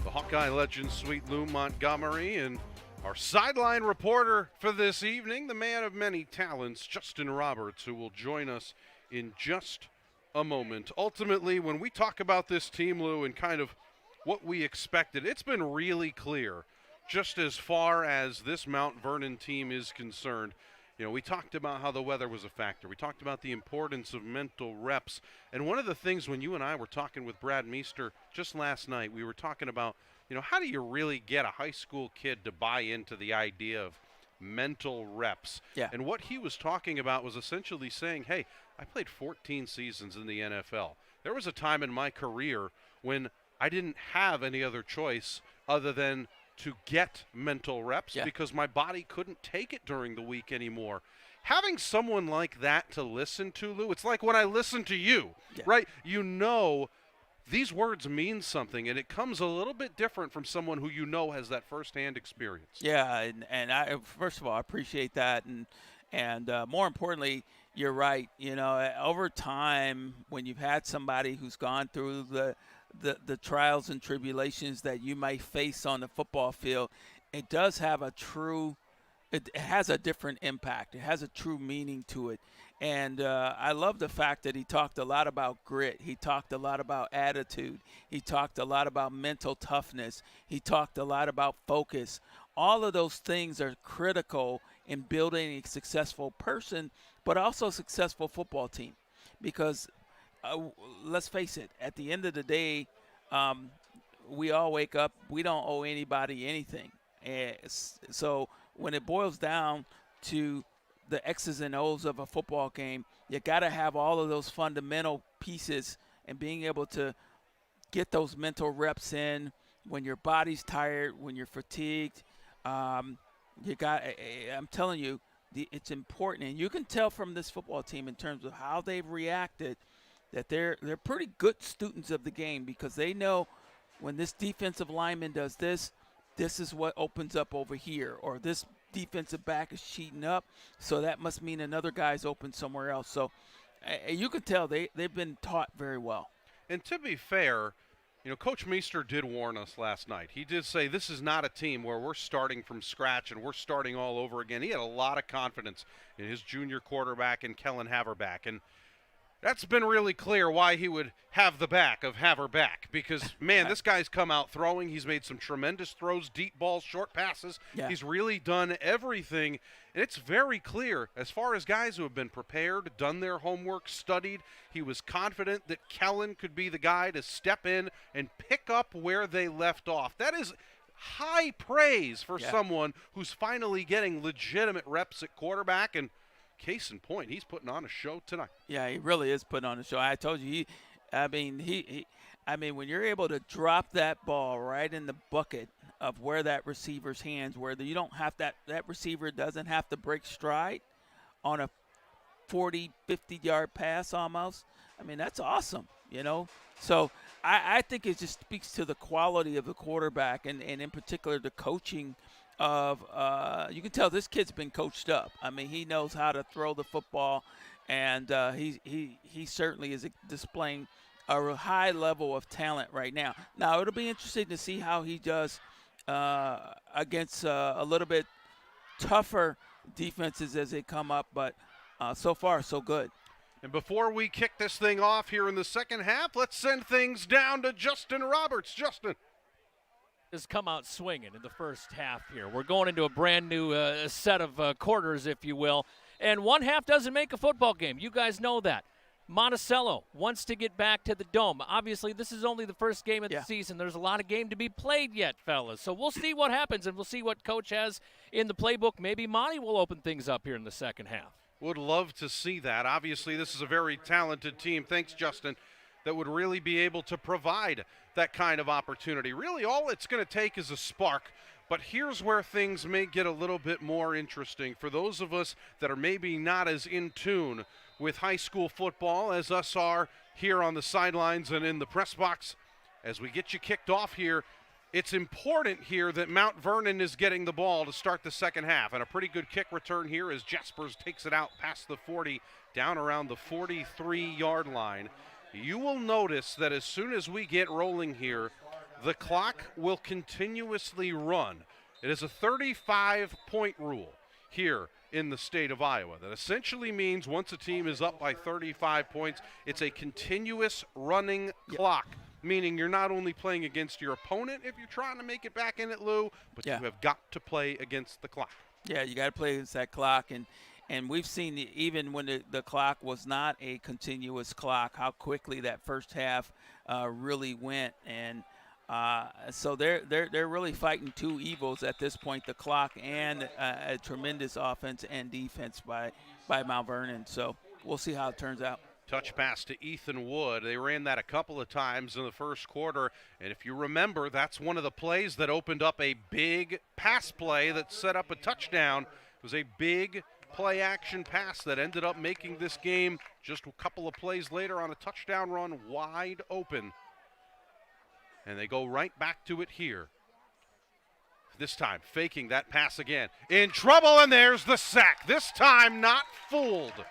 the Hawkeye legend, Sweet Lou Montgomery, and our sideline reporter for this evening, the man of many talents, Justin Roberts, who will join us in just a moment. Ultimately, when we talk about this team, Lou, and kind of what we expected, it's been really clear just as far as this Mount Vernon team is concerned. You know, we talked about how the weather was a factor. We talked about the importance of mental reps. And one of the things when you and I were talking with Brad Meester just last night, we were talking about, you know, how do you really get a high school kid to buy into the idea of mental reps? Yeah. And what he was talking about was essentially saying, hey, I played 14 seasons in the NFL. There was a time in my career when I didn't have any other choice other than to get mental reps because my body couldn't take it during the week anymore. Having someone like that to listen to, Lou, it's like when I listen to you, right? You know these words mean something, and it comes a little bit different from someone who you know has that firsthand experience. Yeah, and I first of all, I appreciate that, and more importantly, you're right. You know, over time, when you've had somebody who's gone through the trials and tribulations that you might face on the football field, it does have it has a different impact. It has a true meaning to it. And I love the fact that he talked a lot about grit. He talked a lot about attitude. He talked a lot about mental toughness. He talked a lot about focus. All of those things are critical in building a successful person, but also a successful football team. Because let's face it, at the end of the day, we all wake up, we don't owe anybody anything. And so when it boils down to the X's and O's of a football game, you got to have all of those fundamental pieces and being able to get those mental reps in when your body's tired, when you're fatigued. I'm telling you, it's important. And you can tell from this football team in terms of how they've reacted that they're pretty good students of the game, because they know when this defensive lineman does this, this is what opens up over here, or this defensive back is cheating up, so that must mean another guy's open somewhere else. So you can tell they've been taught very well. And to be fair, you know, Coach Meester did warn us last night. He did say this is not a team where we're starting from scratch and we're starting all over again. He had a lot of confidence in his junior quarterback and Kellen Haverback. And That's been really clear why he would have her back, because, man, this guy's come out throwing. He's made some tremendous throws, deep balls, short passes. Yeah. He's really done everything, and it's very clear as far as guys who have been prepared, done their homework, studied. He was confident that Kellen could be the guy to step in and pick up where they left off. That is high praise for someone who's finally getting legitimate reps at quarterback, and case in point, he's putting on a show tonight. Yeah, he really is putting on a show. I told you, when you're able to drop that ball right in the bucket of where that receiver's hands, where you don't have that receiver doesn't have to break stride on a 40, 50-yard pass almost. I mean, that's awesome, So I think it just speaks to the quality of the quarterback and in particular the coaching of you can tell this kid's been coached up. I mean, he knows how to throw the football, and he certainly is displaying a high level of talent right now. Now, it'll be interesting to see how he does against a little bit tougher defenses as they come up, but so far, so good. And before we kick this thing off here in the second half, let's send things down to Justin Roberts. Justin. Has come out swinging in the first half here. We're going into a brand new set of quarters, if you will. And one half doesn't make a football game. You guys know that. Monticello wants to get back to the Dome. Obviously, this is only the first game of the season. There's a lot of game to be played yet, fellas. So we'll see what happens, and we'll see what Coach has in the playbook. Maybe Monty will open things up here in the second half. Would love to see that. Obviously, this is a very talented team. Thanks, Justin. That would really be able to provide that kind of opportunity. Really, all it's going to take is a spark. But here's where things may get a little bit more interesting. For those of us that are maybe not as in tune with high school football as us are here on the sidelines and in the press box, as we get you kicked off here, it's important here that Mount Vernon is getting the ball to start the second half. And a pretty good kick return here as Jespers takes it out past the 40, down around the 43-yard line. You will notice that as soon as we get rolling here, the clock will continuously run. It is a 35-point rule here in the state of Iowa. That essentially means once a team is up by 35 points, it's a continuous running clock, meaning you're not only playing against your opponent if you're trying to make it back in at Lou, but you have got to play against the clock. Yeah, you got to play against that clock, and we've seen even when the clock was not a continuous clock, how quickly that first half really went. And so they're really fighting two evils at this point, the clock and a tremendous offense and defense by Mount Vernon. So we'll see how it turns out. Touch pass to Ethan Wood. They ran that a couple of times in the first quarter. And if you remember, that's one of the plays that opened up a big pass play that set up a touchdown. It was a big play-action pass that ended up making this game just a couple of plays later on a touchdown run wide open. And they go right back to it here. This time, faking that pass again. In trouble, and there's the sack. This time, not fooled.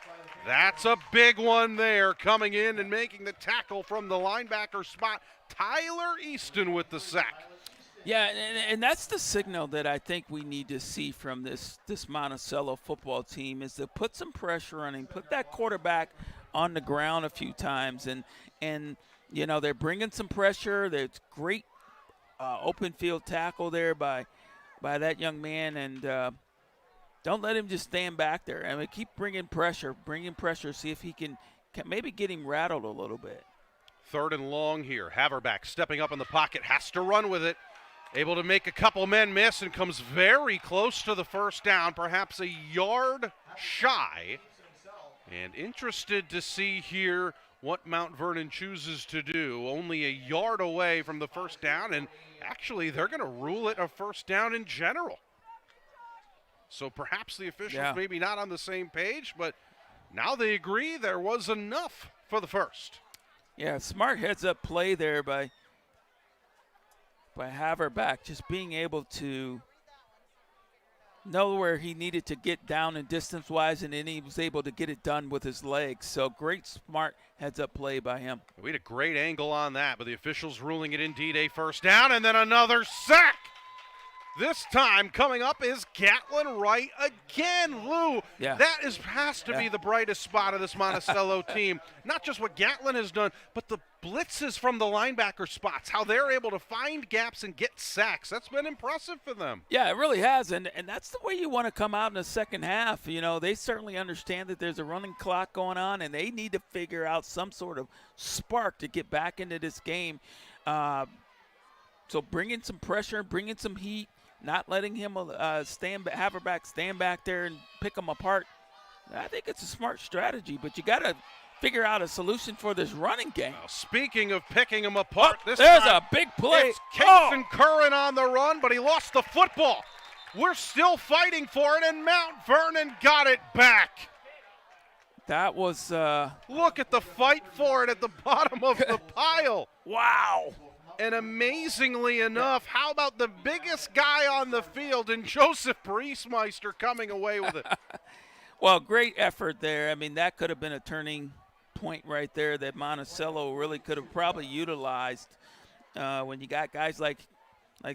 That's a big one there, coming in and making the tackle from the linebacker spot. Tyler Easton with the sack. Yeah, and that's the signal that I think we need to see from this Monticello football team is to put some pressure on him, put that quarterback on the ground a few times, and you know, they're bringing some pressure. There's great open field tackle there by that young man, and don't let him just stand back there. I mean, keep bringing pressure, see if he can maybe get him rattled a little bit. 3rd and long here. Haverback stepping up in the pocket, has to run with it. Able to make a couple men miss and comes very close to the first down, perhaps a yard shy. And interested to see here what Mount Vernon chooses to do. Only a yard away from the first down, and actually they're going to rule it a first down in general. So perhaps the officials maybe not on the same page, but now they agree there was enough for the first. Yeah, smart heads-up play there by Haverback, just being able to know where he needed to get down and distance-wise, and then he was able to get it done with his legs. So great, smart heads-up play by him. We had a great angle on that, but the officials ruling it indeed a first down, and then another sack. This time coming up is Gatlin Wright again. Lou, Yeah. that has to be the brightest spot of this Monticello team. Not just what Gatlin has done, but the blitzes from the linebacker spots, how they're able to find gaps and get sacks. That's been impressive for them. Yeah, it really has, and that's the way you want to come out in the second half. You know, they certainly understand that there's a running clock going on, and they need to figure out some sort of spark to get back into this game. So bringing some pressure, bringing some heat, not letting him Haverback stand back there and pick them apart. I think it's a smart strategy, but you got to figure out a solution for this running game. Well, speaking of picking them apart, there's a big play. It's Kason Curran on the run, but he lost the football. We're still fighting for it, and Mount Vernon got it back. That was look at the fight for it at the bottom of the pile. Wow. And amazingly enough, how about the biggest guy on the field and Joseph Briesmeister coming away with it? Well, great effort there. I mean, that could have been a turning point right there that Monticello really could have probably utilized when you got guys like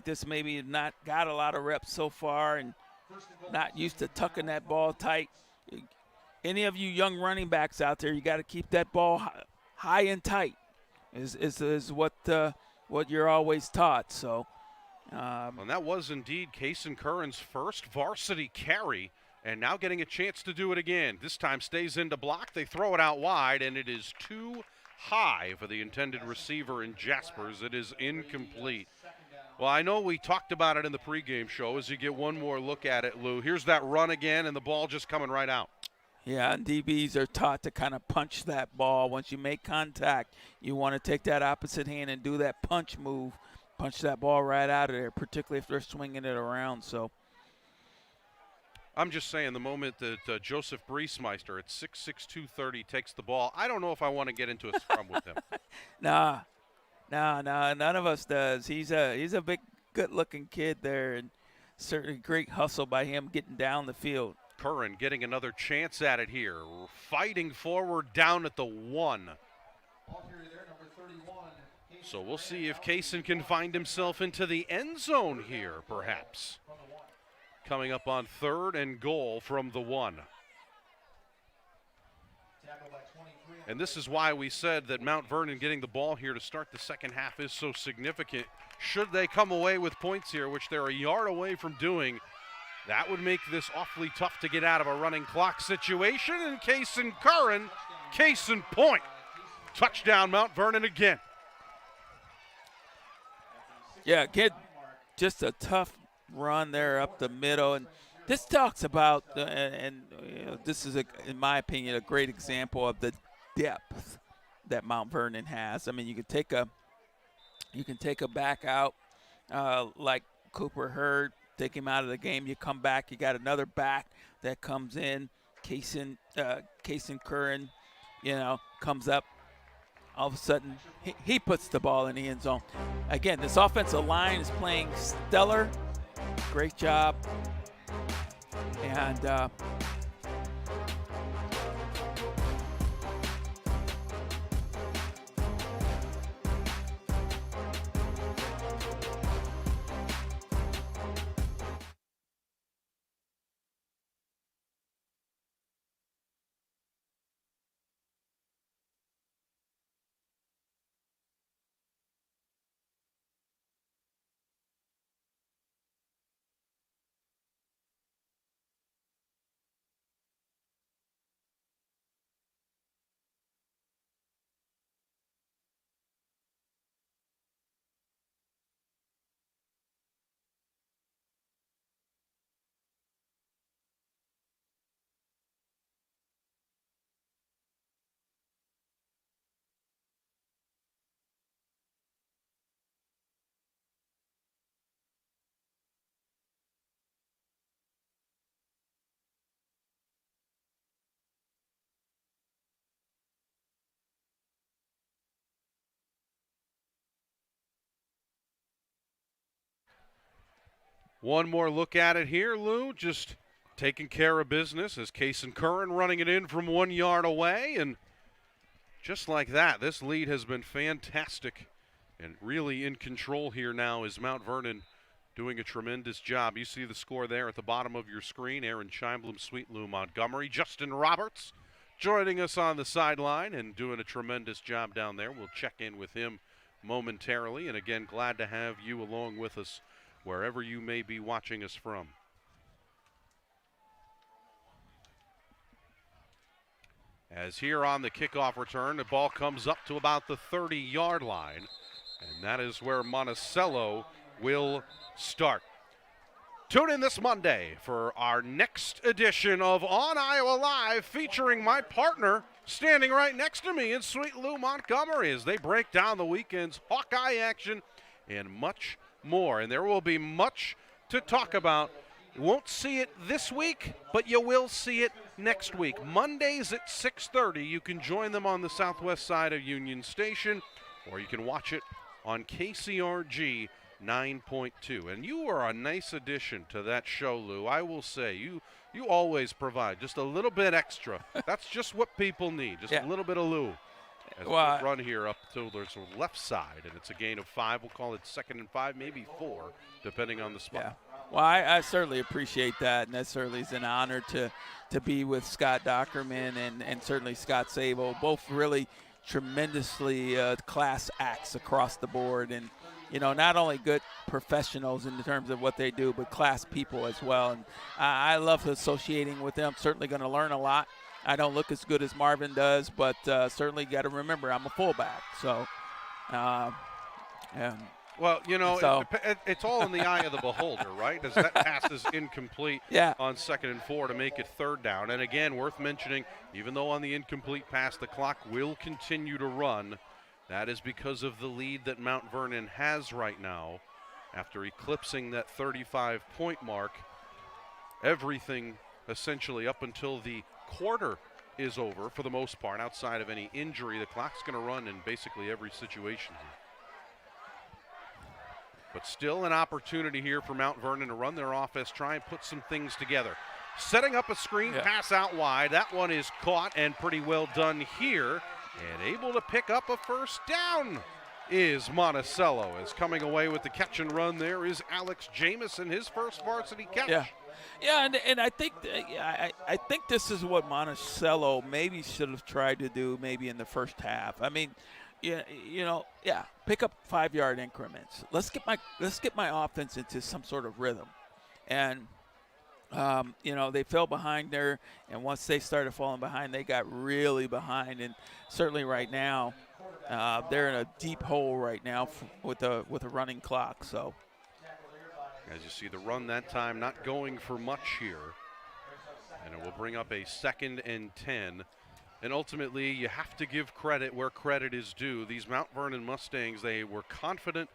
this, maybe not got a lot of reps so far and not used to tucking that ball tight. Any of you young running backs out there, you got to keep that ball high and tight is what you're always taught. So, and that was indeed Kason Curran's first varsity carry, and now getting a chance to do it again. This time stays into block. They throw it out wide, and it is too high for the intended receiver in Jaspers. It is incomplete. Well, I know we talked about it in the pregame show. As you get one more look at it, Lou, here's that run again, and the ball just coming right out. Yeah, and DBs are taught to kind of punch that ball. Once you make contact, you want to take that opposite hand and do that punch move, punch that ball right out of there, particularly if they're swinging it around. So I'm just saying, the moment that Joseph Briesmeister at 6'6", 230 takes the ball, I don't know if I want to get into a scrum with him. Nah, none of us does. He's a big, good-looking kid there, and certainly great hustle by him getting down the field. Curran getting another chance at it here. Fighting forward down at the 1. So we'll see if Kason can find himself into the end zone here, perhaps. Coming up on 3rd and goal from the 1. And this is why we said that Mount Vernon getting the ball here to start the second half is so significant. Should they come away with points here, which they're a yard away from doing, that would make this awfully tough to get out of a running clock situation. And Kason Curran, case in point. Touchdown, Mount Vernon again. Yeah, kid, just a tough run there up the middle. And this talks about, you know, this is, in my opinion, a great example of the depth that Mount Vernon has. I mean, you can take a back out like Cooper Hurd. Take him out of the game. You come back. You got another back that comes in. Kason Curran, you know, comes up. All of a sudden, he puts the ball in the end zone. Again, this offensive line is playing stellar. Great job. And One more look at it here, Lou. Just taking care of business as Kason Curran running it in from 1 yard away. And just like that, this lead has been fantastic and really in control here now as Mount Vernon doing a tremendous job. You see the score there at the bottom of your screen. Aaron Scheinblum, Sweet Lou Montgomery, Justin Roberts joining us on the sideline and doing a tremendous job down there. We'll check in with him momentarily. And again, glad to have you along with us wherever you may be watching us from. As here on the kickoff return, the ball comes up to about the 30-yard line, and that is where Monticello will start. Tune in this Monday for our next edition of On Iowa Live, featuring my partner standing right next to me in Sweet Lou Montgomery as they break down the weekend's Hawkeye action and much more. And there will be much to talk about. You won't see it this week, but you will see it next week. Mondays at 6:30, you can join them on the southwest side of Union Station, or you can watch it on KCRG 9.2. And you are a nice addition to that show, Lou. I will say, you always provide just a little bit extra. That's just what people need, just a little bit of Lou. As we run here up to the left side, and it's a gain of 5. We'll call it 2nd and 5, maybe 4, depending on the spot. Yeah. Well, I certainly appreciate that, and that certainly is an honor to be with Scott Dockerman and certainly Scott Sabo, both really tremendously class acts across the board, and not only good professionals in terms of what they do, but class people as well. And I love associating with them. Certainly going to learn a lot. I don't look as good as Marvin does, but certainly got to remember I'm a fullback. So, well, it's all in the eye of the beholder, right? As that pass is incomplete on 2nd and 4 to make it 3rd down. And again, worth mentioning, even though on the incomplete pass the clock will continue to run, that is because of the lead that Mount Vernon has right now after eclipsing that 35-point mark. Everything essentially up until the quarter is over for the most part, outside of any injury. The clock's going to run in basically every situation here. But still an opportunity here for Mount Vernon to run their offense, try and put some things together. Setting up a screen pass out wide. That one is caught and pretty well done here. And able to pick up a 1st down is Monticello. As coming away with the catch and run there is Alex Jamison, his first varsity catch. Yeah, and I think I think this is what Monticello maybe should have tried to do maybe in the first half. I mean, pick up 5-yard increments. Let's get my offense into some sort of rhythm. And they fell behind there, and once they started falling behind, they got really behind. And certainly right now, they're in a deep hole right now with a running clock. So, as you see, the run that time not going for much here, and it will bring up a 2nd and 10. And ultimately, you have to give credit where credit is due. These Mount Vernon Mustangs, they were confident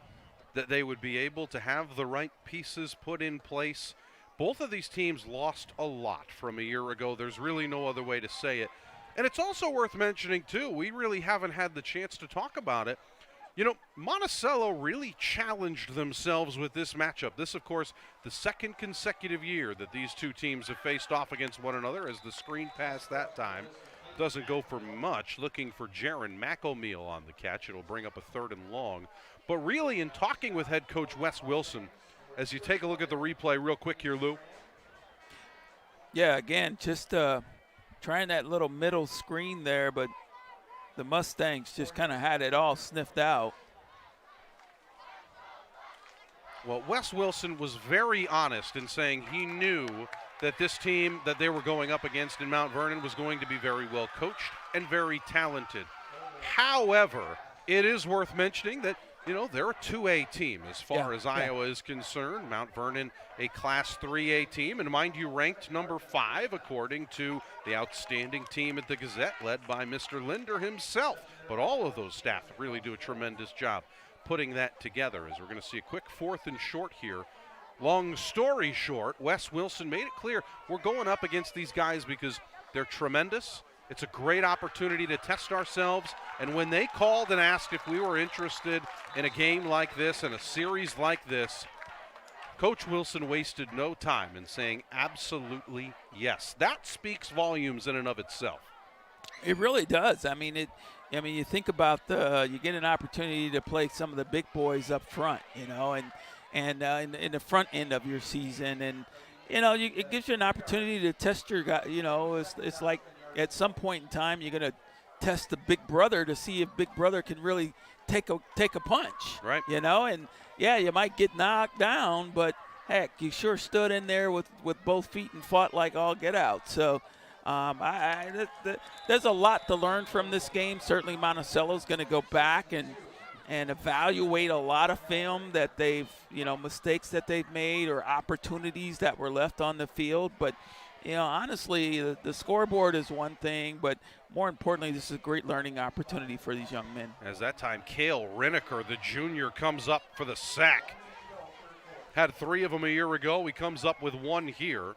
that they would be able to have the right pieces put in place. Both of these teams lost a lot from a year ago. There's really no other way to say it. And it's also worth mentioning, too, we really haven't had the chance to talk about it. Monticello really challenged themselves with this matchup. This, of course, the 2nd consecutive year that these two teams have faced off against one another, as the screen pass that time doesn't go for much. Looking for Jaron McElmeal on the catch. It'll bring up a 3rd and long. But really, in talking with head coach Wes Wilson, as you take a look at the replay real quick here, Lou. Yeah, again, just trying that little middle screen there, but the Mustangs just kind of had it all sniffed out. Well, Wes Wilson was very honest in saying he knew that this team that they were going up against in Mount Vernon was going to be very well coached and very talented. However, it is worth mentioning that, they're a 2A team as far as Iowa is concerned. Mount Vernon, a Class 3A team, and mind you, ranked number 5 according to the outstanding team at the Gazette, led by Mr. Linder himself. But all of those staff really do a tremendous job putting that together, as we're going to see a quick 4th and short here. Long story short, Wes Wilson made it clear we're going up against these guys because they're tremendous. It's a great opportunity to test ourselves. And when they called and asked if we were interested in a game like this and a series like this, Coach Wilson wasted no time in saying absolutely yes. That speaks volumes in and of itself. It really does. I mean, you think about you get an opportunity to play some of the big boys up front, and and in the front end of your season. And, it gives you an opportunity to test your guy. It's like at some point in time you're going to test the big brother to see if big brother can really take a punch. Right. And, yeah, you might get knocked down, but, heck, you sure stood in there with both feet and fought like all get out. So there's a lot to learn from this game. Certainly Monticello's going to go back and evaluate a lot of film that they've, mistakes that they've made or opportunities that were left on the field. But, honestly, the scoreboard is one thing, but more importantly, this is a great learning opportunity for these young men. As that time, Cale Riniker, the junior, comes up for the sack. Had 3 of them a year ago. He comes up with 1 here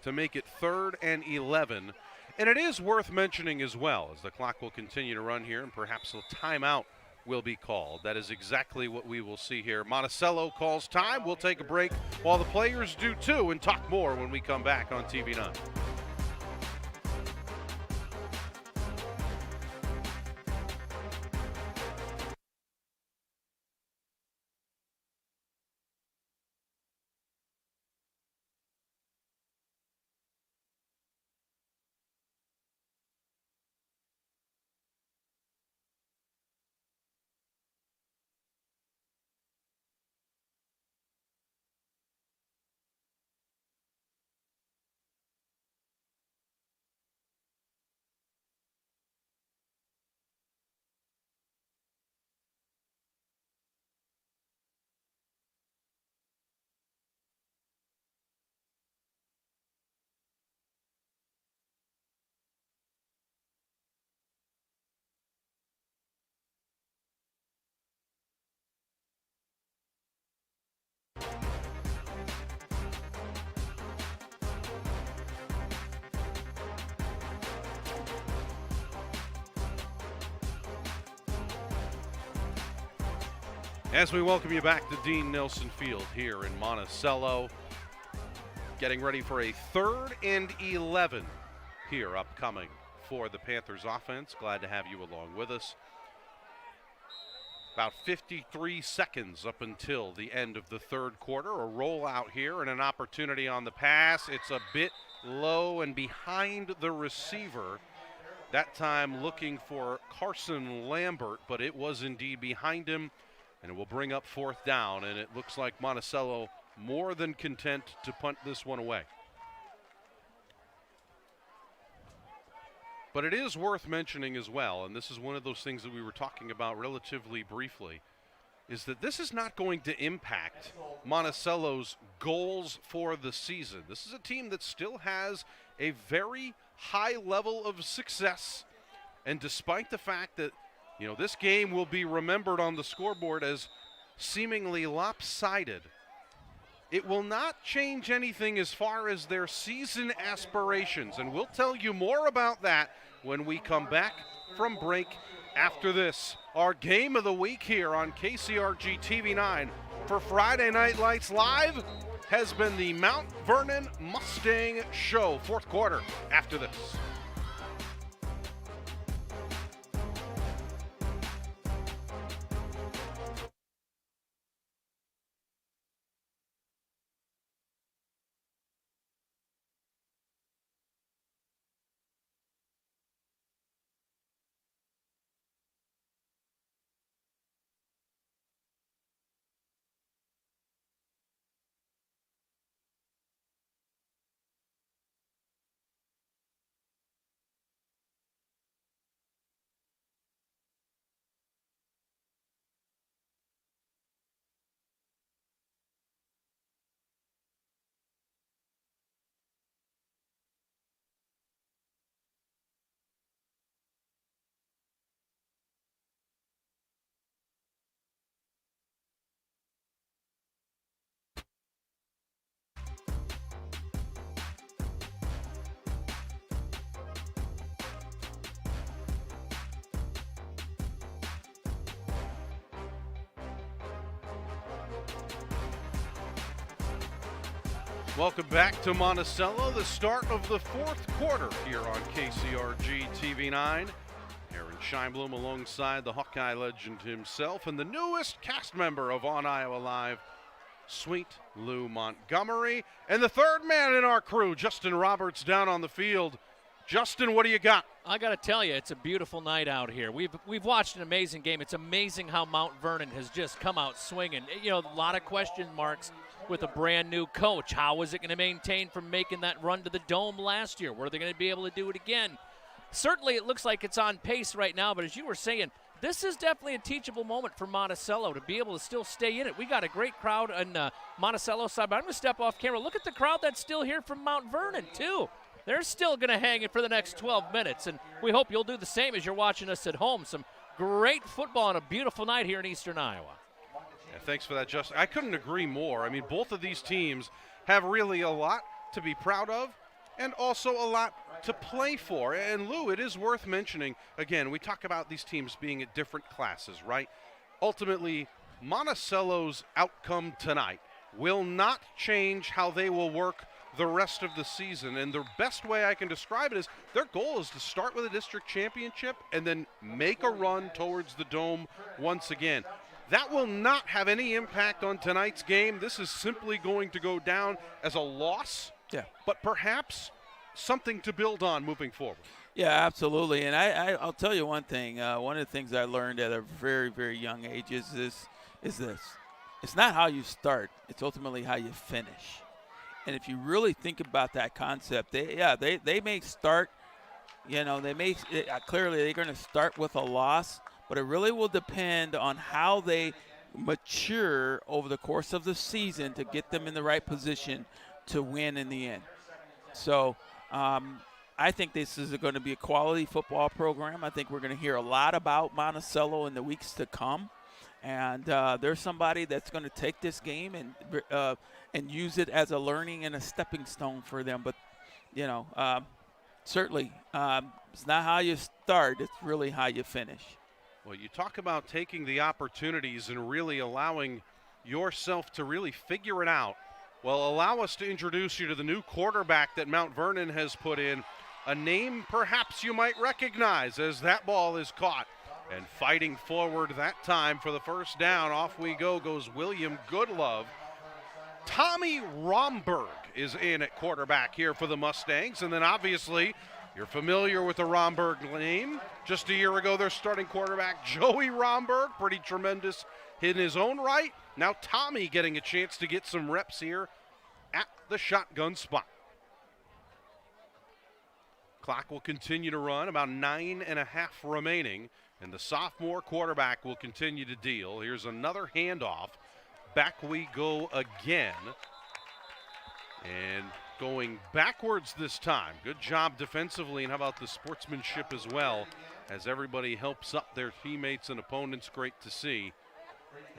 to make it 3rd and 11. And it is worth mentioning as well, as the clock will continue to run here and perhaps a timeout will be called. That is exactly what we will see here. Monticello calls time. We'll take a break while the players do too and talk more when we come back on TV9. As we welcome you back to Dean Nelson Field here in Monticello, getting ready for a 3rd and 11 here upcoming for the Panthers offense. Glad to have you along with us. About 53 seconds up until the end of the 3rd quarter. A rollout here and an opportunity on the pass. It's a bit low and behind the receiver. That time looking for Carson Lambert, but it was indeed behind him. And it will bring up 4th down, and it looks like Monticello more than content to punt this one away. But it is worth mentioning as well, and this is one of those things that we were talking about relatively briefly, is that this is not going to impact Monticello's goals for the season. This is a team that still has a very high level of success, and despite the fact that this game will be remembered on the scoreboard as seemingly lopsided, it will not change anything as far as their season aspirations. And we'll tell you more about that when we come back from break after this. Our game of the week here on KCRG-TV9 for Friday Night Lights Live has been the Mount Vernon Mustang Show. 4th quarter after this. Welcome back to Monticello, the start of the 4th quarter here on KCRG-TV9. Aaron Scheinblum alongside the Hawkeye legend himself and the newest cast member of On Iowa Live, Sweet Lou Montgomery. And the third man in our crew, Justin Roberts, down on the field. Justin, what do you got? I got to tell you, it's a beautiful night out here. We've watched an amazing game. It's amazing how Mount Vernon has just come out swinging. You know, a lot of question marks with a brand new coach. How is it going to maintain from making that run to the Dome last year? Were they going to be able to do it again? Certainly it looks like it's on pace right now, but as you were saying, this is definitely a teachable moment for Monticello to be able to still stay in it. We got a great crowd on Monticello side, but I'm going to step off camera. Look at the crowd that's still here from Mount Vernon, too. They're still going to hang it for the next 12 minutes, and we hope you'll do the same as you're watching us at home. Some great football on a beautiful night here in Eastern Iowa. Yeah, thanks for that, Justin. I couldn't agree more. I mean, both of these teams have really a lot to be proud of and also a lot to play for. And, Lou, it is worth mentioning, again, we talk about these teams being at different classes, right? Ultimately, Monticello's outcome tonight will not change how they will work the rest of the season. And the best way I can describe it is their goal is to start with a district championship and then make a run towards the Dome once again. That will not have any impact on tonight's game. This is simply going to go down as a loss, but perhaps something to build on moving forward. Yeah, absolutely. And I'll tell you one thing. One of the things I learned at a very, very young age is this. It's not how you start. It's ultimately how you finish. And if you really think about that concept, they may start, clearly they're going to start with a loss, but it really will depend on how they mature over the course of the season to get them in the right position to win in the end. So I think this is going to be a quality football program. I think we're going to hear a lot about Monticello in the weeks to come. And there's somebody that's going to take this game and use it as a learning and a stepping stone for them. But, certainly it's not how you start. It's really how you finish. Well, you talk about taking the opportunities and really allowing yourself to really figure it out. Well, allow us to introduce you to the new quarterback that Mount Vernon has put in, a name perhaps you might recognize as that ball is caught. And fighting forward that time for the first down, off we goes William Goodlove. Tommy Romberg is in at quarterback here for the Mustangs. And then obviously you're familiar with the Romberg name. Just a year ago, their starting quarterback, Joey Romberg, pretty tremendous in his own right. Now Tommy getting a chance to get some reps here at the shotgun spot. Clock will continue to run, about 9.5 remaining. And the sophomore quarterback will continue to deal. Here's another handoff. Back we go again. And going backwards this time. Good job defensively, and how about the sportsmanship as well, as everybody helps up their teammates and opponents. Great to see.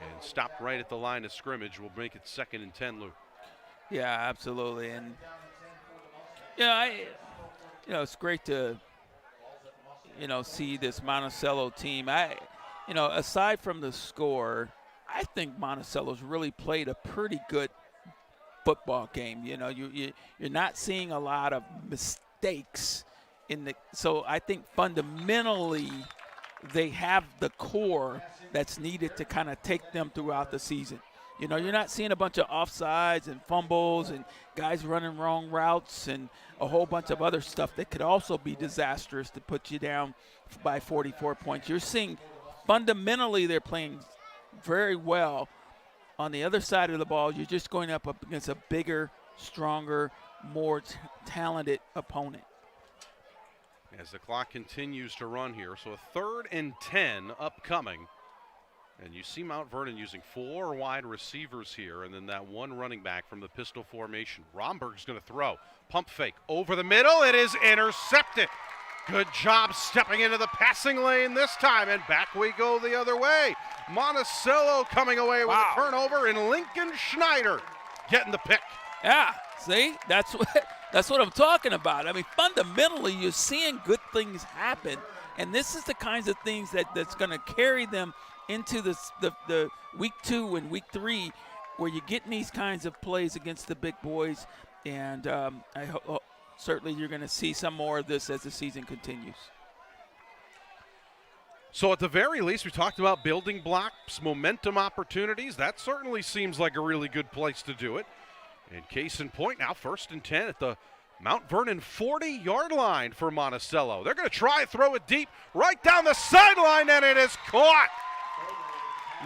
And stopped right at the line of scrimmage. We'll make it 2nd and 10, Lou. Yeah, absolutely. And, it's great to see this Monticello team. Aside from the score, I think Monticello's really played a pretty good football game. You're not seeing a lot of mistakes so I think fundamentally they have the core that's needed to kind of take them throughout the season. You're not seeing a bunch of offsides and fumbles and guys running wrong routes and a whole bunch of other stuff that could also be disastrous to put you down by 44 points. You're seeing fundamentally they're playing very well. On the other side of the ball, you're just going up against a bigger, stronger, more talented opponent. As the clock continues to run here, so a 3rd and 10 upcoming. And you see Mount Vernon using 4 wide receivers here, and then that one running back from the pistol formation. Romberg's going to throw. Pump fake over the middle. It is intercepted. Good job stepping into the passing lane this time, and back we go the other way. Monticello coming away with a turnover, and Lincoln Schneider getting the pick. Yeah, see, that's what I'm talking about. I mean, fundamentally, you're seeing good things happen, and this is the kinds of things that's going to carry them into the week 2 and week 3, where you're getting these kinds of plays against the big boys, and I hope certainly you're going to see some more of this as the season continues. So at the very least, we talked about building blocks, momentum opportunities. That certainly seems like a really good place to do it. And case in point, now 1st and 10 at the Mount Vernon 40-yard line for Monticello. They're going to try and throw it deep right down the sideline, and it is caught.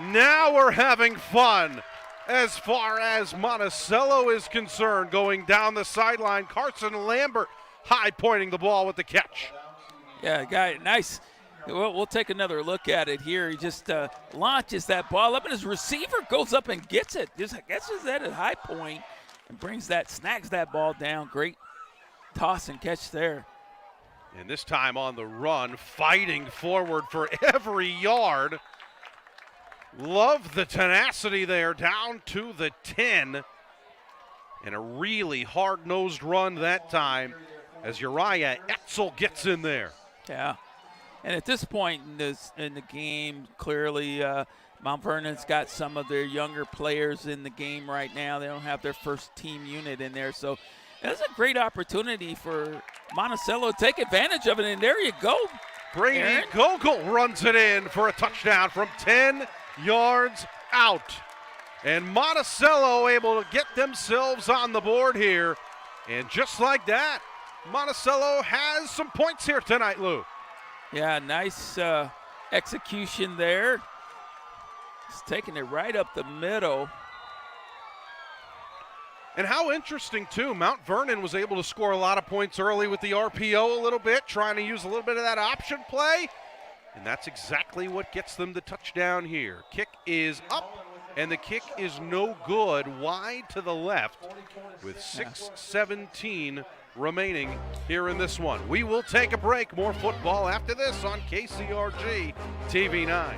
Now we're having fun as far as Monticello is concerned, going down the sideline. Carson Lambert high-pointing the ball with the catch. Yeah, guy, nice. We'll take another look at it here. He just launches that ball up, and his receiver goes up and gets it. Just gets it at a high point and snags that ball down. Great toss and catch there. And this time on the run, fighting forward for every yard. Love the tenacity there, down to the 10. And a really hard-nosed run that time as Uriah Etzel gets in there. Yeah. And at this point in the game, clearly Mount Vernon's got some of their younger players in the game right now. They don't have their first team unit in there. So that's a great opportunity for Monticello to take advantage of it. And there you go. Brady Gogol runs it in for a touchdown from 10 yards out. And Monticello able to get themselves on the board here. And just like that, Monticello has some points here tonight, Lou. Yeah, nice execution there. He's taking it right up the middle. And how interesting, too, Mount Vernon was able to score a lot of points early with the RPO a little bit, trying to use a little bit of that option play. And that's exactly what gets them the touchdown here. Kick is up, and the kick is no good, wide to the left with 6:17 remaining here in this one. We will take a break. More football after this on KCRG-TV9.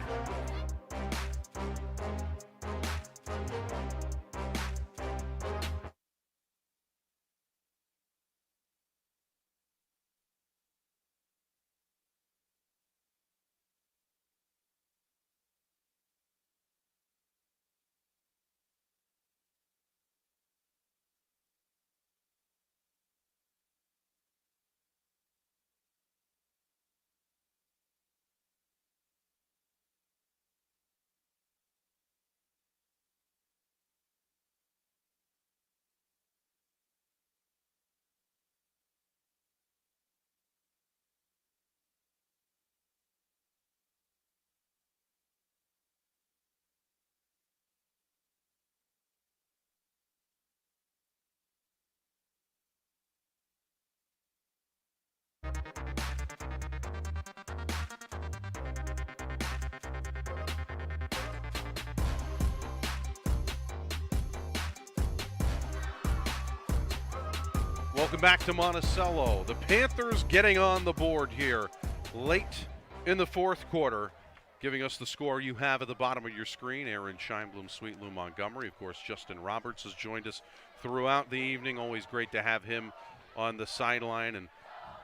Welcome back to Monticello. The Panthers getting on the board here late in the fourth quarter, giving us the score you have at the bottom of your screen. Aaron Scheinblum, Sweet Lou Montgomery. Of course, Justin Roberts has joined us throughout the evening. Always great to have him on the sideline. And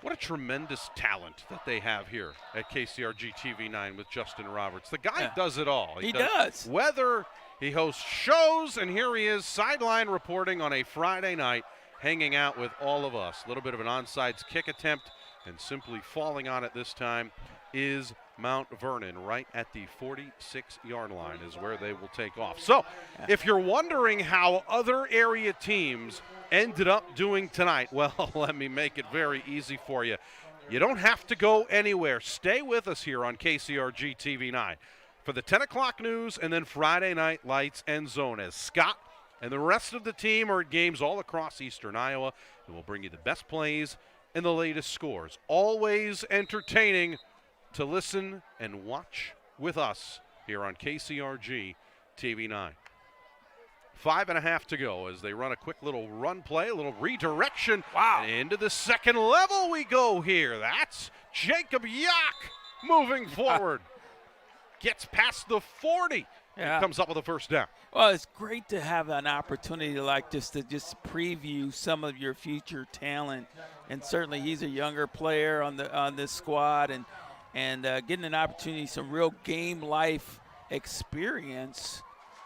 what a tremendous talent that they have here at KCRG-TV9 with Justin Roberts. The guy does it all. He does. Weather, he hosts shows, and here he is sideline reporting on a Friday night, hanging out with all of us. A little bit of an onside kick attempt, and simply falling on it this time is Mount Vernon. Right at the 46-yard line is where they will take off. So if you're wondering how other area teams ended up doing tonight, well, let me make it very easy for you. You don't have to go anywhere. Stay with us here on KCRG-TV9 for the 10 o'clock news and then Friday Night Lights and Zone as Scott and the rest of the team are at games all across eastern Iowa, and we'll bring you the best plays and the latest scores. Always entertaining to listen and watch with us here on KCRG-TV9. 5.5 to go as they run a quick little run play, a little redirection. Wow. And into the second level we go here. That's Jacob Yock moving forward. Gets past the 40. Yeah. Comes up with a first down. Well, it's great to have an opportunity like this to just preview some of your future talent, and certainly he's a younger player on this squad, and getting an opportunity, some real game life experience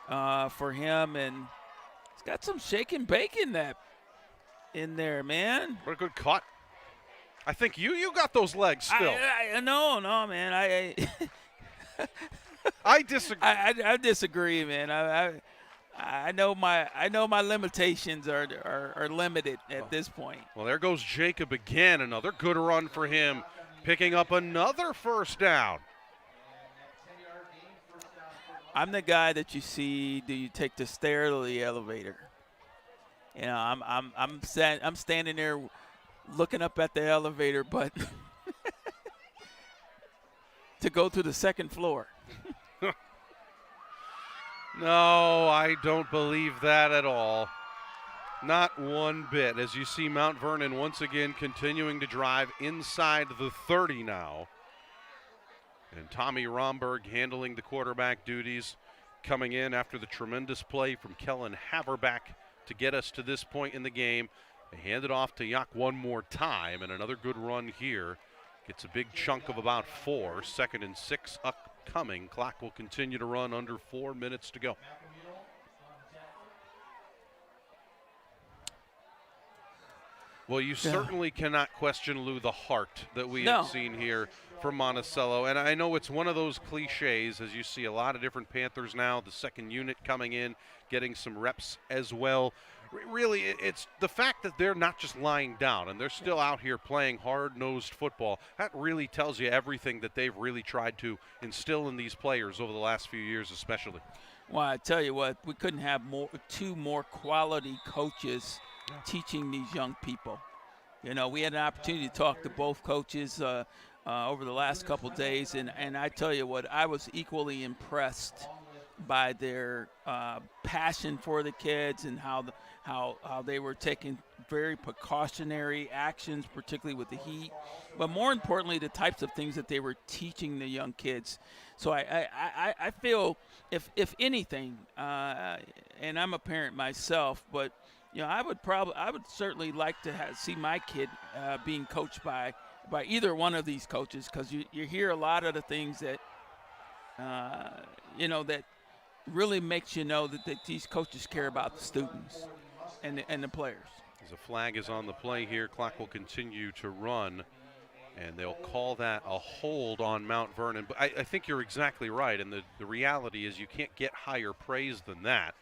for him, and he's got some shake and bake in there, man. What a good cut. I think you got those legs still. No, man. I disagree. I disagree, man. I know my limitations are limited at this point. Well, there goes Jacob again. Another good run for him, picking up another first down. I'm the guy that you see. Do you take the stair or the elevator? You know, I'm standing there looking up at the elevator, but to go to the second floor. No, I don't believe that at all. Not one bit. As you see Mount Vernon once again continuing to drive inside the 30 now. And Tommy Romberg handling the quarterback duties, coming in after the tremendous play from Kellen Haverback to get us to this point in the game. They hand it off to Yak one more time, and another good run here. Gets a big chunk of about 4. 2nd and 6 upcoming. Clock will continue to run under 4 minutes to go. Well, you certainly cannot question, Lou, the heart that we have seen here from Monticello. And I know it's one of those cliches, as you see a lot of different Panthers now, the second unit coming in, getting some reps as well. Really, it's the fact that they're not just lying down and they're still out here playing hard-nosed football. That really tells you everything that they've really tried to instill in these players over the last few years especially. Well, I tell you what, we couldn't have two more quality coaches teaching these young people. You know, we had an opportunity to talk to both coaches over the last couple days, and I tell you what, I was equally impressed by their passion for the kids and how they were taking very precautionary actions, particularly with the heat, but more importantly, the types of things that they were teaching the young kids. So I feel, if anything, and I'm a parent myself, but you know, I would certainly like to see my kid being coached by either one of these coaches, because you hear a lot of the things that you know, that really makes you know that these coaches care about the students and the players. As a flag is on the play here, clock will continue to run, and they'll call that a hold on Mount Vernon. But I think you're exactly right, and the reality is you can't get higher praise than that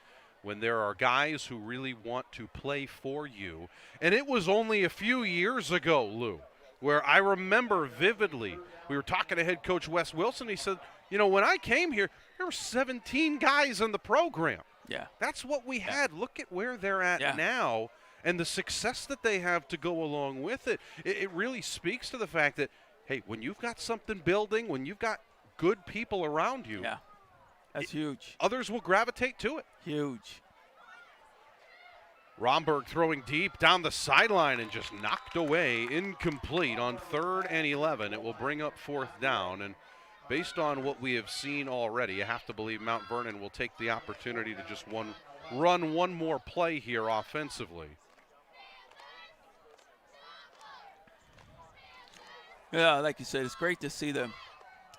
when there are guys who really want to play for you. And it was only a few years ago, Lou, where I remember vividly, we were talking to head coach Wes Wilson. He said, you know, when I came here, there were 17 guys in the program. Yeah. That's what we had. Look at where they're at now and the success that they have to go along with it. It really speaks to the fact that, hey, when you've got something building, when you've got good people around you, that's huge. Others will gravitate to it. Huge. Romberg throwing deep down the sideline and just knocked away, incomplete on 3rd and 11. It will bring up 4th down, and based on what we have seen already, you have to believe Mount Vernon will take the opportunity to just run one more play here offensively. Yeah, like you said, it's great to see them.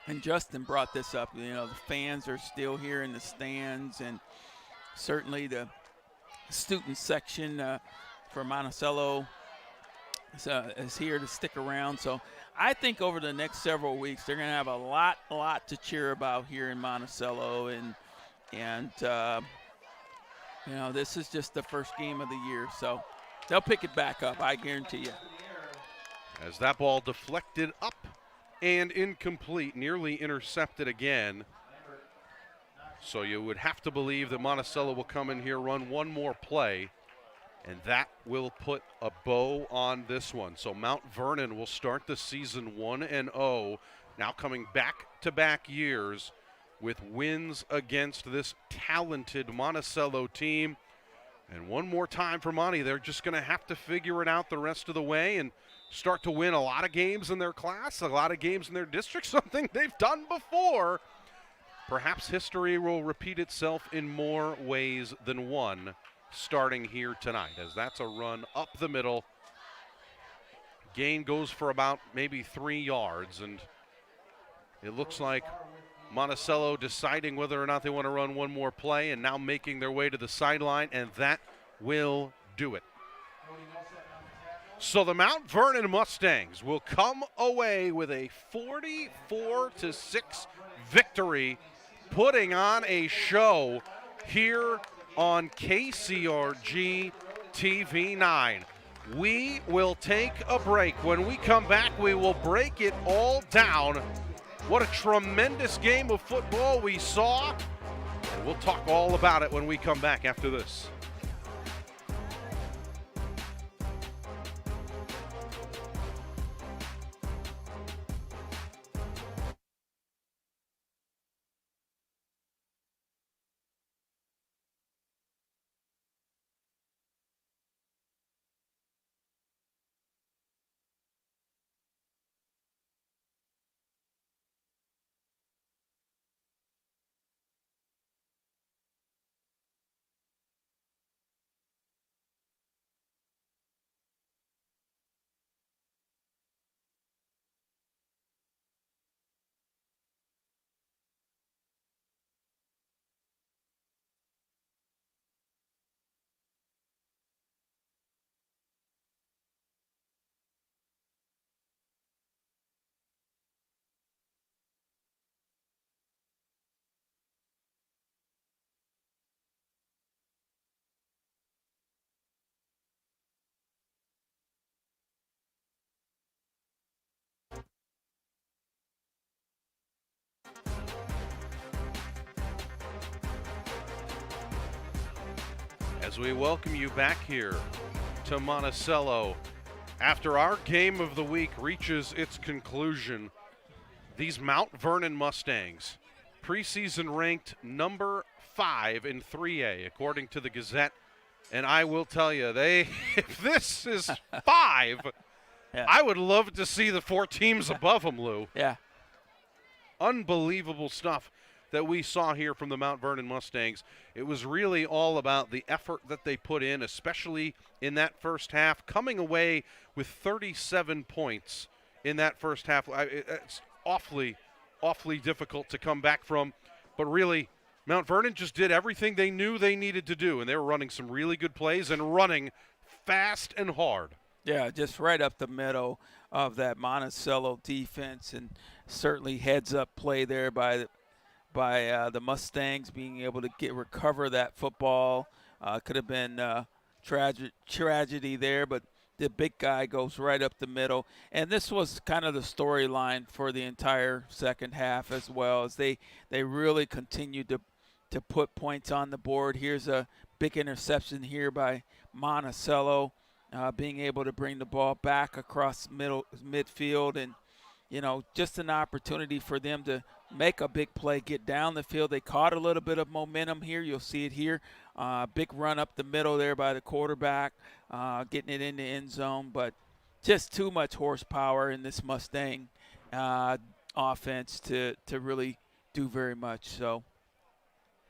And Justin brought this up. You know, the fans are still here in the stands, and certainly the student section for Monticello is here to stick around. So I think over the next several weeks they're going to have a lot to cheer about here in Monticello, and you know, this is just the first game of the year, so they'll pick it back up, I guarantee you. As that ball deflected up and incomplete, nearly intercepted again. So you would have to believe that Monticello will come in here, run one more play, and that will put a bow on this one. So Mount Vernon will start the season 1-0, now coming back-to-back years with wins against this talented Monticello team. And one more time for Monty, they're just going to have to figure it out the rest of the way and start to win a lot of games in their class, a lot of games in their district, something they've done before. Perhaps history will repeat itself in more ways than one starting here tonight, as that's a run up the middle. Gain goes for about maybe 3 yards, and it looks like Monticello deciding whether or not they want to run one more play and now making their way to the sideline, and that will do it. So the Mount Vernon Mustangs will come away with a 44-6 victory, putting on a show here on KCRG-TV9. We will take a break. When we come back, we will break it all down. What a tremendous game of football we saw, and we'll talk all about it when we come back after this. As we welcome you back here to Monticello, after our game of the week reaches its conclusion, these Mount Vernon Mustangs, preseason ranked number 5 in 3A, according to the Gazette. And I will tell you, if this is 5, Yeah. I would love to see the 4 teams above them, Lou. Yeah. Unbelievable stuff that we saw here from the Mount Vernon Mustangs. It was really all about the effort that they put in, especially in that first half, coming away with 37 points in that first half. It's awfully difficult to come back from, but really Mount Vernon just did everything they knew they needed to do, and they were running some really good plays and running fast and hard. Yeah, just right up the middle of that Monticello defense, and certainly heads-up play there by the Mustangs being able to recover that football. Could have been tragedy there, but the big guy goes right up the middle. And this was kind of the storyline for the entire second half as well, as they really continued to put points on the board. Here's a big interception here by Monticello, being able to bring the ball back across midfield, and just an opportunity for them to make a big play, get down the field. They caught a little bit of momentum here. You'll see it here. Big run up the middle there by the quarterback, getting it in the end zone. But just too much horsepower in this Mustang offense to really do very much. So,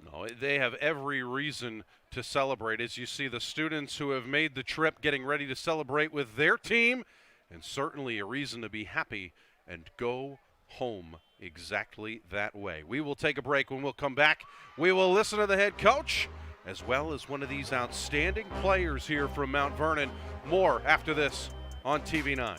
no, they have every reason to celebrate, as you see the students who have made the trip getting ready to celebrate with their team, and certainly a reason to be happy and go home exactly that way. We will take a break. When we'll come back, we will listen to the head coach as well as one of these outstanding players here from Mount Vernon. More after this on TV9.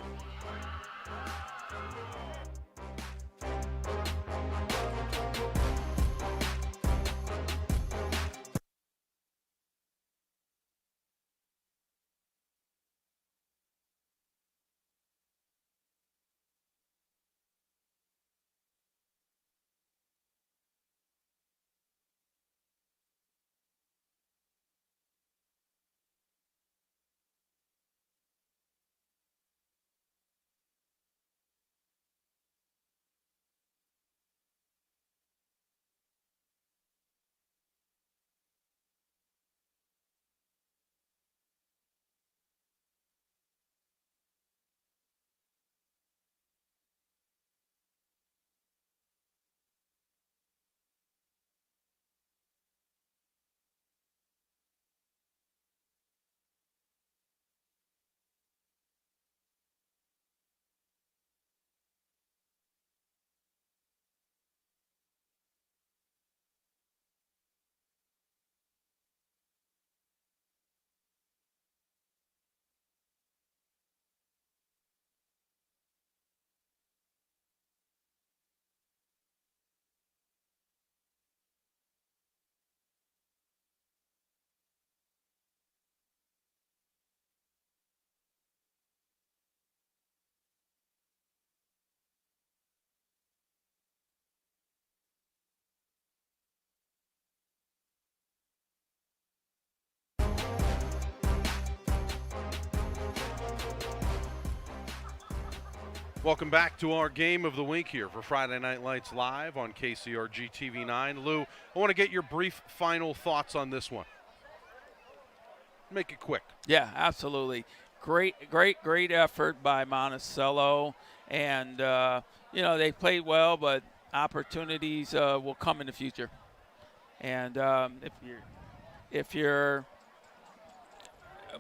Welcome back to our game of the week here for Friday Night Lights live on KCRG-TV9. Lou, I want to get your brief final thoughts on this one. Make it quick. Yeah, absolutely. Great effort by Monticello. And, they played well, but opportunities will come in the future. And if you're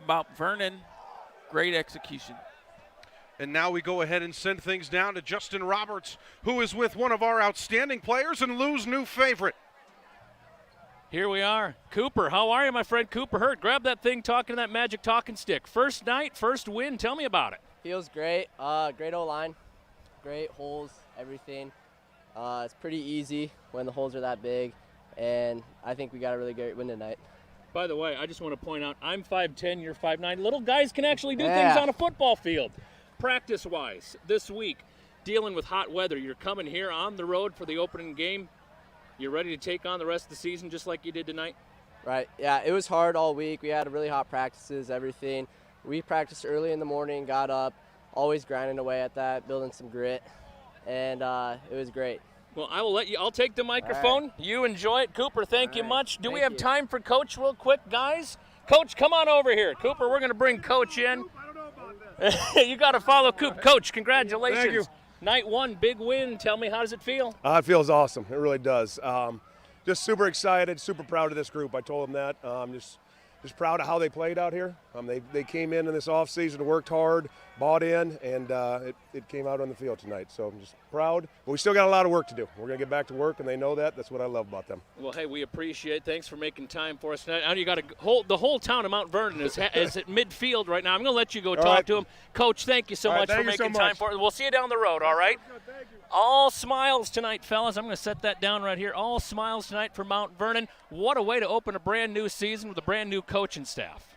Mount Vernon, great execution. And now we go ahead and send things down to Justin Roberts, who is with one of our outstanding players and Lou's new favorite. Here we are. Cooper, how are you, my friend? Cooper Hurt, grab that thing, talking that magic talking stick. First night, first win. Tell me about it. Feels great. Great O-line, great holes, everything. It's pretty easy when the holes are that big, and I think we got a really great win tonight. By the way, I just want to point out, I'm 5'10", you're 5'9". Little guys can actually do things on a football field. Practice-wise, this week, dealing with hot weather, you're coming here on the road for the opening game. You're ready to take on the rest of the season just like you did tonight? Right, yeah, it was hard all week. We had really hot practices, everything. We practiced early in the morning, got up, always grinding away at that, building some grit, and it was great. Well, I'll take the microphone. Right. You enjoy it. Cooper, thank you much. Do we have time for Coach real quick, guys? Coach, come on over here. Cooper, we're going to bring Coach in. You got to follow Coop. Coach, congratulations. Thank you. Night one, big win. Tell me, how does it feel? It feels awesome. It really does. Just super excited, super proud of this group. I told them that. Just proud of how they played out here. They came in this offseason, worked hard, bought in, and it came out on the field tonight. So I'm just proud. But we still got a lot of work to do. We're going to get back to work, and they know that. That's what I love about them. Well, hey, we appreciate it. Thanks for making time for us tonight. I know you got the whole town of Mount Vernon is at midfield right now. I'm going to let you go talk to him. Coach, thank you so much for making time for us. We'll see you down the road, all right? All smiles tonight, fellas. I'm going to set that down right here. All smiles tonight for Mount Vernon. What a way to open a brand new season with a brand new coaching staff.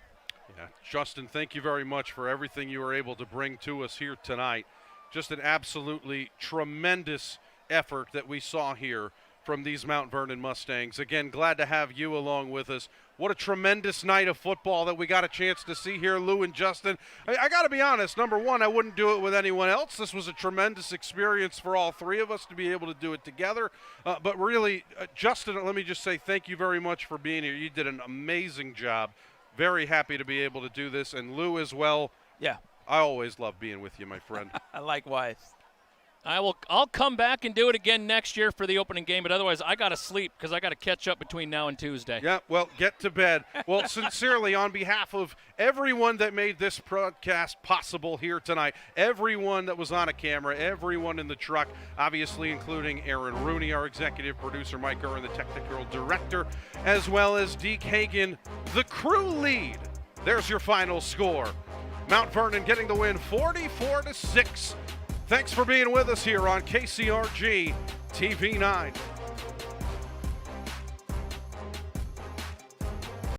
Yeah, Justin, thank you very much for everything you were able to bring to us here tonight. Just an absolutely tremendous effort that we saw here from these Mount Vernon Mustangs. Again, glad to have you along with us. What a tremendous night of football that we got a chance to see here, Lou and Justin. I got to be honest, number one, I wouldn't do it with anyone else. This was a tremendous experience for all three of us to be able to do it together. But really, Justin, let me just say thank you very much for being here. You did an amazing job. Very happy to be able to do this. And Lou as well. Yeah. I always love being with you, my friend. Likewise. I'll come back and do it again next year for the opening game, but otherwise I got to sleep because I got to catch up between now and Tuesday. Yeah, well, get to bed. Well, sincerely, on behalf of everyone that made this broadcast possible here tonight, everyone that was on a camera, everyone in the truck, obviously including Aaron Rooney, our executive producer, Mike Curran, the technical director, as well as Deke Hagan, the crew lead. There's your final score. Mount Vernon getting the win 44-6. Thanks for being with us here on KCRG-TV9.